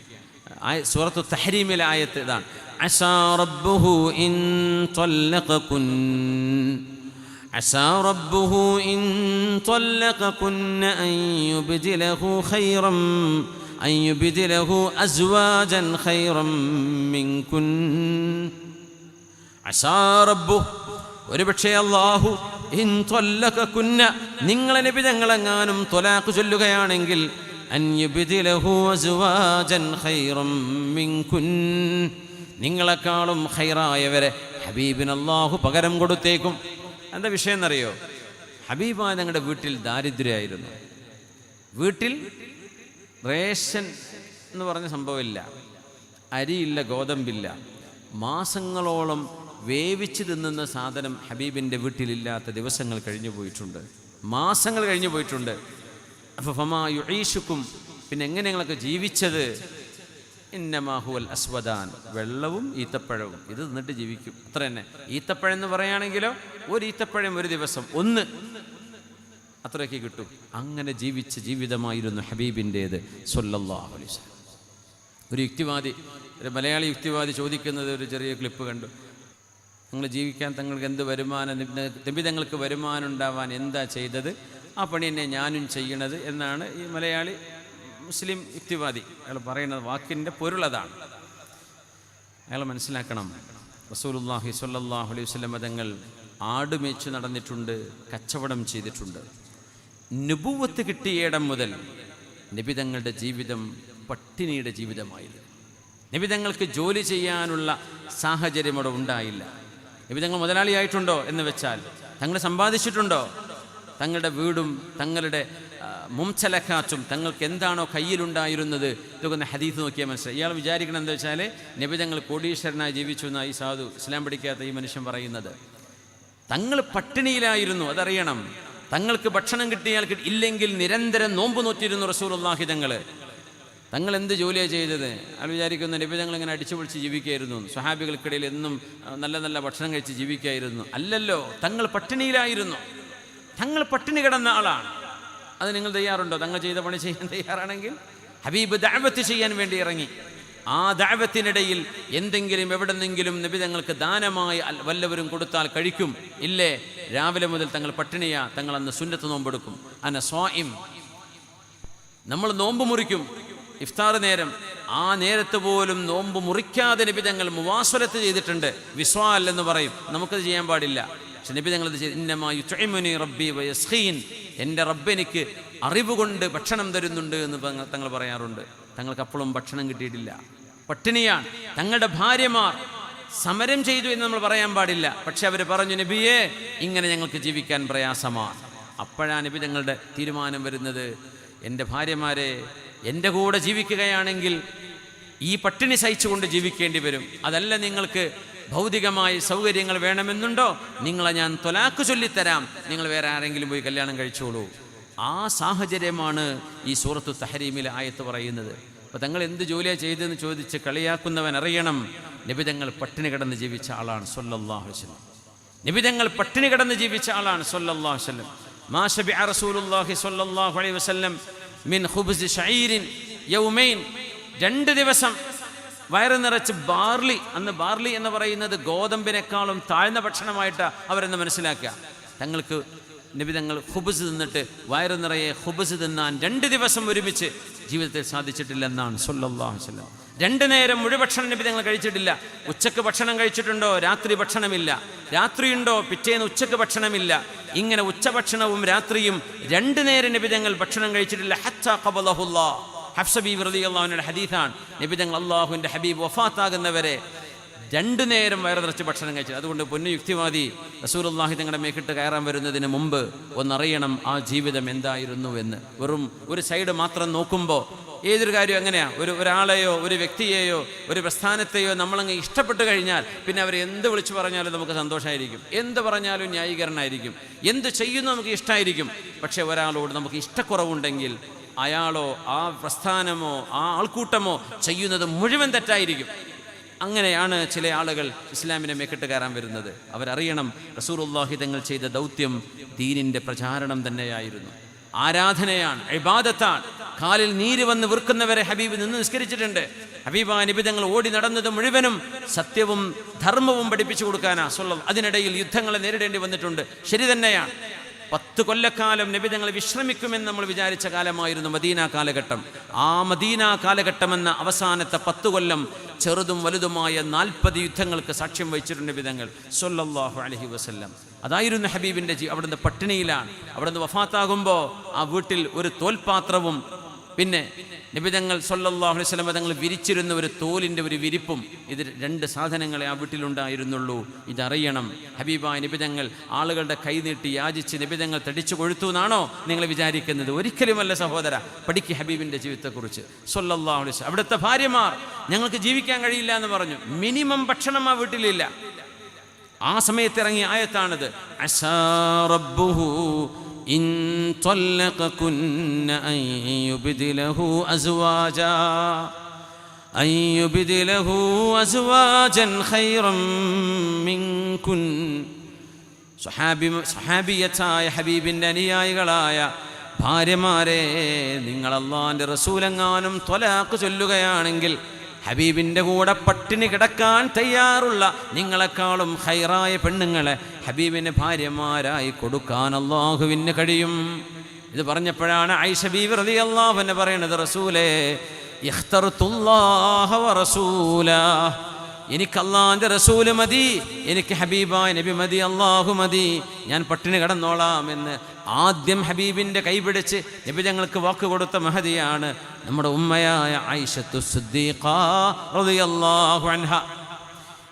സൂറത്തു തഹ്രീമിലെ ആയത്ത് ഇതാണ്, അസാ റബ്ബുഹു ഇൻ ത്വല്ലഖകുൻ, അസാ റബ്ബുഹു ഇൻ ത്വല്ലഖകുന്ന അൻ യുബ്ദിലഹു ഖൈറൻ അൻ യുബ്ദിലഹു അസ്വാജൻ ഖൈറൻ മിൻകുൻ. അസാ റബ്ബുഹു, ഒരുപക്ഷേ അല്ലാഹു ഇൻ ത്വല്ലഖകുന്ന, നിങ്ങളെ നബി തങ്ങളെങ്ങാനും ത്വലാഖ് ചൊല്ലുകയാണെങ്കിൽ അൻ യുബ്ദിലഹു അസ്വാജൻ ഖൈറൻ മിൻകുൻ, നിങ്ങളെക്കാളും ഖൈറായവരെ ഹബീബിന് അല്ലാഹു പകരം കൊടുത്തേക്കും. എന്താ വിഷയം എന്നറിയോ? ഹബീബായ ഞങ്ങളുടെ വീട്ടിൽ ദാരിദ്ര്യമായിരുന്നു. വീട്ടിൽ റേഷൻ എന്ന് പറഞ്ഞ സംഭവമില്ല, അരിയില്ല, ഗോതമ്പില്ല. മാസങ്ങളോളം വേവിച്ച് തിന്നുന്ന സാധനം ഹബീബിൻ്റെ വീട്ടിലില്ലാത്ത ദിവസങ്ങൾ കഴിഞ്ഞു പോയിട്ടുണ്ട്, മാസങ്ങൾ കഴിഞ്ഞു പോയിട്ടുണ്ട്. അപ്പോൾ ഫമാ യുഈശുക്കും, പിന്നെ എങ്ങനെ നിങ്ങളൊക്കെ ജീവിച്ചത്? ഇന്നമാ ഹുവൽ അസ്വദാൻ, വെള്ളവും ഈത്തപ്പഴവും, ഇത് തിന്നിട്ട് ജീവിക്കും, അത്ര തന്നെ. ഈത്തപ്പഴം എന്ന് പറയുകയാണെങ്കിലോ ഒരു ഈത്തപ്പഴം ഒരു ദിവസം ഒന്ന്, അത്രയൊക്കെ കിട്ടും. അങ്ങനെ ജീവിച്ച ജീവിതമായിരുന്നു ഹബീബിൻ്റേത് സ്വല്ലല്ലാഹു അലൈഹി വസല്ലം. ഒരു യുക്തിവാദി, ഒരു മലയാളി യുക്തിവാദി ചോദിക്കുന്നത് ഒരു ചെറിയ ക്ലിപ്പ് കണ്ടു. നിങ്ങൾ ജീവിക്കാൻ തങ്ങൾക്ക് എന്ത് വരുമാനം, നബി തങ്ങൾക്ക് വരുമാനം ഉണ്ടാവാൻ എന്താ ചെയ്തത്? ആ പണി തന്നെ ഞാനും ചെയ്യണത് എന്നാണ് ഈ മലയാളി മുസ്ലിം യുക്തിവാദി അയാൾ പറയുന്നത്. വാക്കിൻ്റെ പൊരുളതാണ്. അയാൾ മനസ്സിലാക്കണം, റസൂലുള്ളാഹി സ്വല്ലല്ലാഹു അലൈഹി വസല്ലം തങ്ങൾ ആട് മേച്ചു നടന്നിട്ടുണ്ട്, കച്ചവടം ചെയ്തിട്ടുണ്ട്. നുബുവത്ത് കിട്ടിയിടം മുതൽ നബിതങ്ങളുടെ ജീവിതം പട്ടിണിയുടെ ജീവിതമായിരുന്നു. നബിതങ്ങൾക്ക് ജോലി ചെയ്യാനുള്ള സാഹചര്യം അവിടെ ഉണ്ടായില്ല. നബിതങ്ങൾ മുതലാളിയായിട്ടുണ്ടോ എന്ന് വെച്ചാൽ, തങ്ങൾ സമ്പാദിച്ചിട്ടുണ്ടോ, തങ്ങളുടെ വീടും തങ്ങളുടെ മുംചലക്കാച്ചും തങ്ങൾക്ക് എന്താണോ കയ്യിലുണ്ടായിരുന്നത്, ഇതൊക്കെ ഹദീസ് നോക്കിയാൽ മനസ്സിലായി. ഇയാൾ വിചാരിക്കണം എന്താ വെച്ചാൽ നബിതങ്ങൾ കോടീശ്വരനായി ജീവിച്ചു എന്നാണ് ഈ സാധു ഇസ്ലാം പഠിക്കാത്ത ഈ മനുഷ്യൻ പറയുന്നത്. തങ്ങൾ പട്ടിണിയിലായിരുന്നു, അതറിയണം. തങ്ങൾക്ക് ഭക്ഷണം കിട്ടിയാൽ ഇല്ലെങ്കിൽ നിരന്തരം നോമ്പ് നോറ്റിരുന്നു റസൂലുള്ളാഹി തങ്ങൾ എന്ത് ജോലിയാണ് ചെയ്തത്? അയാൾ വിചാരിക്കുന്നു നബി തങ്ങൾ ഇങ്ങനെ അടിച്ചു പൊളിച്ച് ജീവിക്കായിരുന്നു, സ്വഹാബികൾക്കിടയിൽ എന്നും നല്ല നല്ല ഭക്ഷണം കഴിച്ച് ജീവിക്കായിരുന്നു. അല്ലല്ലോ, തങ്ങൾ പട്ടിണിയിലായിരുന്നു. തങ്ങൾ പട്ടിണി കിടന്ന ആളാണ്. അത് നിങ്ങൾ തയ്യാറുണ്ടോ? തങ്ങൾ ചെയ്ത പണി ചെയ്യാൻ തയ്യാറാണെങ്കിൽ? ഹബീബ് ദഅവത്ത് ചെയ്യാൻ വേണ്ടി ഇറങ്ങി. ആ ദഅവത്തിനിടയിൽ എന്തെങ്കിലും എവിടെന്നെങ്കിലും നബി തങ്ങൾക്ക് ദാനമായി വല്ലവരും കൊടുത്താൽ കഴിക്കും. ഇല്ലേ, രാവിലെ മുതൽ തങ്ങൾ പട്ടിണിയാ. തങ്ങൾ അന്ന് സുന്നത്ത് നോമ്പെടുക്കും. അന സ്വാഇം, നമ്മൾ നോമ്പ് മുറിക്കും ഇഫ്താർ നേരം. ആ നേരത്ത് പോലും നോമ്പ് മുറിക്കാതെ നബി തങ്ങൾ മുവാസ്വലത്ത് ചെയ്തിട്ടുണ്ട്. വിസ്വാൽ എന്ന് പറയും, നമുക്കത് ചെയ്യാൻ പാടില്ല. പക്ഷെ നബി തങ്ങൾ അത് ചെയ്ത്, ഇന്നമാ യുത്ഇമുനി റബ്ബി വയസ്ഖീൻ, എൻ്റെ റബ്ബ് എനിക്ക് അറിവ് കൊണ്ട് ഭക്ഷണം തരുന്നുണ്ട് എന്ന് തങ്ങൾ പറയാറുണ്ട്. തങ്ങൾക്ക് അപ്പോഴും ഭക്ഷണം കിട്ടിയിട്ടില്ല, പട്ടിണിയാണ്. തങ്ങളുടെ ഭാര്യമാർ സമരം ചെയ്തു എന്ന് നമ്മൾ പറയാൻ പാടില്ല. പക്ഷെ അവർ പറഞ്ഞു, നബിയേ, ഇങ്ങനെ ഞങ്ങൾക്ക് ജീവിക്കാൻ പ്രയാസമാണ്. അപ്പോഴാണ് നബി തങ്ങളുടെ തീരുമാനം വരുന്നത്, എൻ്റെ ഭാര്യമാരെ എൻ്റെ കൂടെ ജീവിക്കുകയാണെങ്കിൽ ഈ പട്ടിണി സഹിച്ചുകൊണ്ട് ജീവിക്കേണ്ടി വരും. അതല്ല, നിങ്ങൾക്ക് ഭൗതികമായ സൗകര്യങ്ങൾ വേണമെന്നുണ്ടോ, നിങ്ങളെ ഞാൻ തൊലാക്ക് ചൊല്ലിത്തരാം, നിങ്ങൾ വേറെ ആരെങ്കിലും പോയി കല്യാണം കഴിച്ചോളൂ. ആ സാഹചര്യമാണ് ഈ സൂറത്തു തഹരീമിലെ ആയത്ത് പറയുന്നത്. അപ്പോൾ തങ്ങൾ എന്ത് ജോലിയാണ് ചെയ്തതെന്ന് ചോദിച്ച് കളിയാക്കുന്നവൻ അറിയണം, നബിതങ്ങൾ പട്ടിണി കിടന്ന് ജീവിച്ച ആളാണ് സ്വല്ലല്ലാഹു അലൈഹി വസല്ലം. നബിതങ്ങൾ പട്ടിണി കിടന്ന് ജീവിച്ച ആളാണ് സ്വല്ലല്ലാഹു അലൈഹി വസല്ലം. മാ ശബിഅ റസൂലുള്ളാഹി സ്വല്ലല്ലാഹു അലൈഹി വസല്ലം മിൻ ഖുബ്സ് ശഈരിൻ യൗമൈൻ, 2 ദിവസം വയറ് നിറച്ച് ബാർലി. അന്ന് ബാർലി എന്ന് പറയുന്നത് ഗോതമ്പിനേക്കാളും താഴ്ന്ന ഭക്ഷണമായിട്ട് അവരെന്ന് മനസ്സിലാക്കുക. തങ്ങൾക്ക് നബി തങ്ങൾ ഖുബ്സ് തിന്നിട്ട് വയറ് നിറയെ ഖുബ്സ് തിന്നാൻ 2 ദിവസം ഒരുമിച്ച് ജീവിതത്തിൽ സാധിച്ചിട്ടില്ലെന്നാണ് സ്വല്ലല്ലാഹു അലൈഹി വസല്ലം. 2 നേരം മുഴുഭക്ഷണം നബി തങ്ങൾ കഴിച്ചിട്ടില്ല. ഉച്ചക്ക് ഭക്ഷണം കഴിച്ചിട്ടുണ്ടോ? രാത്രി ഭക്ഷണമില്ല. രാത്രിയുണ്ടോ? പിറ്റേന്ന് ഉച്ചക്ക് ഭക്ഷണമില്ല. ഇങ്ങനെ ഉച്ചഭക്ഷണവും രാത്രിയും 2 നേരം നബി തങ്ങൾ ഭക്ഷണം കഴിച്ചിട്ടില്ല. ഹത്താ ഖബലഹുല്ലാഹ്, ഹഫ്സ ബീവി റളിയല്ലാഹു അൻഹയുടെ ഹദീസാണ്. നബി തങ്ങൾ അല്ലാഹുവിൻ്റെ ഹബീബ് വഫാത്താകുന്നവരെ 2 നേരം വയറ് നിറച്ച് ഭക്ഷണം കഴിച്ചത്. അതുകൊണ്ട് പൊന്നു യുക്തിവാദി, റസൂലുള്ളാഹി തങ്ങളുടെ മേക്കിട്ട് കയറാൻ വരുന്നതിന് മുമ്പ് ഒന്നറിയണം ആ ജീവിതം എന്തായിരുന്നു എന്ന്. വെറും ഒരു സൈഡ് മാത്രം നോക്കുമ്പോൾ ഏതൊരു കാര്യം അങ്ങനെയാണ്. ഒരാളെയോ ഒരു വ്യക്തിയെയോ ഒരു പ്രസ്ഥാനത്തെയോ നമ്മളങ്ങ് ഇഷ്ടപ്പെട്ട് കഴിഞ്ഞാൽ പിന്നെ അവർ എന്ത് വിളിച്ചു പറഞ്ഞാലും നമുക്ക് സന്തോഷമായിരിക്കും, എന്ത് പറഞ്ഞാലും ന്യായീകരണമായിരിക്കും, എന്ത് ചെയ്യുന്നു നമുക്ക് ഇഷ്ടമായിരിക്കും. പക്ഷെ ഒരാളോട് നമുക്ക് ഇഷ്ടക്കുറവുണ്ടെങ്കിൽ അയാളോ ആ പ്രസ്ഥാനമോ ആ ആൾക്കൂട്ടമോ ചെയ്യുന്നത് മുഴുവൻ തെറ്റായിരിക്കും. അങ്ങനെയാണ് ചില ആളുകൾ ഇസ്ലാമിനെ മേക്കിട്ട് കയറാൻ വരുന്നത്. അവരറിയണം, റസൂലുള്ളാഹി തങ്ങൾ ചെയ്ത ദൗത്യം ദീനിൻ്റെ പ്രചാരണം തന്നെയായിരുന്നു, ആരാധനയാണ്, ഇബാദത്താണ്. കാലിൽ നീര് വന്ന് വീർക്കുന്നവരെ ഹബീബ് നിന്ന് നിസ്കരിച്ചിട്ടുണ്ട്. ഹബീബാ നബി തങ്ങൾ ഓടി നടന്നത് മുഴുവനും സത്യവും ധർമ്മവും പഠിപ്പിച്ചു കൊടുക്കാനാ സ്വല്ലല്ലാഹു. അതിനിടയിൽ യുദ്ധങ്ങളെ നേരിടേണ്ടി വന്നിട്ടുണ്ട്, ശരി തന്നെയാണ്. 10 കൊല്ലക്കാലം നബി തങ്ങൾ വിശ്രമിക്കുമെന്ന് നമ്മൾ വിചാരിച്ച കാലമായിരുന്നു മദീന കാലഘട്ടം. ആ മദീന കാലഘട്ടമെന്ന അവസാനത്തെ 10 കൊല്ലം ചെറുതും വലുതുമായ 40 യുദ്ധങ്ങൾക്ക് സാക്ഷ്യം വഹിച്ചിട്ടുണ്ട് നബി തങ്ങൾ സ്വല്ലല്ലാഹു അലൈഹി വസല്ലം. അതായിരുന്നു ഹബീബിൻ്റെ അവിടുന്ന് പട്ടിണിയിലാണ്. അവിടുന്ന് വഫാത്താകുമ്പോൾ ആ വീട്ടിൽ ഒരു തോൽപാത്രവും പിന്നെ നബി തങ്ങൾ സ്വല്ലല്ലാഹു അലൈഹി വസല്ലം തങ്ങൾ വിരിച്ചിരുന്ന ഒരു തോലിൻ്റെ ഒരു വിരിപ്പും, ഇത് 2 സാധനങ്ങളെ ആ വീട്ടിലുണ്ടായിരുന്നുള്ളൂ. ഇതറിയണം. ഹബീബായ നബി തങ്ങൾ ആളുകളുടെ കൈ നീട്ടി യാചിച്ച് നബി തങ്ങൾ തടിച്ചു കൊഴുത്തു എന്നാണോ നിങ്ങൾ വിചാരിക്കുന്നത്? ഒരിക്കലുമല്ല സഹോദര. പഠിക്ക് ഹബീബിൻ്റെ ജീവിതത്തെക്കുറിച്ച് സ്വല്ലല്ലാഹു അലൈഹി വസല്ലം. അവിടുത്തെ ഭാര്യമാർ ഞങ്ങൾക്ക് ജീവിക്കാൻ കഴിയില്ല എന്ന് പറഞ്ഞു. മിനിമം ഭക്ഷണം ആ വീട്ടിലില്ല. ആ സമയത്ത് ഇറങ്ങിയ ആയത്താണിത്. അസാ റബ്ബുഹു ഇൻ ത്വല്ലഖകുന്ന അൻ യുബ്ദിലഹു അസ്വാജൻ ഖൈറൻ മിൻകുൻ. സ്വഹാബിയത്തായ ഹബീബിൻ്റെ അനുയായികളായ ഭാര്യമാരെ, നിങ്ങൾ അല്ലാഹുവിൻ്റെ റസൂലെങ്ങാനും ത്വലാഖ് ചൊല്ലുകയാണെങ്കിൽ ഹബീബിൻ്റെ കൂടെ പട്ടിണി കിടക്കാൻ തയ്യാറുള്ള നിങ്ങളെക്കാളും ഖൈറായ പെണ്ണുങ്ങളെ ഹബീബിന് ഭാര്യമാരായി കൊടുക്കാൻ അല്ലാഹുവിന് കഴിയും. ഇത് പറഞ്ഞപ്പോഴാണ് ആയിഷ ബീവി റളിയല്ലാഹു അൻഹ പറയുന്നത്, റസൂലേ ഇഖ്തർതുല്ലാഹ വ റസൂലാ, എനിക്ക് അള്ളാന്റെ റസൂല് മതി, എനിക്ക് ഹബീബായ നബി മതി, അള്ളാഹു മതി, ഞാൻ പട്ടിണി കിടന്നോളാം എന്ന് ആദ്യം ഹബീബിൻ്റെ കൈപിടിച്ച് നബി ഞങ്ങൾക്ക് വാക്ക് കൊടുത്ത മഹദിയാണ് നമ്മുടെ ഉമ്മയായ ആയിഷത്തു സിദ്ദീഖ റളിയല്ലാഹു അൻഹ.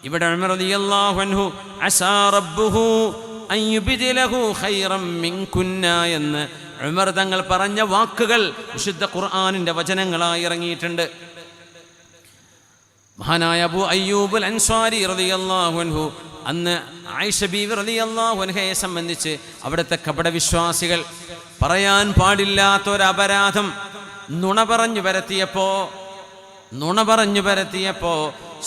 ഇവിടെ ഉമർ റളിയല്ലാഹു അൻഹു അസാ റബ്ബുഹു അൻ യുബ്ദിലഹു ഖൈറൻ മിൻകുന്ന എന്ന് ഉമർ തങ്ങൾ പറഞ്ഞ വാക്കുകൾ വിശുദ്ധ ഖുർആനിൻ്റെ വചനങ്ങളായി ഇറങ്ങിയിട്ടുണ്ട്. മഹാനായ അബൂ അയ്യൂബ് അൽ അൻസാരി റളിയല്ലാഹു അൻഹു അന്ന് ആയിഷ ബീവി റളിയല്ലാഹു അൻഹയെ സംബന്ധിച്ച് അവിടുത്തെ കപടവിശ്വാസികൾ പറയാൻ പാടില്ലാത്തൊരപരാധം നുണ പറഞ്ഞു പരത്തിയപ്പോ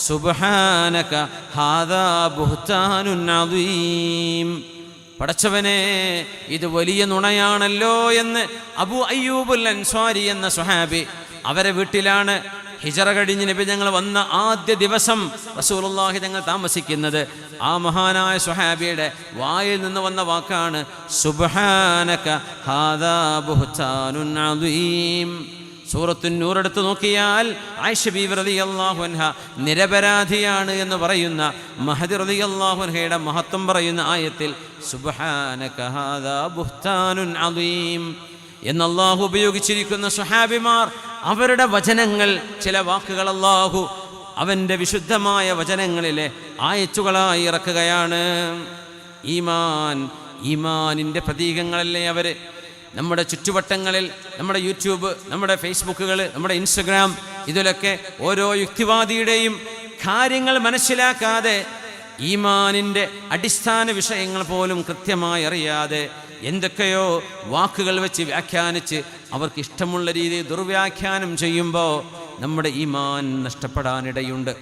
സുബ്ഹാനക ഹാദാ ബുഹ്താനുൻ അദീം, പടച്ചവനെ ഇത് വലിയ നുണയാണല്ലോ എന്ന് അബൂ അയ്യൂബുൽ അൻസാരി എന്ന സ്വഹാബി, അവരെ വീട്ടിലാണ് ഹിജറ കഴിഞ്ഞ് നബി ഞങ്ങൾ വന്ന ആദ്യ ദിവസം റസൂലുള്ളാഹി തങ്ങൾ താമസിക്കുന്നത്. ആ മഹാനായ സ്വഹാബിയുടെ വായിൽ നിന്ന് വന്ന വാക്കാണ് സുബ്ഹാനക ഹാദാ ബുഹ്താനുൻ അദീം. സൂറത്തുൻ നൂർ എടുത്ത് നോക്കിയാൽ ആയിഷ ബീവി റളിയല്ലാഹു അൻഹ നിരപരാധിയാണ് എന്ന് പറയുന്ന മഹദി റളിയല്ലാഹു അൻഹയുടെ മഹത്വം പറയുന്ന ആയത്തിൽ സുബ്ഹാനക ഹാദാ ബുഹ്താനുൻ അദീം എന്ന് അല്ലാഹു ഉപയോഗിച്ചിരിക്കുന്ന സ്വഹാബിമാർ, അവരുടെ വചനങ്ങൾ, ചില വാക്കുകൾ അല്ലാഹു അവൻ്റെ വിശുദ്ധമായ വചനങ്ങളിലെ ആയത്തുകളായി ഇറക്കുകയാണ്. ഈമാനിൻ്റെ പ്രതീകങ്ങളല്ലേ അവർ. നമ്മുടെ ചുറ്റുവട്ടങ്ങളിൽ, നമ്മുടെ യൂട്യൂബ്, നമ്മുടെ ഫേസ്ബുക്കുകൾ, നമ്മുടെ ഇൻസ്റ്റഗ്രാം, ഇതിലൊക്കെ ഓരോ യുക്തിവാദിയുടെയും കാര്യങ്ങൾ മനസ്സിലാക്കാതെ, ഈമാനിൻ്റെ അടിസ്ഥാന വിഷയങ്ങൾ പോലും കൃത്യമായി അറിയാതെ എന്തൊക്കെയോ വാക്കുകൾ വെച്ച് വ്യാഖ്യാനിച്ച് അവർക്ക് ഇഷ്ടമുള്ള രീതിയിൽ ദുർവ്യാഖ്യാനം ചെയ്യുമ്പോൾ നമ്മുടെ ഈമാൻ നഷ്ടപ്പെടാനിടയുണ്ട്,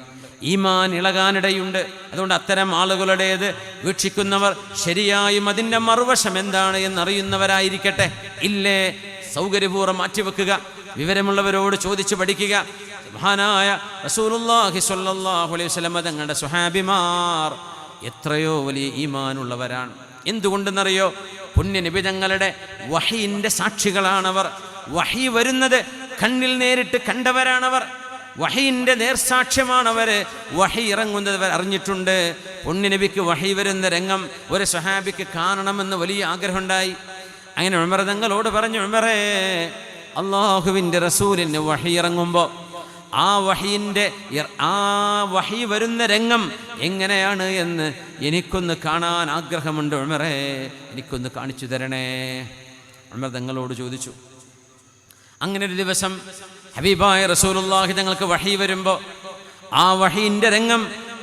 ഈമാൻ ഇളകാനിടയുണ്ട്. അതുകൊണ്ട് അത്തരം ആളുകളുടേത് വീക്ഷിക്കുന്നവർ ശരിയായും അതിൻ്റെ മറുവശം എന്താണ് എന്നറിയുന്നവരായിരിക്കട്ടെ. ഇല്ലേ, സൗകര്യപൂർവ്വം മാറ്റിവെക്കുക, വിവരമുള്ളവരോട് ചോദിച്ചു പഠിക്കുക. മഹാനായ റസൂലുള്ളാഹി സ്വല്ലല്ലാഹു അലൈഹി വസല്ലം തങ്ങളുടെ സ്വഹാബിമാർ എത്രയോ വലിയ ഈമാനുള്ളവരാണ്. എന്തുകൊണ്ടെന്നറിയോ? പുണ്യനബി തങ്ങളുടെ വഹീൻ്റെ സാക്ഷികളാണവർ. വഹി വരുന്നത് കണ്ണിൽ നേരിട്ട് കണ്ടവരാണവർ. വഹീൻ്റെ നേർസാക്ഷ്യമാണവർ. വഹി ഇറങ്ങുന്നത് അറിഞ്ഞിട്ടുണ്ട്. പുണ്യനബിക്ക് വഹി വരുന്ന രംഗം ഒരു സ്വഹാബിക്ക് കാണണമെന്ന് വലിയ ആഗ്രഹമുണ്ടായി. അങ്ങനെ ഉമർ തങ്ങളോട് പറഞ്ഞു, ഉമറേ, അള്ളാഹുവിൻ്റെ റസൂലിന് വഹി ഇറങ്ങുമ്പോൾ ആ വഹി വരുന്ന രംഗം എങ്ങനെയാണ് എന്ന് എനിക്കൊന്ന് കാണാൻ ആഗ്രഹമുണ്ട് ഉമറേ, എനിക്കൊന്ന് കാണിച്ചു തരണേ. ഉമർ തങ്ങളോട് ചോദിച്ചു. അങ്ങനെ ഒരു ദിവസം ഹബീബായ റസൂലുള്ളാഹി തങ്ങൾക്ക് വഹി വരുമ്പോൾ ആ വഹീൻ്റെ രംഗം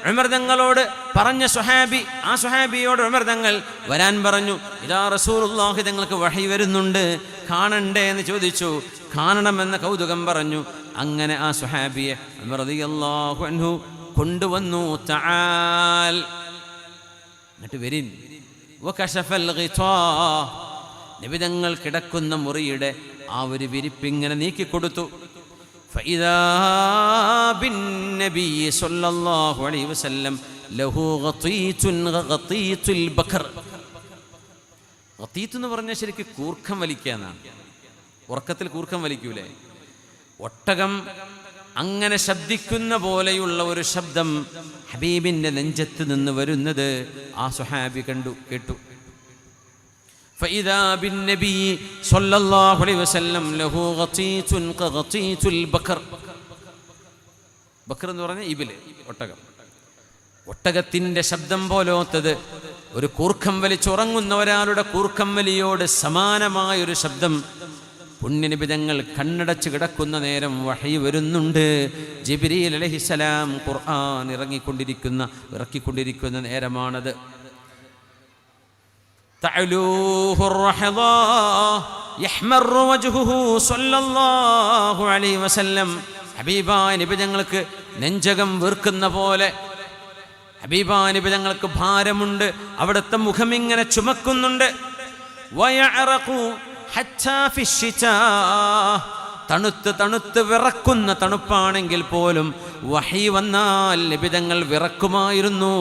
ഉമർ തങ്ങളോട് പറഞ്ഞ സ്വഹാബി, ആ സ്വഹാബിയോട് ഉമർ തങ്ങൾ വരാൻ പറഞ്ഞു. ഇതാ റസൂലുള്ളാഹി തങ്ങൾക്ക് വഹി വരുന്നുണ്ട്, കാണണ്ടേ എന്ന് ചോദിച്ചു. കാണണമെന്ന കൗതുകം പറഞ്ഞു. അങ്ങനെ ആ സ്വഹാബിയെ ഉമർ റളിയല്ലാഹു അൻഹു കൊണ്ടുവന്നു. തആൽ, എന്നിട്ട് വരിൻ. വകശഫൽ ഗിതാ, നബി തങ്ങൾ കിടക്കുന്ന മുറിയുടെ ആ ഒരു വിരിപ്പിങ്ങനെ നീക്കിക്കൊടുത്തു. ഫഇദാ ബിന്നബി സ്വല്ലല്ലാഹു അലൈഹി വസല്ലം ലഹു ഗതീതുൻ ഗതീതുൽ ബക്കർ. ഗതീത്ത് എന്ന് പറഞ്ഞാൽ ശരിക്കും കൂർക്കം വലിക്കാന്നാണ്. ഉറക്കത്തിൽ കൂർക്കം വലിക്കൂലേ? ഒട്ടകം അങ്ങനെ ശബ്ദിക്കുന്ന പോലെയുള്ള ഒരു ശബ്ദം ഹബീബിൻ്റെ നെഞ്ചത്ത് നിന്ന് വരുന്നത് ആ സ്വഹാബി കേട്ടു. فإذا بالنبي صلى الله عليه وسلم له غطيت كغطيت البكر. ബക്കർ എന്ന് പറഞ്ഞാൽ ഇബില്, ഒട്ടകം. ഒട്ടകത്തിൻ്റെ ശബ്ദം പോലോത്തത്, ഒരു കൂർക്കം വലിച്ചുറങ്ങുന്ന ഒരാളുടെ കൂർക്കം വലിയോട് സമാനമായൊരു ശബ്ദം പുണ്യനബി തങ്ങൾ കണ്ണടച്ച് കിടക്കുന്ന നേരം വഹി വരുന്നുണ്ട്. ജിബ്രീൽ അലൈഹിസ്സലാം ഖുർആൻ ഇറക്കിക്കൊണ്ടിരിക്കുന്ന നേരമാണത്. തഅലൂഹു റഹദാ യഹ്മറു വജ്ഹുഹു സ്വല്ലല്ലാഹു അലൈഹി വസല്ലം. ഹബീബായ നബി തങ്ങൾക്ക് നെഞ്ചകം വീർക്കുന്ന പോലെ, ഹബീബായ നബി തങ്ങൾക്ക് ഭാരമുണ്ട്, അവിടുത്തെ മുഖം ഇങ്ങനെ ചുമക്കുന്നുണ്ട്. വയഅറഖു ഹത്താ ഫിശ്ശിതാ, തണുത്ത് വിറക്കുന്ന തണുപ്പാണെങ്കിൽ പോലും വഹി വന്നാൽ നബിതങ്ങൾ വിറക്കുമായിരുന്നു.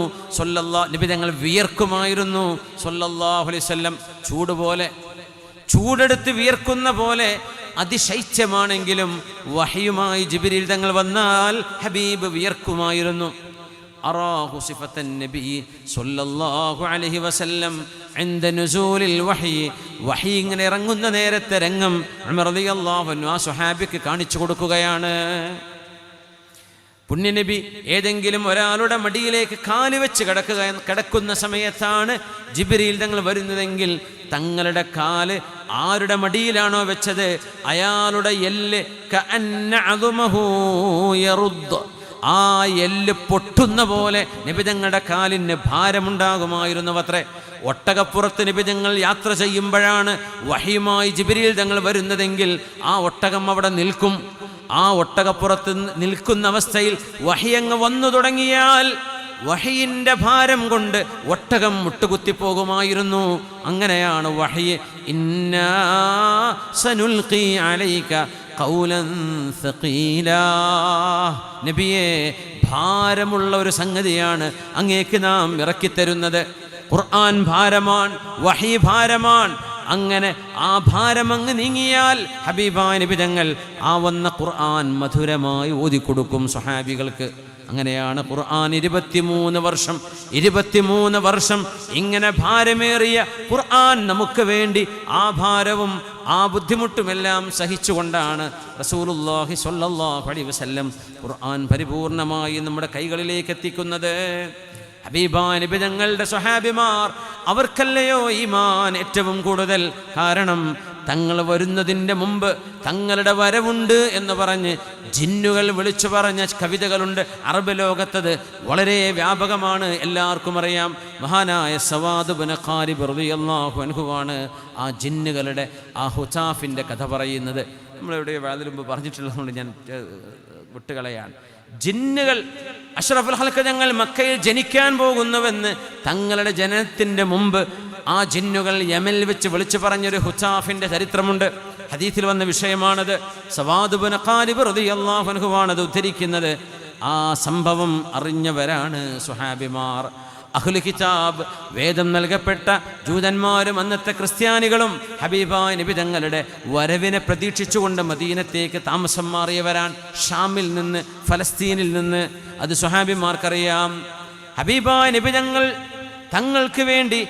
നബിതങ്ങൾ വിയർക്കുമായിരുന്നു സ്വല്ലല്ലാഹു അലൈഹി വസല്ലം. ചൂട് പോലെ, ചൂടെടുത്ത് വിയർക്കുന്ന പോലെ അതിശൈത്യമാണെങ്കിലും വഹിയുമായി ജിബ്രീൽ തങ്ങൾ വന്നാൽ ഹബീബ് വിയർക്കുമായിരുന്നു. أراه صفة النبي صلى الله عليه وسلم عند نزول الوحي വഹി ഇങ്ങനെ ഇറങ്ങുന്ന നേരത്തെ രംഗം ഉമർ റളിയല്ലാഹു അൻഹു ആ സ്വഹാബിക്ക് കാണിച്ചു കൊടുക്കുകയാണ്. പുണ്യനബി ഏതെങ്കിലും ഒരാളുടെ മടിയിലേക്ക് കാല് വെച്ച് കിടക്കുന്ന സമയത്താണ് ജിബ്രീൽ തങ്ങൾ വരുന്നതെങ്കിൽ തങ്ങളുടെ കാല് ആരുടെ മടിയിലാണോ വെച്ചത് അയാളുടെ എല്ല് കഅന്ന അദുമഹു യറുദ്, ആ എല്ല് പൊട്ടുന്ന പോലെ നബി തങ്ങളുടെ കാലിന് ഭാരമുണ്ടാകുമായിരുന്നുവത്രേ. ഒട്ടകപ്പുറത്ത് നബി തങ്ങൾ യാത്ര ചെയ്യുമ്പോഴാണ് വഹിയുമായി ജിബ്രീൽ തങ്ങൾ വരുന്നതെങ്കിൽ ആ ഒട്ടകം അവിടെ നിൽക്കും. ആ ഒട്ടകപ്പുറത്ത് നിൽക്കുന്ന അവസ്ഥയിൽ വഹിയങ്ങ് വന്നു തുടങ്ങിയാൽ വഹിയിൻ്റെ ഭാരം കൊണ്ട് ഒട്ടകം മുട്ടുകുത്തിപ്പോകുമായിരുന്നു. അങ്ങനെയാണ് വഹി ഇന്നാ സനുൽഖി അലൈക ഖൗലൻ സഖീലാ, നബിയേ ഭാരമുള്ള ഒരു സംഗതിയാണ് അങ്ങേക്ക് നാം ഇറക്കിത്തരുന്നത്. ഖുർആൻ ഭാരമാണ്, വഹി ഭാരമാണ്. അങ്ങനെ ആ ഭാരം അങ്ങ് നീങ്ങിയാൽ ഹബീബായ നബി തങ്ങൾ ആ വന്ന ഖുർആൻ മധുരമായി ഓതിക്കൊടുക്കും സ്വഹാബികൾക്ക്. അങ്ങനെയാണ് ഖുർആൻ 23 വർഷം ഇങ്ങനെ ഭാരമേറിയ ഖുർആൻ നമുക്ക് വേണ്ടി ആ ഭാരവും ആ ബുദ്ധിമുട്ടുമെല്ലാം സഹിച്ചുകൊണ്ടാണ് റസൂലുള്ളാഹി സ്വല്ലല്ലാഹു അലൈഹി വസല്ലം ഖുർആൻ പരിപൂർണമായി നമ്മുടെ കൈകളിലേക്ക് എത്തിക്കുന്നത്. ഹബീബായ നബി തങ്ങളുടെ സ്വഹാബിമാർ അവർക്കല്ലയോ ഈമാൻ ഏറ്റവും കൂടുതൽ. കാരണം തങ്ങൾ വരുന്നതിൻ്റെ മുമ്പ് തങ്ങളുടെ വരവുണ്ട് എന്ന് പറഞ്ഞ് ജിന്നുകൾ വിളിച്ചു പറഞ്ഞ കവിതകളുണ്ട്. അറബ് ലോകത്തത് വളരെ വ്യാപകമാണ്, എല്ലാവർക്കും അറിയാം. മഹാനായ സവാദ് ബിൻ ഖാരിബ് റളിയല്ലാഹു അൻഹുവാണ് ആ ജിന്നുകളുടെ ആ ഹുസാഫിൻ്റെ കഥ പറയുന്നത്. നമ്മളിവിടെ വാതിൽ മുമ്പ് പറഞ്ഞിട്ടുള്ളതുകൊണ്ട് ഞാൻ വിട്ടുകളയാണ്. ജിന്നുകൾ അഷ്റഫുൽ ഖൽഖ് തങ്ങൾ മക്കയിൽ ജനിക്കാൻ പോകുന്നുവെന്ന് തങ്ങളുടെ ജനനത്തിൻ്റെ മുമ്പ് ആ ജിന്നുകൾ യമനിൽ വെച്ച് വിളിച്ചു പറഞ്ഞൊരു ഹുസാഫിൻ്റെ ചരിത്രമുണ്ട്. ഹദീസിൽ വന്ന വിഷയമാണത്. സവാദ് ബിൻ ഖാരിബ് റളിയല്ലാഹു അൻഹുവാണത് ഉദ്ധരിക്കുന്നത്. ആ സംഭവം അറിഞ്ഞവരാണ് സ്വഹാബിമാർ. അഹ്ലു കിതാബ്, വേദം നൽകപ്പെട്ട ജൂതന്മാരും അന്നത്തെ ക്രിസ്ത്യാനികളും ഹബീബായ നബി തങ്ങളുടെ വരവിനെ പ്രതീക്ഷിച്ചുകൊണ്ട് മദീനത്തേക്ക് താമസം മാറിയവരാണ്. ഷാമിൽ നിന്ന്, ഫലസ്തീനിൽ നിന്ന്. അത് സ്വഹാബിമാർക്കറിയാം. ഹബീബായ നബി തങ്ങൾക്ക് വേണ്ടി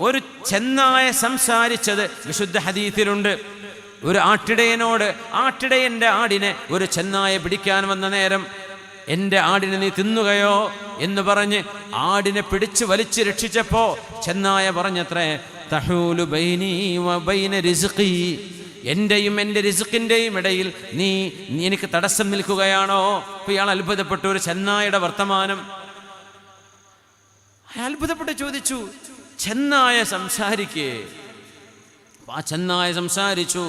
ഒരു ചെന്നായ സംസാരിച്ചത് വിശുദ്ധ ഹദീസിലുണ്ട്. ഒരു ആട്ടിടയൻ്റെ ആടിനെ ഒരു ചെന്നായ പിടിക്കാൻ വന്ന നേരം എൻ്റെ ആടിനെ നീ തിന്നുകയോ എന്ന് പറഞ്ഞ് ആടിനെ പിടിച്ച് വലിച്ച് രക്ഷിച്ചപ്പോ ചെന്നായ പറഞ്ഞത്രേ, തഹൂലു ബൈനി വ ബൈന റിസ്ഖി, എൻ്റെയും എൻ്റെ റിസ്ഖിൻ്റെയും ഇടയിൽ നീ എനിക്ക് തടസ്സം നിൽക്കുകയാണോ? അപ്പോൾ ഇയാൾ അത്ഭുതപ്പെട്ടു. ഒരു ചെന്നായുടെ വർത്തമാനം അത്ഭുതപ്പെട്ട് ചോദിച്ചു, ചെന്നായ സംസാരിക്കേ? ആ ചെന്നായ സംസാരിച്ചു,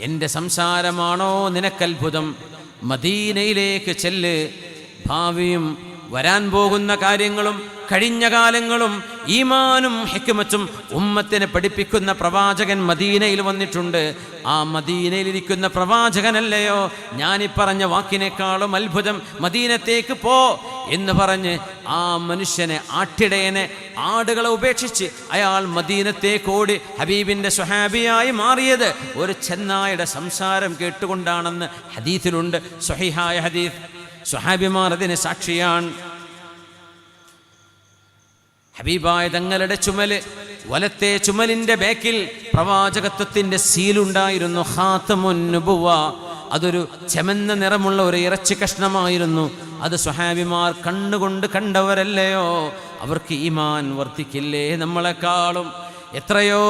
എൻ്റെ സംസാരമാണോ നിനക്കത്ഭുതം? മദീനയിലേക്ക് ചെല്ല്, ഭാവിയും വരാൻ പോകുന്ന കാര്യങ്ങളും കഴിഞ്ഞ കാലങ്ങളും ഈമാനും ഹിക്മത്തും ഉമ്മത്തിനെ പഠിപ്പിക്കുന്ന പ്രവാചകൻ മദീനയിൽ വന്നിട്ടുണ്ട്. ആ മദീനയിലിരിക്കുന്ന പ്രവാചകനല്ലയോ ഞാനീ പറഞ്ഞ വാക്കിനേക്കാളും അത്ഭുതം? മദീനത്തേക്ക് പോ എന്ന് പറഞ്ഞ് ആ മനുഷ്യനെ, ആട്ടിടയനെ, ആടുകളെ ഉപേക്ഷിച്ച് അയാൾ മദീനത്തേക്ക് ഓടി ഹബീബിൻ്റെ സ്വഹാബിയായി മാറിയത് ഒരു ചെന്നായുടെ സംസാരം കേട്ടുകൊണ്ടാണെന്ന് ഹദീസിലുണ്ട്. സ്വഹീഹായ ഹദീസ്. സ്വഹാബിമാർ അതിന് സാക്ഷിയാണ്. ഹബീബായ തങ്ങളുടെ വലത്തെ ചുമലിൻ്റെ ബേക്കിൽ പ്രവാചകത്വത്തിൻ്റെ സീലുണ്ടായിരുന്നു. ഖാതമുൻ നുബുവ, അതൊരു ചെമന്ന നിറമുള്ള ഒരു ഇറച്ചി കഷ്ണമായിരുന്നു. അത് സ്വഹാബിമാർ കണ്ണുകൊണ്ട് കണ്ടവരല്ലയോ? അവർക്ക് ഈമാൻ വർദ്ധിക്കില്ലേ നമ്മളെക്കാളും? എത്രയോ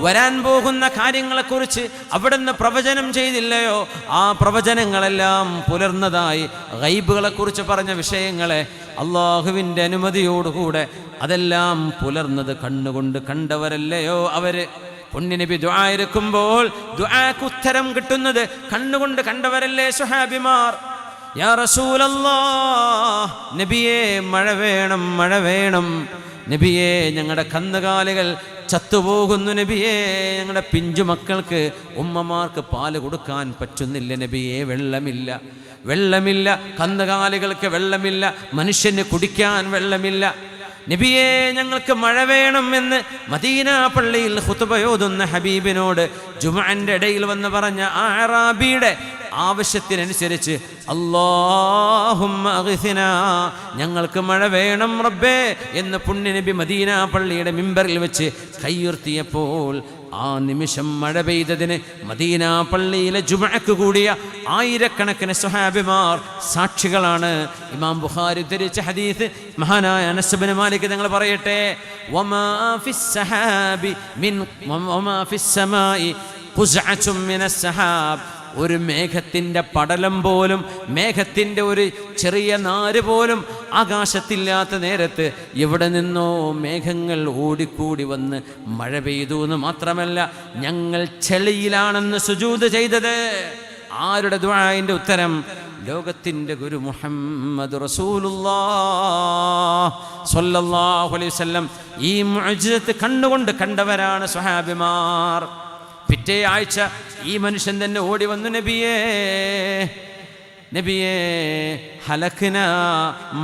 വരാൻ പോകുന്ന കാര്യങ്ങളെക്കുറിച്ച് അവിടുന്ന് പ്രവചനം ചെയ്തില്ലയോ? ആ പ്രവചനങ്ങളെല്ലാം പുലർന്നതായി ഗൈബുകളെക്കുറിച്ച് പറഞ്ഞ വിഷയങ്ങളെ അള്ളാഹുവിൻ്റെ അനുമതിയോടുകൂടെ അതെല്ലാം പുലർന്നത് കണ്ണുകൊണ്ട് കണ്ടവരല്ലയോ അവര്? പുണ്യനബി ദുആ ഇരക്കുമ്പോൾ ദുആക്ക് ഉത്തരം കിട്ടുന്നത് കണ്ണുകൊണ്ട് കണ്ടവരല്ലേ സ്വഹാബിമാർ? യാ റസൂലല്ലാഹ്, നബിയേ മഴ വേണം, മഴ വേണം നബിയേ, ഞങ്ങളുടെ കന്നുകാലികൾ ചത്തുപോകുന്നു നബിയേ, ഞങ്ങളുടെ പിഞ്ചു മക്കൾക്ക് ഉമ്മമാർക്ക് പാല് കൊടുക്കാൻ പറ്റുന്നില്ല നബിയേ, വെള്ളമില്ല, കന്നുകാലികൾക്ക് വെള്ളമില്ല, മനുഷ്യന് കുടിക്കാൻ വെള്ളമില്ല നബിയേ, ഞങ്ങൾക്ക് മഴ വേണം എന്ന് മദീന പള്ളിയിൽ ഖുതുബയോതുന്ന ഹബീബിനോട് ജുമുഅന്റെ ഇടയിൽ വന്ന് പറഞ്ഞ ആ അറാബിയുടെ ആവശ്യത്തിനനുസരിച്ച് അല്ലാഹുമ്മ അഗ്സിനാ, ഞങ്ങൾക്ക് മഴ വേണം റബ്ബേ എന്ന് പുണ്യനബി മദീന പള്ളിയുടെ മിമ്പറിൽ വെച്ച് കയ്യുയർത്തിയപ്പോൾ ആ നിമിഷം മഴ പെയ്തതിന് മദീന പള്ളിയിലെ ജുമുഅക്ക് കൂടിയ ആയിരക്കണക്കിന് സ്വഹാബിമാർ സാക്ഷികളാണ്. ഇമാം ബുഖാരി ഉദ്ധരിച്ച ഹദീസ് മഹാനായ അനസ് ഇബ്നു മാലിക് തങ്ങൾ പറയട്ടെ, വമാ ഫിസ് സഹാബി മിൻ വമാ ഫിസ് സമാഇ ഖുസ്അത്തും മിനസ് സഹാബ്, ഒരു മേഘത്തിൻ്റെ പടലം പോലും, മേഘത്തിൻ്റെ ഒരു ചെറിയ നാര് പോലും ആകാശത്തില്ലാത്ത നേരത്ത് എവിടെ നിന്നോ മേഘങ്ങൾ ഓടിക്കൂടി വന്ന് മഴ പെയ്തു എന്ന് മാത്രമല്ല, ഞങ്ങൾ ചെളിയിലാണെന്ന് സുജൂദ് ചെയ്തത്. ആരുടെ ദുആഇന്റെ ഉത്തരം? ലോകത്തിൻ്റെ ഗുരു മുഹമ്മദ് റസൂലുള്ളാഹ് സ്വല്ലല്ലാഹു അലൈഹി വസല്ലം. ഈ മുഅ്ജിസത്ത് കണ്ടുകൊണ്ട് കണ്ടവരാണ് സ്വഹാബിമാർ. പിറ്റേ ആഴ്ച ഈ മനുഷ്യൻ തന്നെ ഓടി വന്നു, നബിയേ നബിയേ ഹലക്ന,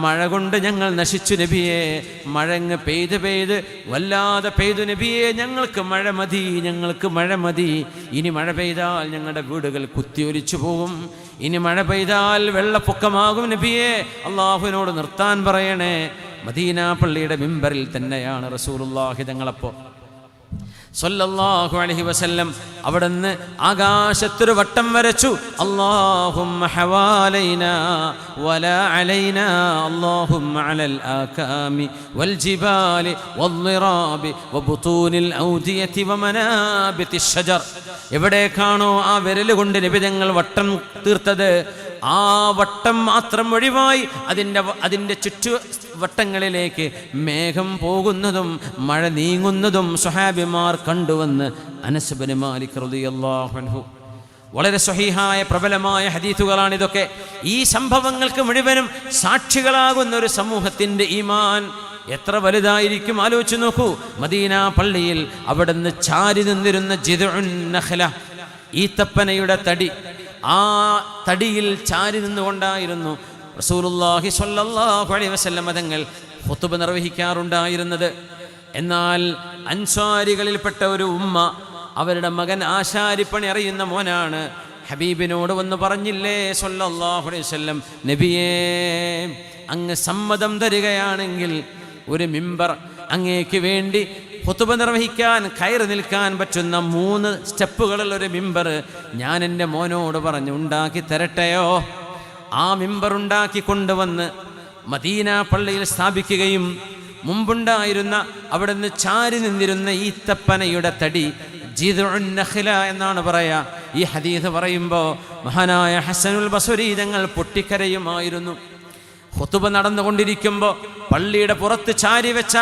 മഴ കൊണ്ട് ഞങ്ങൾ നശിച്ചു നബിയേ, മഴങ്ങ് പെയ്ത് വല്ലാതെ പെയ്തു നബിയേ, ഞങ്ങൾക്ക് മഴ മതി, ഞങ്ങൾക്ക് മഴ മതി. ഇനി മഴ പെയ്താൽ ഞങ്ങളുടെ വീടുകൾ കുത്തിയൊലിച്ചു പോകും, ഇനി മഴ പെയ്താൽ വെള്ളപ്പൊക്കമാകും നബിയേ, അള്ളാഹുവിനോട് നിർത്താൻ പറയണേ. മദീന പള്ളിയുടെ മിമ്പറിൽ തന്നെയാണ് റസൂലുള്ളാഹി തങ്ങളപ്പോൾ സല്ലല്ലാഹു അലൈഹി വസല്ലം അവിടുന്ന് ആകാശത്തൊരു വട്ടം വരച്ചു. അല്ലാഹുമ്മ ഹവാലൈനാ വലാ അലൈനാ, അല്ലാഹുമ്മ അലൽ ആകാമി വൽ ജിബാലി വദ്ദിറാബി വബുതൂനിൽ ഔദിയതി വമനാബിതിശ് ഷജർ. എവിടേക്കാണോ ആ വിരൽ കൊണ്ട് നബി തങ്ങൾ വട്ടം തീർത്തത്, ആ വട്ടം മാത്രം ഒഴിവായി അതിൻ്റെ ചുറ്റുവട്ടങ്ങളിലേക്ക് മേഘം പോകുന്നതും മഴ നീങ്ങുന്നതും സ്വഹാബിമാർ കണ്ടുവന്ന് അനസ് ഇബ്നു മാലിക് റളിയല്ലാഹു അൻഹു. വളരെ സ്വഹീഹായ പ്രബലമായ ഹദീസുകളാണിതൊക്കെ. ഈ സംഭവങ്ങൾക്ക് മുഴുവനും സാക്ഷികളാകുന്ന ഒരു സമൂഹത്തിൻ്റെ ഈമാൻ എത്ര വലുതായിരിക്കും ആലോചിച്ച് നോക്കൂ. മദീന പള്ളിയിൽ അവിടുന്ന് ചാരി നിന്നിരുന്ന ജിദ്ഉൻ നഖ്ല, ഈത്തപ്പനയുടെ തടി, ആ തടിയിൽ ചാരി നിന്നുകൊണ്ടായിരുന്നു റസൂലുള്ളാഹി സ്വല്ലല്ലാഹു അലൈഹി വസല്ലം തങ്ങൾ ഖുതുബ നിർവഹിക്കാറുണ്ടായിരുന്നത്. എന്നാൽ അൻസ്വാരികളിൽപ്പെട്ട ഒരു ഉമ്മ, അവരുടെ മകൻ ആശാരിപ്പണി അറിയുന്ന മോനാണ്, ഹബീബിനോട് വന്ന് പറഞ്ഞില്ലേ സ്വല്ലല്ലാഹു അലൈഹി വസല്ലം, നബിയേ അങ്ങ് സമ്മതം തരികയാണെങ്കിൽ ഒരു മിമ്പർ അങ്ങേക്ക് വേണ്ടി ഖുതുബ നിർവഹിക്കാൻ കയറി നിൽക്കാൻ പറ്റുന്ന 3 സ്റ്റെപ്പുകളുള്ള ഒരു മിമ്പർ ഞാൻ എൻ്റെ മോനോട് പറഞ്ഞ് ഉണ്ടാക്കി തരട്ടെയോ? ആ മിമ്പർ ഉണ്ടാക്കി കൊണ്ടുവന്ന് മദീന പള്ളിയിൽ സ്ഥാപിക്കുകയും മുമ്പുണ്ടായിരുന്ന അവിടുന്ന് ചാരി നിന്നിരുന്ന ഈത്തപ്പനയുടെ തടി ജിദ്ഉൻ നഖ്ല എന്നാണ് പറയാ. ഈ ഹദീസ് പറയുമ്പോൾ മഹാനായ ഹസനുൽ ബസ്രി തങ്ങൾ പൊട്ടിക്കരയുമായിരുന്നു. ഖുതുബ നടന്നുകൊണ്ടിരിക്കുമ്പോൾ പള്ളിയുടെ പുറത്ത് ചാരി വെച്ച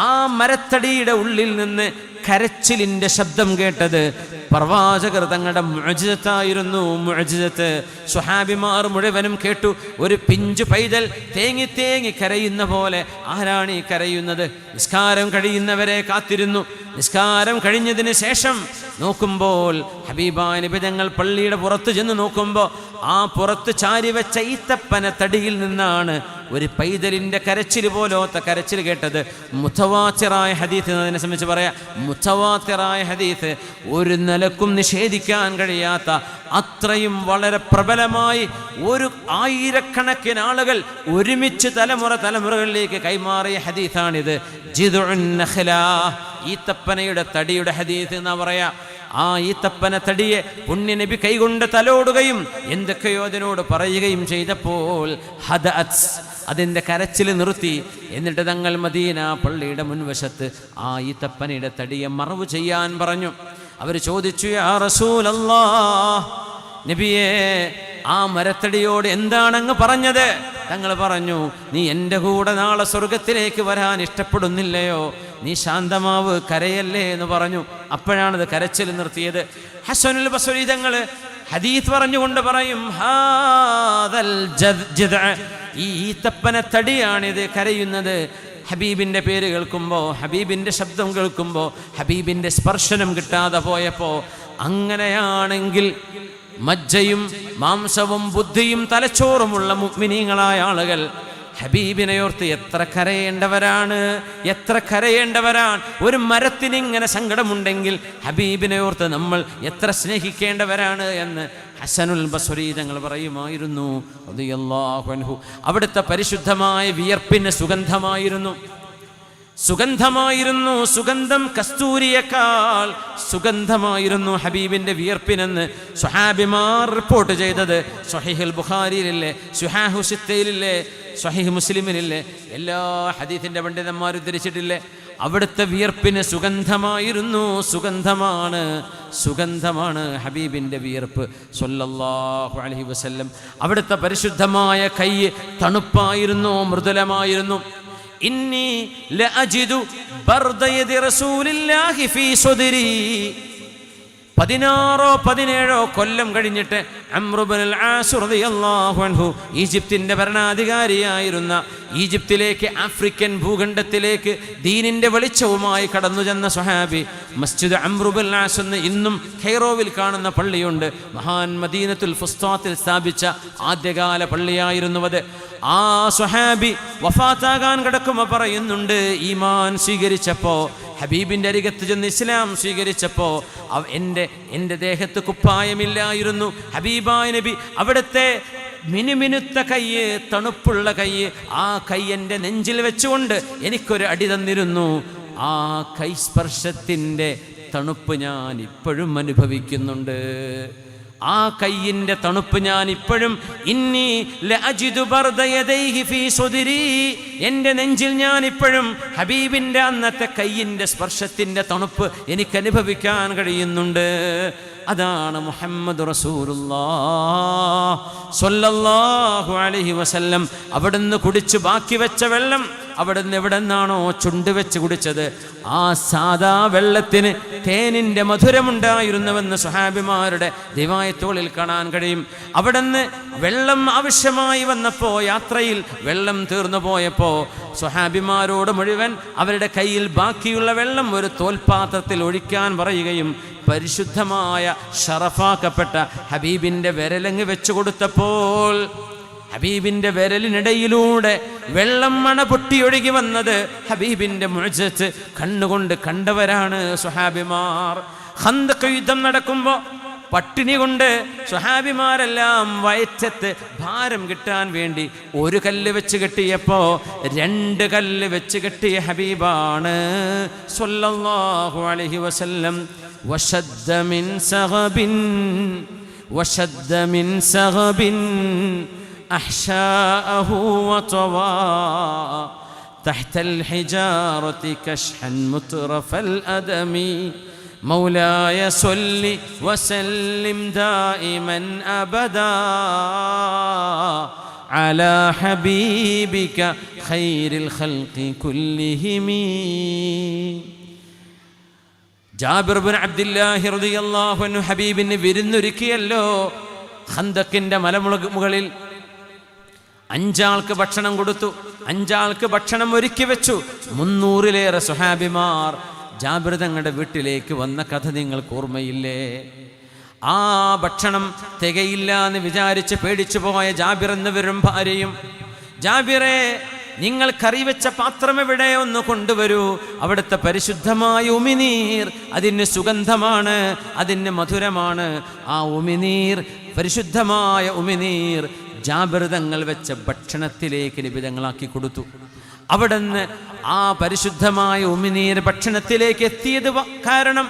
ആ മരത്തടിയുടെ ഉള്ളിൽ നിന്ന് കരച്ചിലിൻ്റെ ശബ്ദം കേട്ടത് പ്രവാചകർ തങ്ങളുടെ മുഅ്ജിസത്തായിരുന്നു. മുഅ്ജിസത്ത് സ്വഹാബിമാർ മുഴുവനും കേട്ടു. ഒരു പിഞ്ചു പൈതൽ തേങ്ങി തേങ്ങി കരയുന്ന പോലെ. ആരാണ് ഈ കരയുന്നത്? നിസ്കാരം കഴിയുന്നവരെ കാത്തിരുന്നു. നിസ്കാരം കഴിഞ്ഞതിന് ശേഷം നോക്കുമ്പോൾ ഹബീബായ നബി തങ്ങൾ പള്ളിയുടെ പുറത്ത് ചെന്ന് നോക്കുമ്പോൾ ആ പുറത്ത് ചാരി വെച്ച ഈത്തപ്പന തടിയിൽ നിന്നാണ് ഒരു പൈതലിൻ്റെ കരച്ചിൽ പോലത്തെ കരച്ചിൽ കേട്ടത്. മുതവാത്തിറായ ഹദീസ് എന്നതിനെ സംബന്ധിച്ച് പറയാം. മുതവാത്തിറായ ഹദീസ് ഒരു നിലക്കും നിഷേധിക്കാൻ കഴിയാത്ത അത്രയും വളരെ പ്രബലമായി ഒരു ആയിരക്കണക്കിന് ആളുകൾ ഒരുമിച്ച് തലമുറകളിലേക്ക് കൈമാറിയ ഹദീസാണിത്. ജിദ്ഉൻ നഖ്ല, ഈത്തപ്പനയുടെ തടിയുടെ ഹദീസ് എന്നാ പറയാ. ആ ഈത്തപ്പന തടിയെ പുണ്യനബി കൈകൊണ്ട് തലോടുകയും എന്തൊക്കെയോ അതിനോട് പറയുകയും ചെയ്തപ്പോൾ ഹദഅത്, അതിൻ്റെ കരച്ചിൽ നിർത്തി. എന്നിട്ട് തങ്ങൾ മദീന പള്ളിയുടെ മുൻവശത്ത് ആ ഈത്തപ്പനയുടെ തടിയെ മറവ് ചെയ്യാൻ പറഞ്ഞു. അവർ ചോദിച്ചു, യാ റസൂലല്ലാഹ്, നബിയേ ആ മരത്തടിയോട് എന്താണങ്ങ് പറഞ്ഞത്? തങ്ങൾ പറഞ്ഞു, നീ എൻ്റെ കൂടെ നാളെ സ്വർഗത്തിലേക്ക് വരാൻ ഇഷ്ടപ്പെടുന്നില്ലയോ? നീ ശാന്തമാവ്, കരയല്ലേ എന്ന് പറഞ്ഞു. അപ്പോഴാണത് കരച്ചിൽ നിർത്തിയത്. ഹസനുൽ ബസ്രി തങ്ങൾ ഹദീസ് പറഞ്ഞുകൊണ്ട് പറയും, ഹാദൽ ജിദ്അ, ഈ ഈത്തപ്പന തടിയാണിത് കരയുന്നത്. ഹബീബിൻ്റെ പേര് കേൾക്കുമ്പോൾ, ഹബീബിൻ്റെ ശബ്ദം കേൾക്കുമ്പോൾ, ഹബീബിൻ്റെ സ്പർശനം കിട്ടാതെ പോയപ്പോൾ, അങ്ങനെയാണെങ്കിൽ മജ്ജയും മാംസവും ബുദ്ധിയും തലച്ചോറുമുള്ള മുഅ്മിനീങ്ങളായ ആളുകൾ ഹബീബിനെയോർത്ത് എത്ര കരയേണ്ടവരാണ്, എത്ര കരയേണ്ടവരാണ്. ഒരു മരത്തിന് ഇങ്ങനെ സങ്കടമുണ്ടെങ്കിൽ ഹബീബിനെയോർത്ത് നമ്മൾ എത്ര സ്നേഹിക്കേണ്ടവരാണ് എന്ന് ഹസനുൽ ബസ്രി തങ്ങൾ പറയുമായിരുന്നു റളിയല്ലാഹു അൻഹു, അവിടുത്തെ പരിശുദ്ധമായ വിയർപ്പിന് സുഗന്ധമായിരുന്നു. സുഗന്ധം കസ്തൂരിയേക്കാൾ സുഗന്ധമായിരുന്നു ഹബീബിന്റെ വിയർപ്പിനെന്ന് സ്വഹാബിമാർ റിപ്പോർട്ട് ചെയ്തത് സ്വഹീഹുൽ ബുഖാരിയിലില്ലേ, സ്വഹാഹു സിത്തയിലില്ലേ, സ്വഹീഹ് മുസ്ലിമിലില്ലേ, എല്ലാ ഹദീസിന്റെ പണ്ഡിതന്മാർ ഉദ്ധരിച്ചിട്ടില്ലേ. അവിടുത്തെ വിയർപ്പിന് സുഗന്ധമായിരുന്നു. സുഗന്ധമാണ് ഹബീബിന്റെ വിയർപ്പ് സ്വല്ലല്ലാഹു അലൈഹി വസല്ലം. അവിടുത്തെ പരിശുദ്ധമായ കൈ തണുപ്പായിരുന്നു, മൃദുലമായിരുന്നു. ഇന്നി ലഅജിദു ബർദ യദി റസൂലില്ലാഹി ഫീ സ്വദരി. 16-17 കൊല്ലം കഴിഞ്ഞിട്ട് അംർ ഇബ്നുൽ ആസ് റളിയല്ലാഹു അൻഹു ഈജിപ്തിന്റെ ഭരണാധികാരിയായിരുന്ന, ഈജിപ്തിലേക്ക് ആഫ്രിക്കൻ ഭൂഖണ്ഡത്തിലേക്ക് ദീനിന്റെ വെളിച്ചവുമായി കടന്നു ചെന്ന സ്വഹാബി, മസ്ജിദ് അംർ ഇബ്നുൽ ആസ് എന്ന് ഇന്നും ഖൈറോവിൽ കാണുന്ന പള്ളിയുണ്ട്. മഹാൻ മദീനത്തുൽ ഫുസ്താത്തിൽ സ്ഥാപിച്ച ആദ്യകാല പള്ളിയായിരുന്നുവത്. ആ സ്വഹാബി വഫാത്താകാൻ കിടക്കുമ്പോൾ പറയുന്നുണ്ട്, ഈമാൻ സ്വീകരിച്ചപ്പോ, ഹബീബിന്റെ അരികത്ത് ചെന്ന് ഇസ്ലാം സ്വീകരിച്ചപ്പോ എൻ്റെ ദേഹത്ത് കുപ്പായമില്ലായിരുന്നു. ഹബീബായ നബി അവിടുത്തെ മിനുമിനുത്ത കയ്യ്, തണുപ്പുള്ള കയ്യ്, ആ കൈ എൻ്റെ നെഞ്ചിൽ വെച്ചുകൊണ്ട് എനിക്കൊരു അടി തന്നിരുന്നു. ആ കൈസ്പർശത്തിൻ്റെ തണുപ്പ് ഞാൻ ഇപ്പോഴും അനുഭവിക്കുന്നുണ്ട്. ആ കയ്യിൻ്റെ തണുപ്പ് ഞാൻ ഇപ്പോഴും, ഇന്നി ലഅജിദു ബർദ യദൈഹി ഫീ സ്വദരി, എൻ്റെ നെഞ്ചിൽ ഞാൻ ഇപ്പോഴും ഹബീബിൻ്റെ അന്നത്തെ കയ്യിൻ്റെ സ്പർശത്തിൻ്റെ തണുപ്പ് എനിക്ക് അനുഭവിക്കാൻ കഴിയുന്നുണ്ട്. അതാണ് മുഹമ്മദ് റസൂലുള്ളാഹ് സ്വല്ലല്ലാഹു അലൈഹി വസല്ലം. അവിടുന്ന് കുടിച്ചു ബാക്കി വെച്ച വെള്ളം, അവിടുന്ന് എവിടെ നിന്നാണോ ചുണ്ട് വെച്ച് കുടിച്ചത്, ആ സാദാ വെള്ളത്തിന് തേനിൻ്റെ മധുരമുണ്ടായിരുന്നുവെന്ന് സ്വഹാബിമാരുടെ റിവായത്തുകളിൽ കാണാൻ കഴിയും. അവിടുന്ന് വെള്ളം ആവശ്യമായി വന്നപ്പോൾ, യാത്രയിൽ വെള്ളം തീർന്നു പോയപ്പോൾ സ്വഹാബിമാരോട് മുഴുവൻ അവരുടെ കയ്യിൽ ബാക്കിയുള്ള വെള്ളം ഒരു തോൽപാത്രത്തിൽ ഒഴിക്കാൻ പറയുകയും പരിശുദ്ധമായ ഷറഫാക്കപ്പെട്ട ഹബീബിൻ്റെ വിരലങ്ങ് വെച്ചു കൊടുത്തപ്പോൾ ഹബീബിൻ്റെ വിരലിനിടയിലൂടെ വെള്ളം മണ പൊട്ടിയൊഴുകി വന്നത് ഹബീബിൻ്റെ മുഅ്ജിസത്ത് കണ്ണുകൊണ്ട് കണ്ടവരാണ് സ്വഹാബിമാർ. ഖന്തഖ് യുദ്ധം നടക്കുമ്പോൾ പട്ടിണി കൊണ്ട് സ്വഹാബിമാരെല്ലാം വയറ്റത്ത് ഭാരം കിട്ടാൻ വേണ്ടി ഒരു കല്ല് വെച്ച് കെട്ടിയപ്പോൾ 2 കല്ല് വെച്ച് കെട്ടിയ ഹബീബാണ് സ്വല്ലല്ലാഹു അലൈഹി വസല്ലം. വശദ്ദ മിൻ സഗബിൻ أحشاءه وطوى تحت الحجارة كشحا مترف الأدم مولاي صل وسلم دائما أبدا على حبيبك خير الخلق كلهم. ജാബിർ ബിൻ അബ്ദുല്ലാഹി റളിയല്ലാഹു അൻഹു ഹബീബിന് വിരുന്നൊരുക്കിയല്ലോ. ഖന്തക്കിന്റെ മലമുകളിൽ 5 ആൾക്ക് ഭക്ഷണം കൊടുത്തു, 5 ആൾക്ക് ഭക്ഷണം ഒരുക്കി വെച്ചു. 300-ലേറെ സ്വഹാബിമാർ ജാബിർ തങ്ങളുടെ വീട്ടിലേക്ക് വന്ന കഥ നിങ്ങൾക്ക് ഓർമ്മയില്ലേ? ആ ഭക്ഷണം തികയില്ല എന്ന് വിചാരിച്ച് പേടിച്ചു പോയ ജാബിർ എന്നവരും ഭാര്യയും, ജാബിറെ നിങ്ങൾ കറി വെച്ച പാത്രം എവിടെ, ഒന്ന് കൊണ്ടുവരൂ. അവിടുത്തെ പരിശുദ്ധമായ ഉമിനീർ, അതിന് സുഗന്ധമാണ്, അതിന് മധുരമാണ്. ആ ഉമിനീർ, പരിശുദ്ധമായ ഉമിനീർ ജാബിർ തങ്ങൾ വെച്ച ഭക്ഷണത്തിലേക്ക് നബി തങ്ങളാക്കി കൊടുത്തു. അവിടുന്ന് ആ പരിശുദ്ധമായ ഉമിനീർ ഭക്ഷണത്തിലേക്ക് എത്തിയത് കാരണം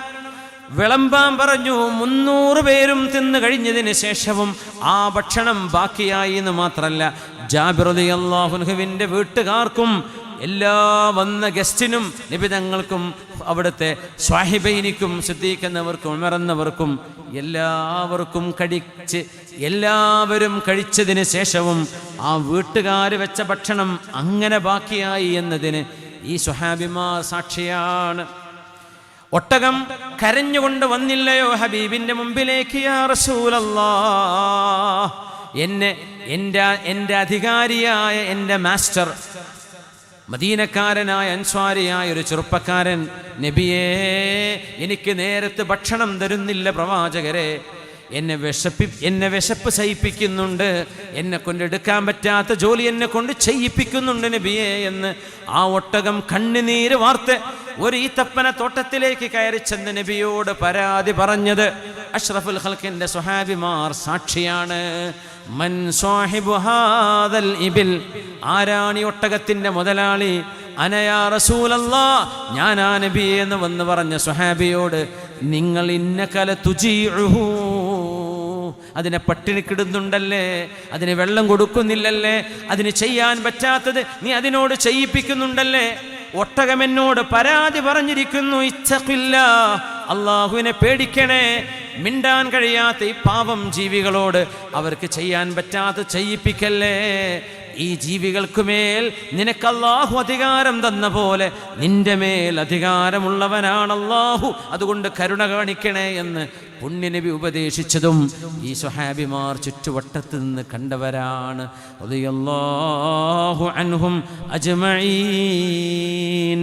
വിളമ്പാൻ പറഞ്ഞു. 300 പേരും തിന്നു കഴിഞ്ഞതിന് ശേഷവും ആ ഭക്ഷണം ബാക്കിയായി എന്ന് മാത്രമല്ല, ജാബിർ റളിയല്ലാഹു അൻഹുവിൻ്റെ വീട്ടുകാർക്കും എല്ലാ വന്ന ഗസ്റ്റിനും നിബിതങ്ങൾക്കും അവിടുത്തെ സ്വാഹിബൈനിക്കും സിദ്ദീഖ് എന്നവർക്കും ഉമർ എന്നവർക്കും എല്ലാവർക്കും എല്ലാവരും കഴിച്ചതിന് ശേഷവും ആ വീട്ടുകാർ വെച്ച ഭക്ഷണം അങ്ങനെ ബാക്കിയായി എന്നതിന് ഈ സ്വഹാബിമാർ സാക്ഷിയാണ്. ഒട്ടകം കരഞ്ഞുകൊണ്ട് വന്നില്ലയോ ഹബീബിൻ്റെ മുമ്പിലേക്ക്, യാ റസൂലല്ലാഹ്, എൻ്റെ അധികാരിയായ എൻ്റെ മാസ്റ്റർ, മദീനക്കാരനായ അൻസ്വാരിയായ ഒരു ചെറുപ്പക്കാരൻ, നബിയേ എനിക്ക് നേരത്തെ ഭക്ഷണം തരുന്നില്ല പ്രവാചകരെ, എന്നെ വിശപ്പ് സഹിപ്പിക്കുന്നുണ്ട്, എന്നെ കൊണ്ടെടുക്കാൻ പറ്റാത്ത ജോലി എന്നെ കൊണ്ട് ചെയ്യിപ്പിക്കുന്നുണ്ട് നബിയേ എന്ന് ആ ഒട്ടകം കണ്ണുനീര് വാർത്ത് ഒരു ഈത്തപ്പന തോട്ടത്തിലേക്ക് കയറി ചെന്ന് നബിയോട് പരാതി പറഞ്ഞത് അഷ്റഫുൽ ഖൽഖിന്റെ സ്വഹാബിമാർ സാക്ഷിയാണ്. മൻ സാഹിബു ഹാദൽ ഇബിൽ, ആരാണി ഒട്ടകത്തിന്റെ മുതലാളി? അനയാ റസൂലല്ലാഹ്, ഞാനാ നബിയേ എന്ന് വന്ന് പറഞ്ഞ സ്വഹാബിയോട് നിങ്ങൾ ഇന്നകല തുജീഉഹു, അതിനെ പട്ടിണിക്കിടുന്നുണ്ടല്ലേ, അതിന് വെള്ളം കൊടുക്കുന്നില്ലല്ലേ, അതിന് ചെയ്യാൻ പറ്റാത്തത് നീ അതിനോട് ചെയ്യിപ്പിക്കുന്നുണ്ടല്ലേ. ഒട്ടകം എന്നോട് പരാതി പറഞ്ഞിരിക്കുന്നു, ഇത്തഖില്ലാ, അള്ളാഹുവിനെ പേടിക്കണേ. മിണ്ടാൻ കഴിയാത്ത ഈ പാവം ജീവികളോട് അവർക്ക് ചെയ്യാൻ പറ്റാത്ത ചെയ്യിപ്പിക്കല്ലേ. ഈ ജീവികൾക്കുമേൽ നിനക്ക് അല്ലാഹു അധികാരം തന്ന പോലെ നിന്റെ മേൽ അധികാരമുള്ളവനാണ് അല്ലാഹു, അതുകൊണ്ട് കരുണ കാണിക്കണേ എന്ന് പുണ്യനബി ഉപദേശിച്ചതും ഈ സ്വഹാബിമാർ ചുറ്റുവട്ടത്ത് നിന്ന് കണ്ടവരാണ്. റളിയല്ലാഹു അൻഹും അജ്മഈൻ.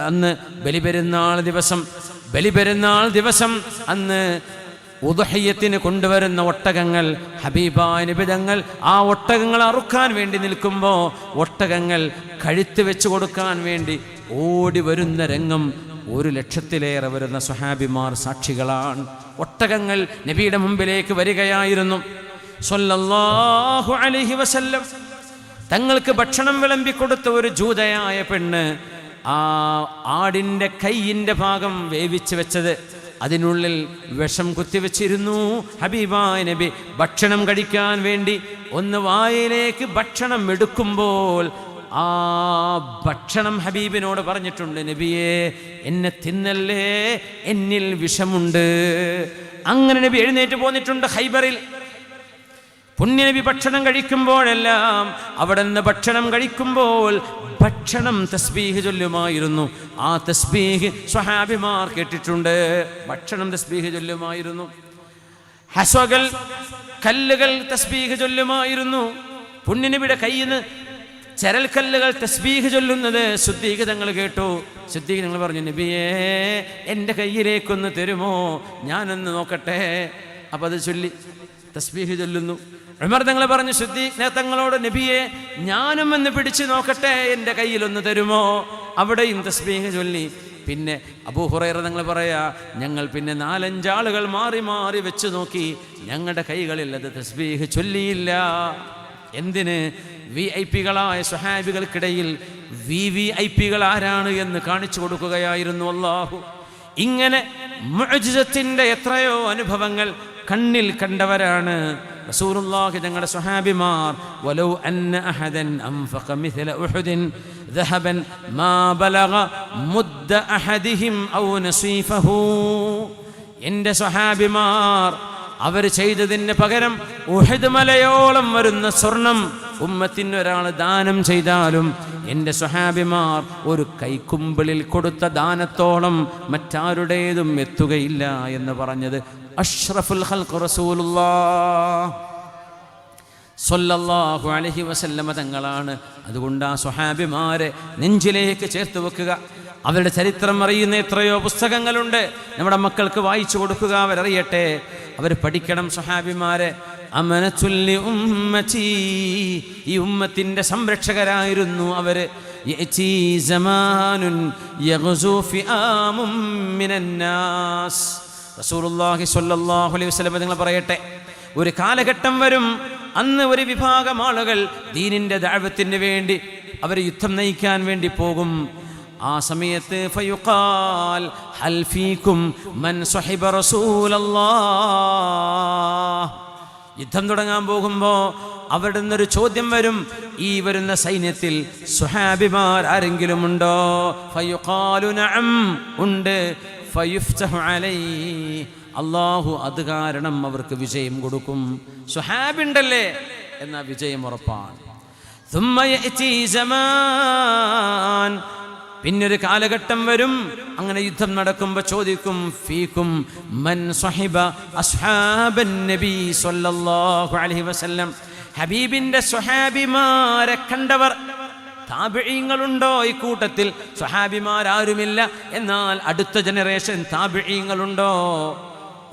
അന്ന് ബലിപെരുന്നാൾ ദിവസം അന്ന് ഉദ്ഹിയ്യത്തിന് കൊണ്ടുവരുന്ന ഒട്ടകങ്ങൾ, ഹബീബായ നബി തങ്ങൾ ആ ഒട്ടകങ്ങൾ അറുക്കാൻ വേണ്ടി നിൽക്കുമ്പോൾ ഒട്ടകങ്ങൾ കഴുത്ത് വെച്ച് കൊടുക്കാൻ വേണ്ടി ഓടി വരുന്ന രംഗം 100,000-ലേറെ വരുന്ന സ്വഹാബിമാർ സാക്ഷികളാണ്. ഒട്ടകങ്ങൾ നബിയുടെ മുമ്പിലേക്ക് വരികയായിരുന്നു സ്വല്ലല്ലാഹു അലൈഹി വസല്ലം. തങ്ങൾക്ക് ഭക്ഷണം വിളമ്പിക്കൊടുത്ത ഒരു ജൂതയായ പെണ്ണ് ആ ആടിൻ്റെ കൈയിൻ്റെ ഭാഗം വേവിച്ച് വെച്ചത്, അതിനുള്ളിൽ വിഷം കുത്തിവെച്ചിരുന്നു. ഹബീബായ നബി ഭക്ഷണം കഴിക്കാൻ വേണ്ടി ഒന്ന് വായിലേക്ക് ഭക്ഷണം എടുക്കുമ്പോൾ ആ ഭക്ഷണം ഹബീബിനോട് പറഞ്ഞിട്ടുണ്ട്, നബിയേ എന്നെ തിന്നല്ലേ, എന്നിൽ വിഷമുണ്ട്. അങ്ങനെ നബി എഴുന്നേറ്റ് പോന്നിട്ടുണ്ട് ഖൈബറിൽ. പുണ്യനബി ഭക്ഷണം കഴിക്കുമ്പോഴെല്ലാം അവിടെ നിന്ന് ഭക്ഷണം കഴിക്കുമ്പോൾ ഭക്ഷണം തസ്ബീഹ് ചൊല്ലുമായിരുന്നു. ആ തസ്ബീഹ് സ്വഹാബിമാർ കേട്ടിട്ടുണ്ട്. ഭക്ഷണം തസ്ബീഹ് ചൊല്ലുമായിരുന്നു. ഹസ്വകൾ, കല്ലുകൾ തസ്ബീഹ് ചൊല്ലുമായിരുന്നു. പുണ്യനബിയുടെ കയ്യിൽ നിന്ന് ചരൽക്കല്ലുകൾ തസ്ബീഹ് ചൊല്ലുന്നത് സിദ്ദീഖ് തങ്ങൾ കേട്ടു. സിദ്ദീഖ് തങ്ങൾ പറഞ്ഞു, നബിയേ എൻ്റെ കയ്യിലേക്കൊന്ന് തരുമോ, ഞാനൊന്ന് നോക്കട്ടെ. അപ്പം അത് ചൊല്ലി തസ്ബീഹ് ചൊല്ലുന്നു. ഉമർ തങ്ങൾ പറഞ്ഞു സിദ്ദീഖ് തങ്ങളോട്, നബിയെ ഞാനും ഒന്ന് പിടിച്ചു നോക്കട്ടെ, എൻ്റെ കയ്യിലൊന്ന് തരുമോ. അവിടെയും തസ്ബീഹ് ചൊല്ലി. പിന്നെ അബൂ ഹുറൈറ തങ്ങൾ പറയാ, ഞങ്ങൾ പിന്നെ 4-5 ആളുകൾ മാറി മാറി വെച്ച് നോക്കി, ഞങ്ങളുടെ കൈകളിൽ അത് തസ്ബീഹ് ചൊല്ലിയില്ല. എന്തിന്? VIP-കളായ സ്വഹാബികൾക്കിടയിൽ VVIP-കൾ ആരാണ് എന്ന് കാണിച്ചു കൊടുക്കുകയായിരുന്നു അല്ലാഹു. ഇങ്ങനെ മുഅ്ജിസത്തിന്റെ എത്രയോ അനുഭവങ്ങൾ കണ്ണിൽ കണ്ടവരാണ് റസൂലുള്ളാഹി തങ്ങളുടെ സ്വഹാബിമാർ. വലൗ അന്ന അഹദൻ അൻഫഖ മിഥല ഉഹുദിൻ ദഹബൻ മാ ബലഗ മുദ്ദ അഹദിഹിം ഔ നസീഫഹു. എൻ്റെ സ്വഹാബിമാർ അവർ ചെയ്തതിന് പകരം ഉഹദ് മലയോളം വരുന്ന സ്വർണം ഉമ്മത്തിന് ഒരാൾ ദാനം ചെയ്താലും എൻ്റെ സ്വഹാബിമാർ ഒരു കൈക്കുമ്പിളിൽ കൊടുത്ത ദാനത്തോളം മറ്റാരുടേതും എത്തുകയില്ല എന്ന് പറഞ്ഞത് അഷ്റഫുൽ ഖൽഖ് റസൂലുള്ളാഹ് സ്വല്ലല്ലാഹു അലൈഹി വസല്ലമ തങ്ങളാണ്. അതുകൊണ്ട് ആ സ്വഹാബിമാരെ നെഞ്ചിലേക്ക് ചേർത്ത് വെക്കുക. അവരുടെ ചരിത്രം അറിയുന്ന എത്രയോ പുസ്തകങ്ങളുണ്ട്. നമ്മുടെ മക്കൾക്ക് വായിച്ചു കൊടുക്കുക, അവരറിയട്ടെ, അവർ പഠിക്കണം സ്വഹാബിമാരെ. അമനത്തുല്ലി ഉമ്മത്തി, ഈ ഉമ്മത്തിൻ്റെ സംരക്ഷകരായിരുന്നു അവർ. യഅതി സമാനുൻ യഗ്സു ഫിആമും മിനന്നാസ്. റസൂലുള്ളാഹി സ്വല്ലല്ലാഹു അലൈഹി വസല്ലം നിങ്ങൾ പറയട്ടെ, ഒരു കാലഘട്ടം വരും, അന്ന് ഒരു വിഭാഗം ആളുകൾ ദീനിൻ്റെ ദഅവത്തിന് വേണ്ടി അവർ യുദ്ധം നയിക്കാൻ വേണ്ടി പോകും. ആ സമയത്ത് ഫയുഖാൽ ഹൽ ഫീകും മൻ സ്വഹിബ റസൂലല്ലാഹ്. യുദ്ധം തുടങ്ങാൻ പോകുമ്പോൾ അവരുടെ നിന്നൊരു ചോദ്യം വരും, ഈ വരുന്ന സൈന്യത്തിൽ സ്വഹാബിമാർ ആരെങ്കിലും ഉണ്ടോ? ഫയുഖാലു നഅം, ഉണ്ട്. ഫയുഫ്തഹു അലൈഹി, അല്ലാഹു അത് കാരണം അവർക്ക് വിജയം കൊടുക്കും. സ്വഹാബിണ്ടല്ലേ എന്നാ വിജയം ഉറപ്പാണ്. ثم يأتي زمان, പിന്നൊരു കാലഘട്ടം വരും, അങ്ങനെ യുദ്ധം നടക്കുമ്പോൾ ചോദിക്കും, ഫീകും മൻ സ്വഹിബ അസ്ഹാബൻ നബി സ്വല്ലല്ലാഹു അലൈഹി വസല്ലം. ഹബീബിന്റെ സ്വഹാബിമാരെ കണ്ടവർ താബിഈങ്ങളുണ്ടോ ഈ കൂട്ടത്തിൽ? സ്വഹാബിമാരാരുമില്ല, എന്നാൽ അടുത്ത ജനറേഷൻ താബിഈങ്ങളുണ്ടോ?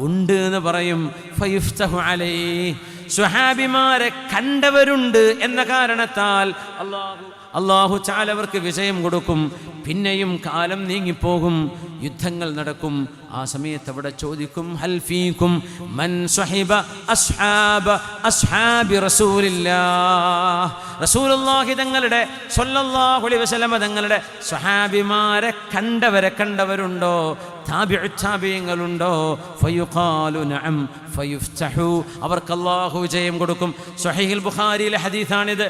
ഉണ്ട് എന്ന് പറയും. ഫയുഫ്തഹു അലൈഹി, സ്വഹാബിമാരെ കണ്ടവരുണ്ട് എന്ന കാരണത്താൽ അല്ലാഹു അല്ലാഹു തആല അവർക്ക് വിജയം കൊടുക്കും. പിന്നെയും കാലം നീങ്ങിപ്പോകും, യുദ്ധങ്ങൾ നടക്കും. ആ സമയത്ത് അവിടെ ചോദിക്കും, ഹൽ ഫീകും മൻ സ്വഹിബ അസ്ഹാബി റസൂലില്ലാഹ്. റസൂലുള്ളാഹി തങ്ങളുടെ സ്വല്ലല്ലാഹു അലൈഹി വസല്ലം തങ്ങളുടെ സ്വഹാബിമാരെ കണ്ടവരുണ്ടോ? താബിഈങ്ങളുണ്ടോ? ഫയുഖാലു നഅം ഫയുഫ്തഹു. അവർക്ക് അല്ലാഹു വിജയം കൊടുക്കും. സ്വഹീഹുൽ ബുഖാരിയിലെ ഹദീസാണിത്.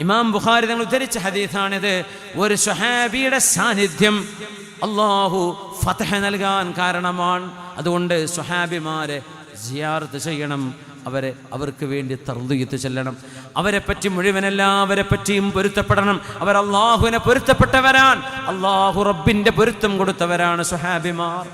ഇമാം ബുഖാരി തങ്ങൾ ഉദ്ധരിച്ച ഹദീസാണിത്. ഒരു സ്വഹാബിയുടെ സാന്നിധ്യം അല്ലാഹു ഫതഹ് നൽകാൻ കാരണമാണ്. അതുകൊണ്ട് സ്വഹാബിമാരെ സിയാറത്ത് ചെയ്യണം, അവർക്ക് വേണ്ടി തർദിയത്ത് ചെല്ലണം. അവരെപ്പറ്റി മുഴുവൻ എല്ലാവരെ പറ്റിയും പൊരുത്തപ്പെടണം. അവർ അള്ളാഹുവിനെ പൊരുത്തപ്പെട്ടവരാണ്, അള്ളാഹു റബ്ബിൻ്റെ പൊരുത്തം കൊടുത്തവരാണ് സ്വഹാബിമാർ.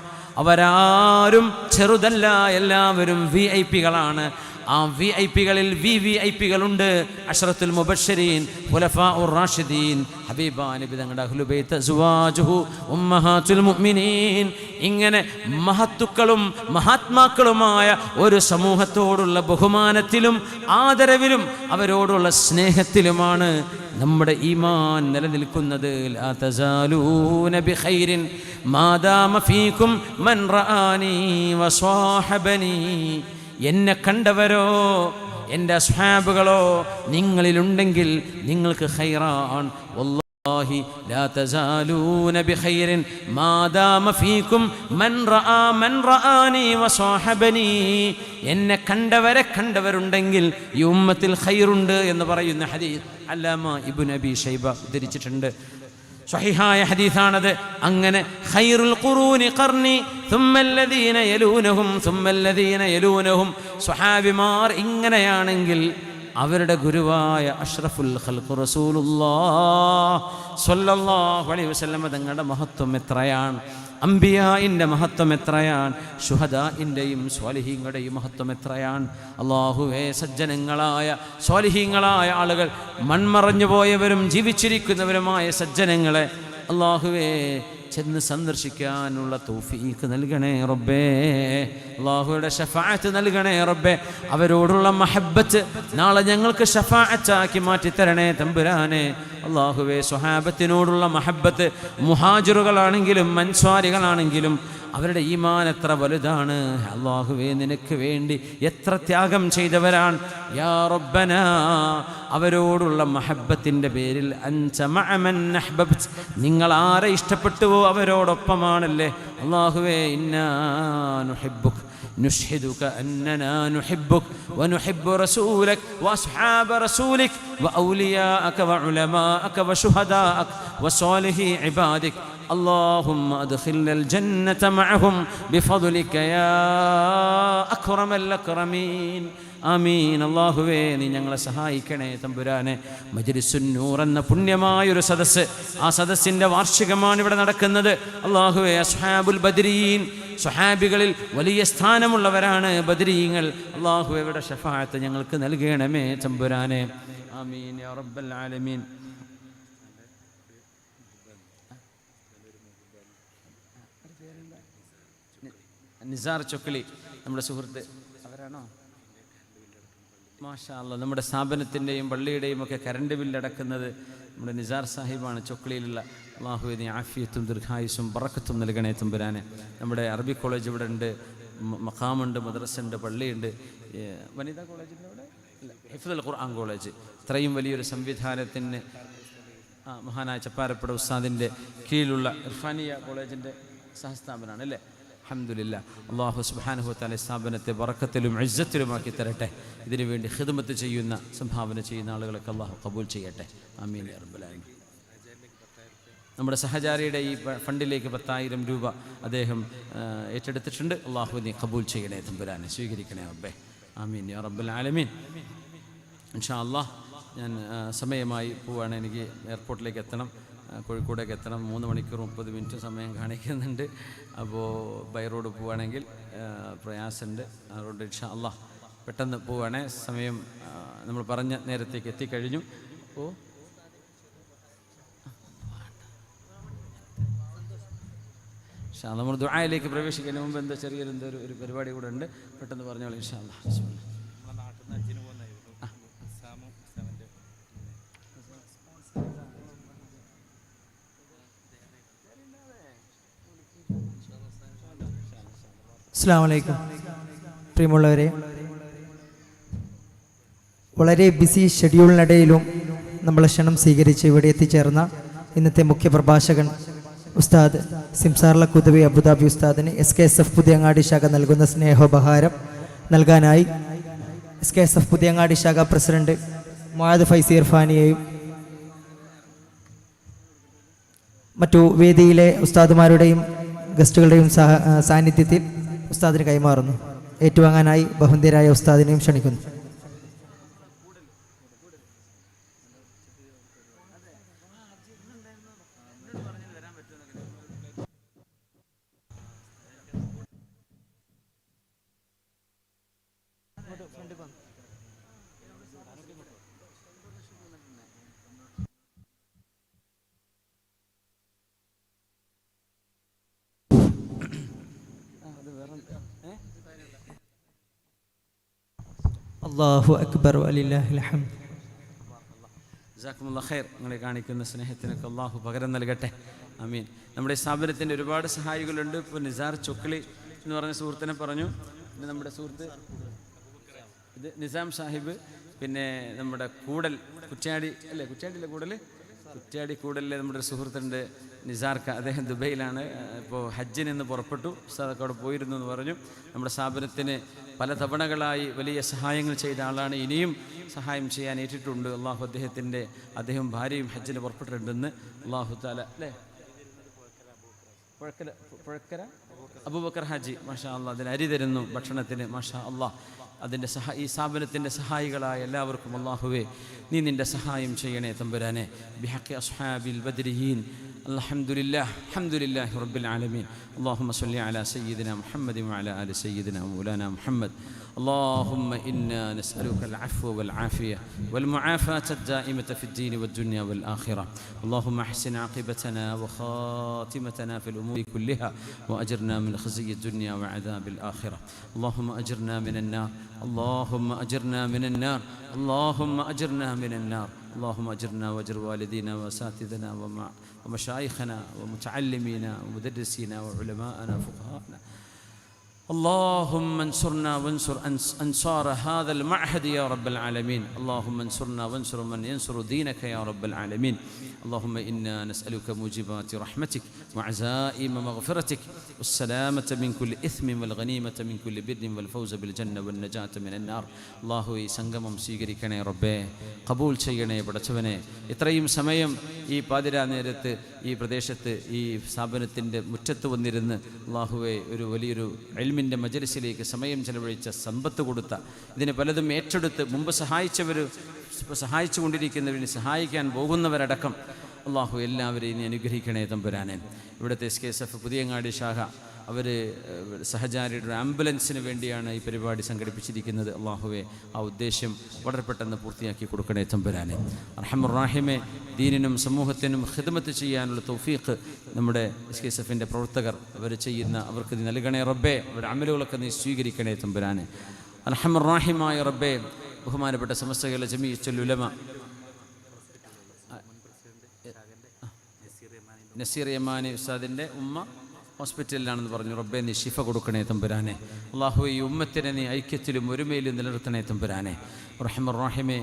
അവരാരും ചെറുതല്ല, എല്ലാവരും VIP-കളാണ്. ആ VIP-കളിൽ VVIP-കളുണ്ട്. അശ്റത്തുൽ മുബശ്ശരീൻ, ഖുലഫാഉർ റാഷിദീൻ, ഹബീബാ നബി തങ്ങളുടെ അഹ്ലു ബൈത്ത്, അസ്വാജുഹു ഉമ്മഹാത്തുൽ മുഅ്മിനീൻ. ഇങ്ങനെ മഹത്തുക്കളും മഹാത്മാക്കളുമായ ഒരു സമൂഹത്തോടുള്ള ബഹുമാനത്തിലും ആദരവിലും അവരോടുള്ള സ്നേഹത്തിലുമാണ് നമ്മുടെ ഈമാൻ നിലനിൽക്കുന്നത്. ലാ തസാലൂന ബിഖൈരിൻ മാദാമ ഫീകും മൻ റആനി വസ്വാഹബനി. എന്നെ കണ്ടവരോ എൻ്റെ അസ്ഹാബുകളോ നിങ്ങളിലുണ്ടെങ്കിൽ നിങ്ങൾക്ക് ഖൈറാൻ. വല്ലാഹി ലാ തസാലൂന ബിഖൈരിൻ മാദാമ ഫീകും മൻ റആനി വസ്വാഹബനി. എന്നെ കണ്ടവരുണ്ടെങ്കിൽ ഈ ഉമ്മത്തിൽ ഖൈറുണ്ട് എന്ന് പറയുന്ന ഹദീസ് അല്ലാമ ഇബ്നു അബീ ശൈബ ഉദ്ധരിച്ചിട്ടുണ്ട്. സ്വഹീഹായ ഹദീസാണത്. അങ്ങനെ ഖൈറുൽ ഖുറൂനി ഖർനി സുമ്മല്ലദീന യലൂനഹും സുമ്മല്ലദീന യലൂനഹും. സ്വഹാബിമാർ ഇങ്ങനെയാണെങ്കിൽ അവരുടെ ഗുരുവായ അഷ്റഫുൽ ഖൽഖ് റസൂലുള്ളാഹ് സ്വല്ലല്ലാഹു അലൈഹി വസല്ലം തങ്ങളുടെ മഹത്വം എത്രയാണ്, അംബിയാഇൻ്റെ മഹത്വം എത്രയാണ്, ശുഹദാഇൻ്റെയും സ്വാലിഹീങ്ങളുടെയും മഹത്വം എത്രയാണ്. അല്ലാഹുവേ, സജ്ജനങ്ങളായ സ്വാലിഹീങ്ങളായ ആളുകൾ, മൺമറഞ്ഞു പോയവരും ജീവിച്ചിരിക്കുന്നവരുമായ സജ്ജനങ്ങളെ അല്ലാഹുവേ ചെന്ന് സന്ദർശിക്കാനുള്ള തൗഫീഖ് നൽകണേ റബ്ബേ. അല്ലാഹുവിൻ്റെ ശഫാഅത്ത് നൽകണേ റബ്ബേ. അവരോടുള്ള മഹബ്ബത്ത് നാളെ ഞങ്ങൾക്ക് ശഫാഅത്താക്കി മാറ്റിത്തരണേ തമ്പുരാനെ. അല്ലാഹുവേ, സ്വഹാബത്തിനോടുള്ള മഹബ്ബത്ത് മുഹാജിറുകളാണെങ്കിലും അൻസ്വാരികളാണെങ്കിലും അവരുടെ ഈമാൻ എത്ര വലുതാണ്. അല്ലാഹുവേ, നിനക്ക് വേണ്ടി എത്ര ത്യാഗം ചെയ്തവരാണ്. യാ റബ്ബനാ, അവരോടുള്ള മഹബ്ബത്തിൻ്റെ പേരിൽ അൻത മഅ മൻ അഹ്ബബ്ത, നിങ്ങൾ ആരെ ഇഷ്ടപ്പെട്ടുവോ അവരോടൊപ്പമാണല്ലേ. അല്ലാഹുവേ, ഇന്നാ നുഹിബ്ബുക نشهدك أننا نحبك ونحب رسولك وأصحاب رسولك وأولياءك وعلماءك وشهداءك وصالحي عبادك. اللهم أدخلنا الجنة معهم بفضلك يا أكرم الأكرمين. ആമീൻ. അല്ലാഹുവേ, നീ ഞങ്ങളെ സഹായിക്കണേ തമ്പുരാനെ. മജ്ലിസുൻ നൂർ എന്ന പുണ്യമായൊരു സദസ്സ്, ആ സദസ്സിൻ്റെ വാർഷികമാണ് ഇവിടെ നടക്കുന്നത്. അല്ലാഹുവേ, അസ്ഹാബുൽ ബദ്രീൻ, സ്വഹാബികളിൽ വലിയ സ്ഥാനമുള്ളവരാണ് ബദ്രീങ്ങൾ. അല്ലാഹുവേ, ഇവിടെ ശഫാഅത്ത് ഞങ്ങൾക്ക് നൽകണമേ തമ്പുരാനെ. ആമീൻ യാ റബ്ബൽ ആലമീൻ. നിസാർ ചൊക്ലി നമ്മുടെ സുഹൃത്ത്, അവരാണോ? മാഷാ അല്ലാഹ്. നമ്മുടെ സ്ഥാപനത്തിൻ്റെയും പള്ളിയുടെയും ഒക്കെ കറണ്ട് ബില്ലടക്കുന്നത് നമ്മുടെ നിസാർ സാഹിബാണ്, ചൊക്ലിയിലുള്ള. അല്ലാഹുവേ, നീ ആഫിയത്തും ദീർഘായുസ്സും ബറക്കത്തും നൽകണേ തമ്പുരാനെ. നമ്മുടെ അറബി കോളേജ് ഇവിടെ ഉണ്ട്, മഖാമുണ്ട്, മദ്രസയുണ്ട്, പള്ളിയുണ്ട്. വനിതാ കോളേജിൻ്റെ അവിടെ ഇല്ല, ഹിഫ്ദുൽ ഖുർആൻ കോളേജ്. ഇത്രയും വലിയൊരു സംവിധാനത്തിന് മഹാനായ ചപ്പാരപ്പട ഉസ്താദിൻ്റെ കീഴിലുള്ള ഇർഫാനിയ കോളേജിൻ്റെ സഹസ്ഥാപനമാണ് അല്ലേ. അൽഹംദുലില്ലാ. അല്ലാഹു സുബ്ഹാനഹു വ തആല സ്ഥാപനത്തെ ബറക്കത്തിലും ഇസ്സത്തിലുമാക്കി തരട്ടെ. ഇതിനു വേണ്ടി ഖിദ്മത്ത് ചെയ്യുന്ന, സംഭാവന ചെയ്യുന്ന ആളുകളൊക്കെ അല്ലാഹു ഖബൂൽ ചെയ്യട്ടെ. ആമീൻ യാ റബ്ബൽ ആലമീൻ. നമ്മുടെ സഹചാരിയുടെ ഈ ഫണ്ടിലേക്ക് 10,000 രൂപ അദ്ദേഹം ഏറ്റെടുത്തിട്ടുണ്ട്. അല്ലാഹു നീ ഖബൂൽ ചെയ്യണേ തമ്പുരാനെ, സ്വീകരിക്കണേ റബ്ബേ. ആമീൻ യാ റബ്ബൽ ആലമീൻ. ഇൻഷാ അല്ലാഹ് ഞാൻ സമയമായി പോവുകയാണ്. എനിക്ക് എയർപോർട്ടിലേക്ക് എത്തണം, കോഴിക്കോടേക്ക് എത്തണം. 3 മണിക്കൂർ 30 മിനിറ്റ് സമയം കാണിക്കുന്നുണ്ട്. അപ്പോൾ ബൈ റോഡ് പോവുകയാണെങ്കിൽ പ്രയാസമുണ്ട്. അതുകൊണ്ട് ഇൻഷാ അല്ലാഹ് പെട്ടെന്ന് പോവുകയാണെ. സമയം നമ്മൾ പറഞ്ഞ നേരത്തേക്ക് എത്തിക്കഴിഞ്ഞു. അപ്പോൾ നമ്മൾ ദുആയിലേക്ക് പ്രവേശിക്കുന്നതിന് മുമ്പ് എന്താ ചെറിയൊരു ഒരു പരിപാടി കൂടെ ഉണ്ട്. പെട്ടെന്ന് പറഞ്ഞോളൂ ഇൻഷാ അല്ലാഹ്. അസ്സലാമു അലൈക്കും. പ്രിയമുള്ളവരെ, വളരെ ബിസി ഷെഡ്യൂളിനിടയിലും നമ്മളെ ക്ഷണം സ്വീകരിച്ച് ഇവിടെ എത്തിച്ചേർന്ന ഇന്നത്തെ മുഖ്യ പ്രഭാഷകൻ ഉസ്താദ് സിംസാർല കുദവി അബുദാബി ഉസ്താദിന് SKSF പുതിയങ്ങാടി ശാഖ നൽകുന്ന സ്നേഹോപഹാരം നൽകാനായി SKSF പുതിയങ്ങാടി ശാഖ പ്രസിഡന്റ് മുആദ് ഫൈസി ഇർഫാനിയെയും മറ്റു വേദിയിലെ ഉസ്താദുമാരുടെയും ഗസ്റ്റുകളുടെയും സാന്നിധ്യത്തിൽ ഉസ്താദിന് കൈമാറുന്നു. ഏറ്റുവാങ്ങാനായി ബഹുന്ദരായ ഉസ്താദിനെയും ക്ഷണിക്കുന്നു. അല്ലാഹു അക്ബർ വലില്ലാഹിൽ ഹംദ്. ജസാക്കുമുല്ലാഹ് ഖൈർ. നിങ്ങളെ കാണിക്കുന്ന സ്നേഹത്തിനൊക്കെ അള്ളാഹു പകരം നൽകട്ടെ. ആമീൻ. നമ്മുടെ സ്ഥാപനത്തിൻ്റെ ഒരുപാട് സഹായികളുണ്ട്. ഇപ്പോൾ നിസാർ ചൊക്ലി എന്ന് പറഞ്ഞ സുഹൃത്തിനെ പറഞ്ഞു. പിന്നെ നമ്മുടെ സുഹൃത്ത് ഇത് നിസാം സാഹിബ്, പിന്നെ നമ്മുടെ കൂടൽ കുറ്റ്യാടി അല്ലേ, കുറ്റ്യാടി കൂടലിലെ നമ്മുടെ ഒരു സുഹൃത്തുണ്ട് നിസാർക്ക. അദ്ദേഹം ദുബൈയിലാണ്. ഇപ്പോൾ ഹജ്ജിന് ഇന്ന് പുറപ്പെട്ടു. ഉസ്താദൊക്കെ അവിടെ പോയിരുന്നു എന്ന് പറഞ്ഞു. നമ്മുടെ സ്ഥാപനത്തിന് പല തവണകളായി വലിയ സഹായങ്ങൾ ചെയ്ത ആളാണ്. ഇനിയും സഹായം ചെയ്യാൻ ഏറ്റിട്ടുണ്ട്. അദ്ദേഹം ഭാര്യയും ഹജ്ജിന് പുറപ്പെട്ടിട്ടുണ്ടെന്ന് അള്ളാഹു താല അല്ലേ, പുഴക്കര അബൂബക്കർ ഹാജി മാഷാ അള്ളാഹ് അതിന് അരി തരുന്നു ഭക്ഷണത്തിന്. മാഷാ അള്ളാഹ് ഈ സ്ഥാപനത്തിൻ്റെ സഹായികളായ എല്ലാവർക്കും അള്ളാഹുവേ നീ നിൻ്റെ സഹായം ചെയ്യണേ തമ്പുരാനെ. ബിഹഖി അസ്ഹാബിൽ ബദ്രിയീൻ അൽഹംദുലില്ലാഹി റബ്ബിൽ ആലമീൻ. اللهم صل على سيدنا محمد وعلى آل سيدنا مولانا محمد. اللهم إنا نسألك العفو والعافية والمعافاة الدائمة في الدين والدنيا والآخرة. اللهم احسن عاقبتنا وخاتمتنا في الأمور كلها وأجرنا من خزي الدنيا وعذاب الآخرة. اللهم أجرنا من النار، اللهم أجرنا من النار، اللهم أجرنا من النار. اللهم أجرنا وأجر والدينا وأساتذتنا ومشايخنا ومتعلمينا ومدرسينا وعلماءنا وفقهاءنا. اللهم انصرنا وانصر أنصار هذا المعهد يا رب العالمين. اللهم انصرنا وانصر من ينصر دينك يا رب العالمين. اللهم إنا نسألك موجبات رحمتك وعزائم مغفرتك والسلامة من كل إثم والغنيمة من كل بر والفوز بالجنة والنجاة من النار. الله സംഗമം സ്വീകരിക്കണേ റബ്ബേ, കബൂൽ ചെയ്യണേ പടച്ചവനെ. ഇത്രയും സമയം ഈ പാതിരാ നേരത്ത് ഈ പ്രദേശത്ത് ഈ സ്ഥാപനത്തിൻ്റെ മുറ്റത്ത് വന്നിരുന്ന് അള്ളാഹുവെ ഒരു വലിയൊരു ഇൽമിൻ്റെ മജ്‌ലിസിലേക്ക് സമയം ചെലവഴിച്ച, സമ്പത്ത് കൊടുത്ത, ഇതിന് പലതും ഏറ്റെടുത്ത് മുമ്പ് സഹായിച്ചു കൊണ്ടിരിക്കുന്നവരിന് സഹായിക്കാൻ പോകുന്നവരടക്കം അള്ളാഹു എല്ലാവരെയും നീ അനുഗ്രഹിക്കണേ തമ്പുരാനെ. ഇവിടുത്തെ SKSF പുതിയങ്ങാടി ശാഖ അവർ സഹചാരിയുടെ ആംബുലൻസിന് വേണ്ടിയാണ് ഈ പരിപാടി സംഘടിപ്പിച്ചിരിക്കുന്നത്. അള്ളാഹുവെ ആ ഉദ്ദേശ്യം വളരെ പെട്ടെന്ന് പൂർത്തിയാക്കി കൊടുക്കണേ തമ്പുരാനെ. അർഹമുർ റഹീമേ, ദീനിനും സമൂഹത്തിനും ഖിദ്മത്ത് ചെയ്യാനുള്ള തൗഫീഖ് നമ്മുടെ SKSFൻ്റെ പ്രവർത്തകർ അവർക്ക് നീ നൽകണേ റബ്ബേ. അവരുടെ അമലുകളൊക്കെ നീ സ്വീകരിക്കണേ തമ്പുരാനെ. അർഹമുർ റഹീമായ റബ്ബേ, ബഹുമാനപ്പെട്ട സമസ്ത കേരള ജമീഅത്തുൽ ഉലമ നസീർ യമാനി ഉസ്താദിൻ്റെ ഉമ്മ ഹോസ്പിറ്റലിലാണെന്ന് പറഞ്ഞു. റബ്ബേ നീ ശിഫ കൊടുക്കണേ തമ്പുരാനെ. അള്ളാഹു ഈ ഉമ്മത്തിനെ നീ ഐക്യത്തിലും ഒരുമയിലും നിലനിർത്തണേ തമ്പുരാനെ. റഹ്മർ റഹീമേ,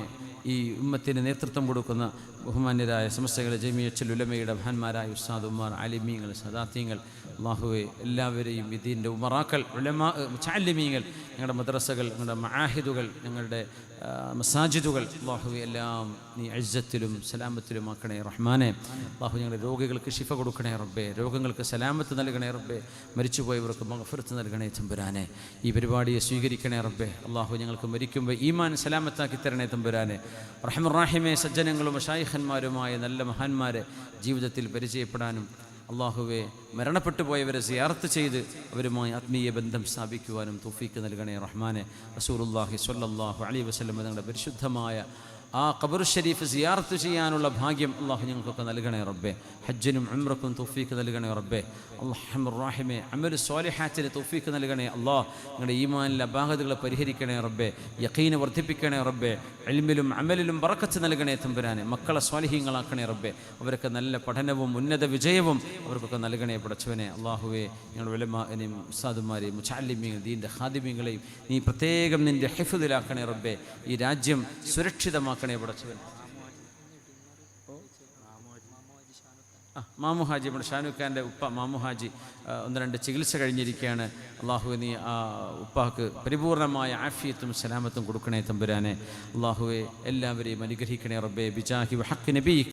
ഈ ഉമ്മത്തിന് നേതൃത്വം കൊടുക്കുന്ന ബഹുമാന്യരായ സമസ്ത കേരള ജമീഅത്തുൽ ഉലമയുടെ മഹാന്മാരായ ഉസ്താദുമാർ, ആലിമീങ്ങൾ, സദാത്യങ്ങൾ, അള്ളാഹുവെ എല്ലാവരെയും ഇതിൻ്റെ ഉമറാക്കൾ, ഉലമാ, മുതഅല്ലിമീങ്ങൾ, ഞങ്ങളുടെ മദ്രസകൾ, ഞങ്ങളുടെ മആഹിദുകൾ, ഞങ്ങളുടെ മസാജിദുകൾ, അള്ളാഹുവെ എല്ലാം നീ ഇസ്സത്തിലും സലാമത്തിലുമാക്കണേ റഹ്മാനെ. അള്ളാഹു ഞങ്ങളുടെ രോഗികൾക്ക് ശിഫ കൊടുക്കണേ റബ്ബേ, രോഗങ്ങൾക്ക് സലാമത്ത് നൽകണേ റബ്ബേ, മരിച്ചുപോയവർക്ക് മഗ്ഫിറത്ത് നൽകണേ തമ്പുരാനെ. ഈ പരിപാടിയെ സ്വീകരിക്കണേ റബ്ബേ. അള്ളാഹു ഞങ്ങൾക്ക് മരിക്കുമ്പോൾ ഈമാൻ സലാമത്താക്കി തരണേ തമ്പുരാനെ. റഹ്മർ റഹീമേ, സജ്ജനങ്ങളും മശായിഖന്മാരുമായ നല്ല മഹാന്മാരെ ജീവിതത്തിൽ പരിചയപ്പെടാനും അള്ളാഹുവെ മരണപ്പെട്ടു പോയവരെ സിയാറത്ത് ചെയ്ത് അവരുമായി ആത്മീയ ബന്ധം സ്ഥാപിക്കുവാനും തൗഫീക്ക് നൽകണേ റഹ്മാനെ. റസൂലുള്ളാഹി സ്വല്ലല്ലാഹു അലൈഹി വസല്ലം തങ്ങളുടെ പരിശുദ്ധമായ ആ ഖബർ ഷരീഫ് സിയാറത്ത് ചെയ്യാനുള്ള ഭാഗ്യം അള്ളാഹു ഞങ്ങൾക്കൊക്കെ നൽകണേ റബ്ബേ. ഹജ്ജിനും ഉംറക്കും തൗഫീക്ക് നൽകണേ റബ്ബേ. അല്ലാഹുമ്മ റഹീമേ, അമലു സ്വാലിഹാത്തിന് തൗഫീക്ക് നൽകണേ അല്ലാഹ്. ഞങ്ങളുടെ ഈമാനിലെ അപാകതകളെ പരിഹരിക്കണേ റബ്ബേ. യഖീന് വർദ്ധിപ്പിക്കണേ റബ്ബേ. ഇൽമിലും അമലിലും ബറക്കത്ത് നൽകണേ തമ്പുരാനെ. മക്കളെ സ്വാലിഹീങ്ങളാക്കണേ റബ്ബേ. അവരൊക്കെ നല്ല പഠനവും ഉന്നത വിജയവും അവർക്കൊക്കെ നൽകണേ പടച്ചവനെ. അള്ളാഹുവേ, ഞങ്ങളുടെ ഉലമാനെയും ഉസ്താദുമാരെയും മുതഅല്ലിമീങ്ങൾ ദീൻ്റെ ഖാദിമീങ്ങളെയും നീ പ്രത്യേകം നിൻ്റെ ഹിഫ്ദിലാക്കണേ റബ്ബേ. ഈ രാജ്യം സുരക്ഷിതമാക്കണേ പടച്ചവൻ. മാമു ഹാജി, നമ്മുടെ ഷാനുഖാൻ്റെ ഉപ്പ മാമു ഹാജി 1-2 ചികിത്സ കഴിഞ്ഞിരിക്കുകയാണ്. അള്ളാഹുവെ നീ ആ ഉപ്പാക്ക് പരിപൂർണമായ ആഫിയത്തും സലാമത്തും കൊടുക്കണേ തമ്പുരാനെ. അള്ളാഹുവെ എല്ലാവരെയും അനുഗ്രഹിക്കണേ റബ്ബേ. ബിജാഹി വഹഖ് നബി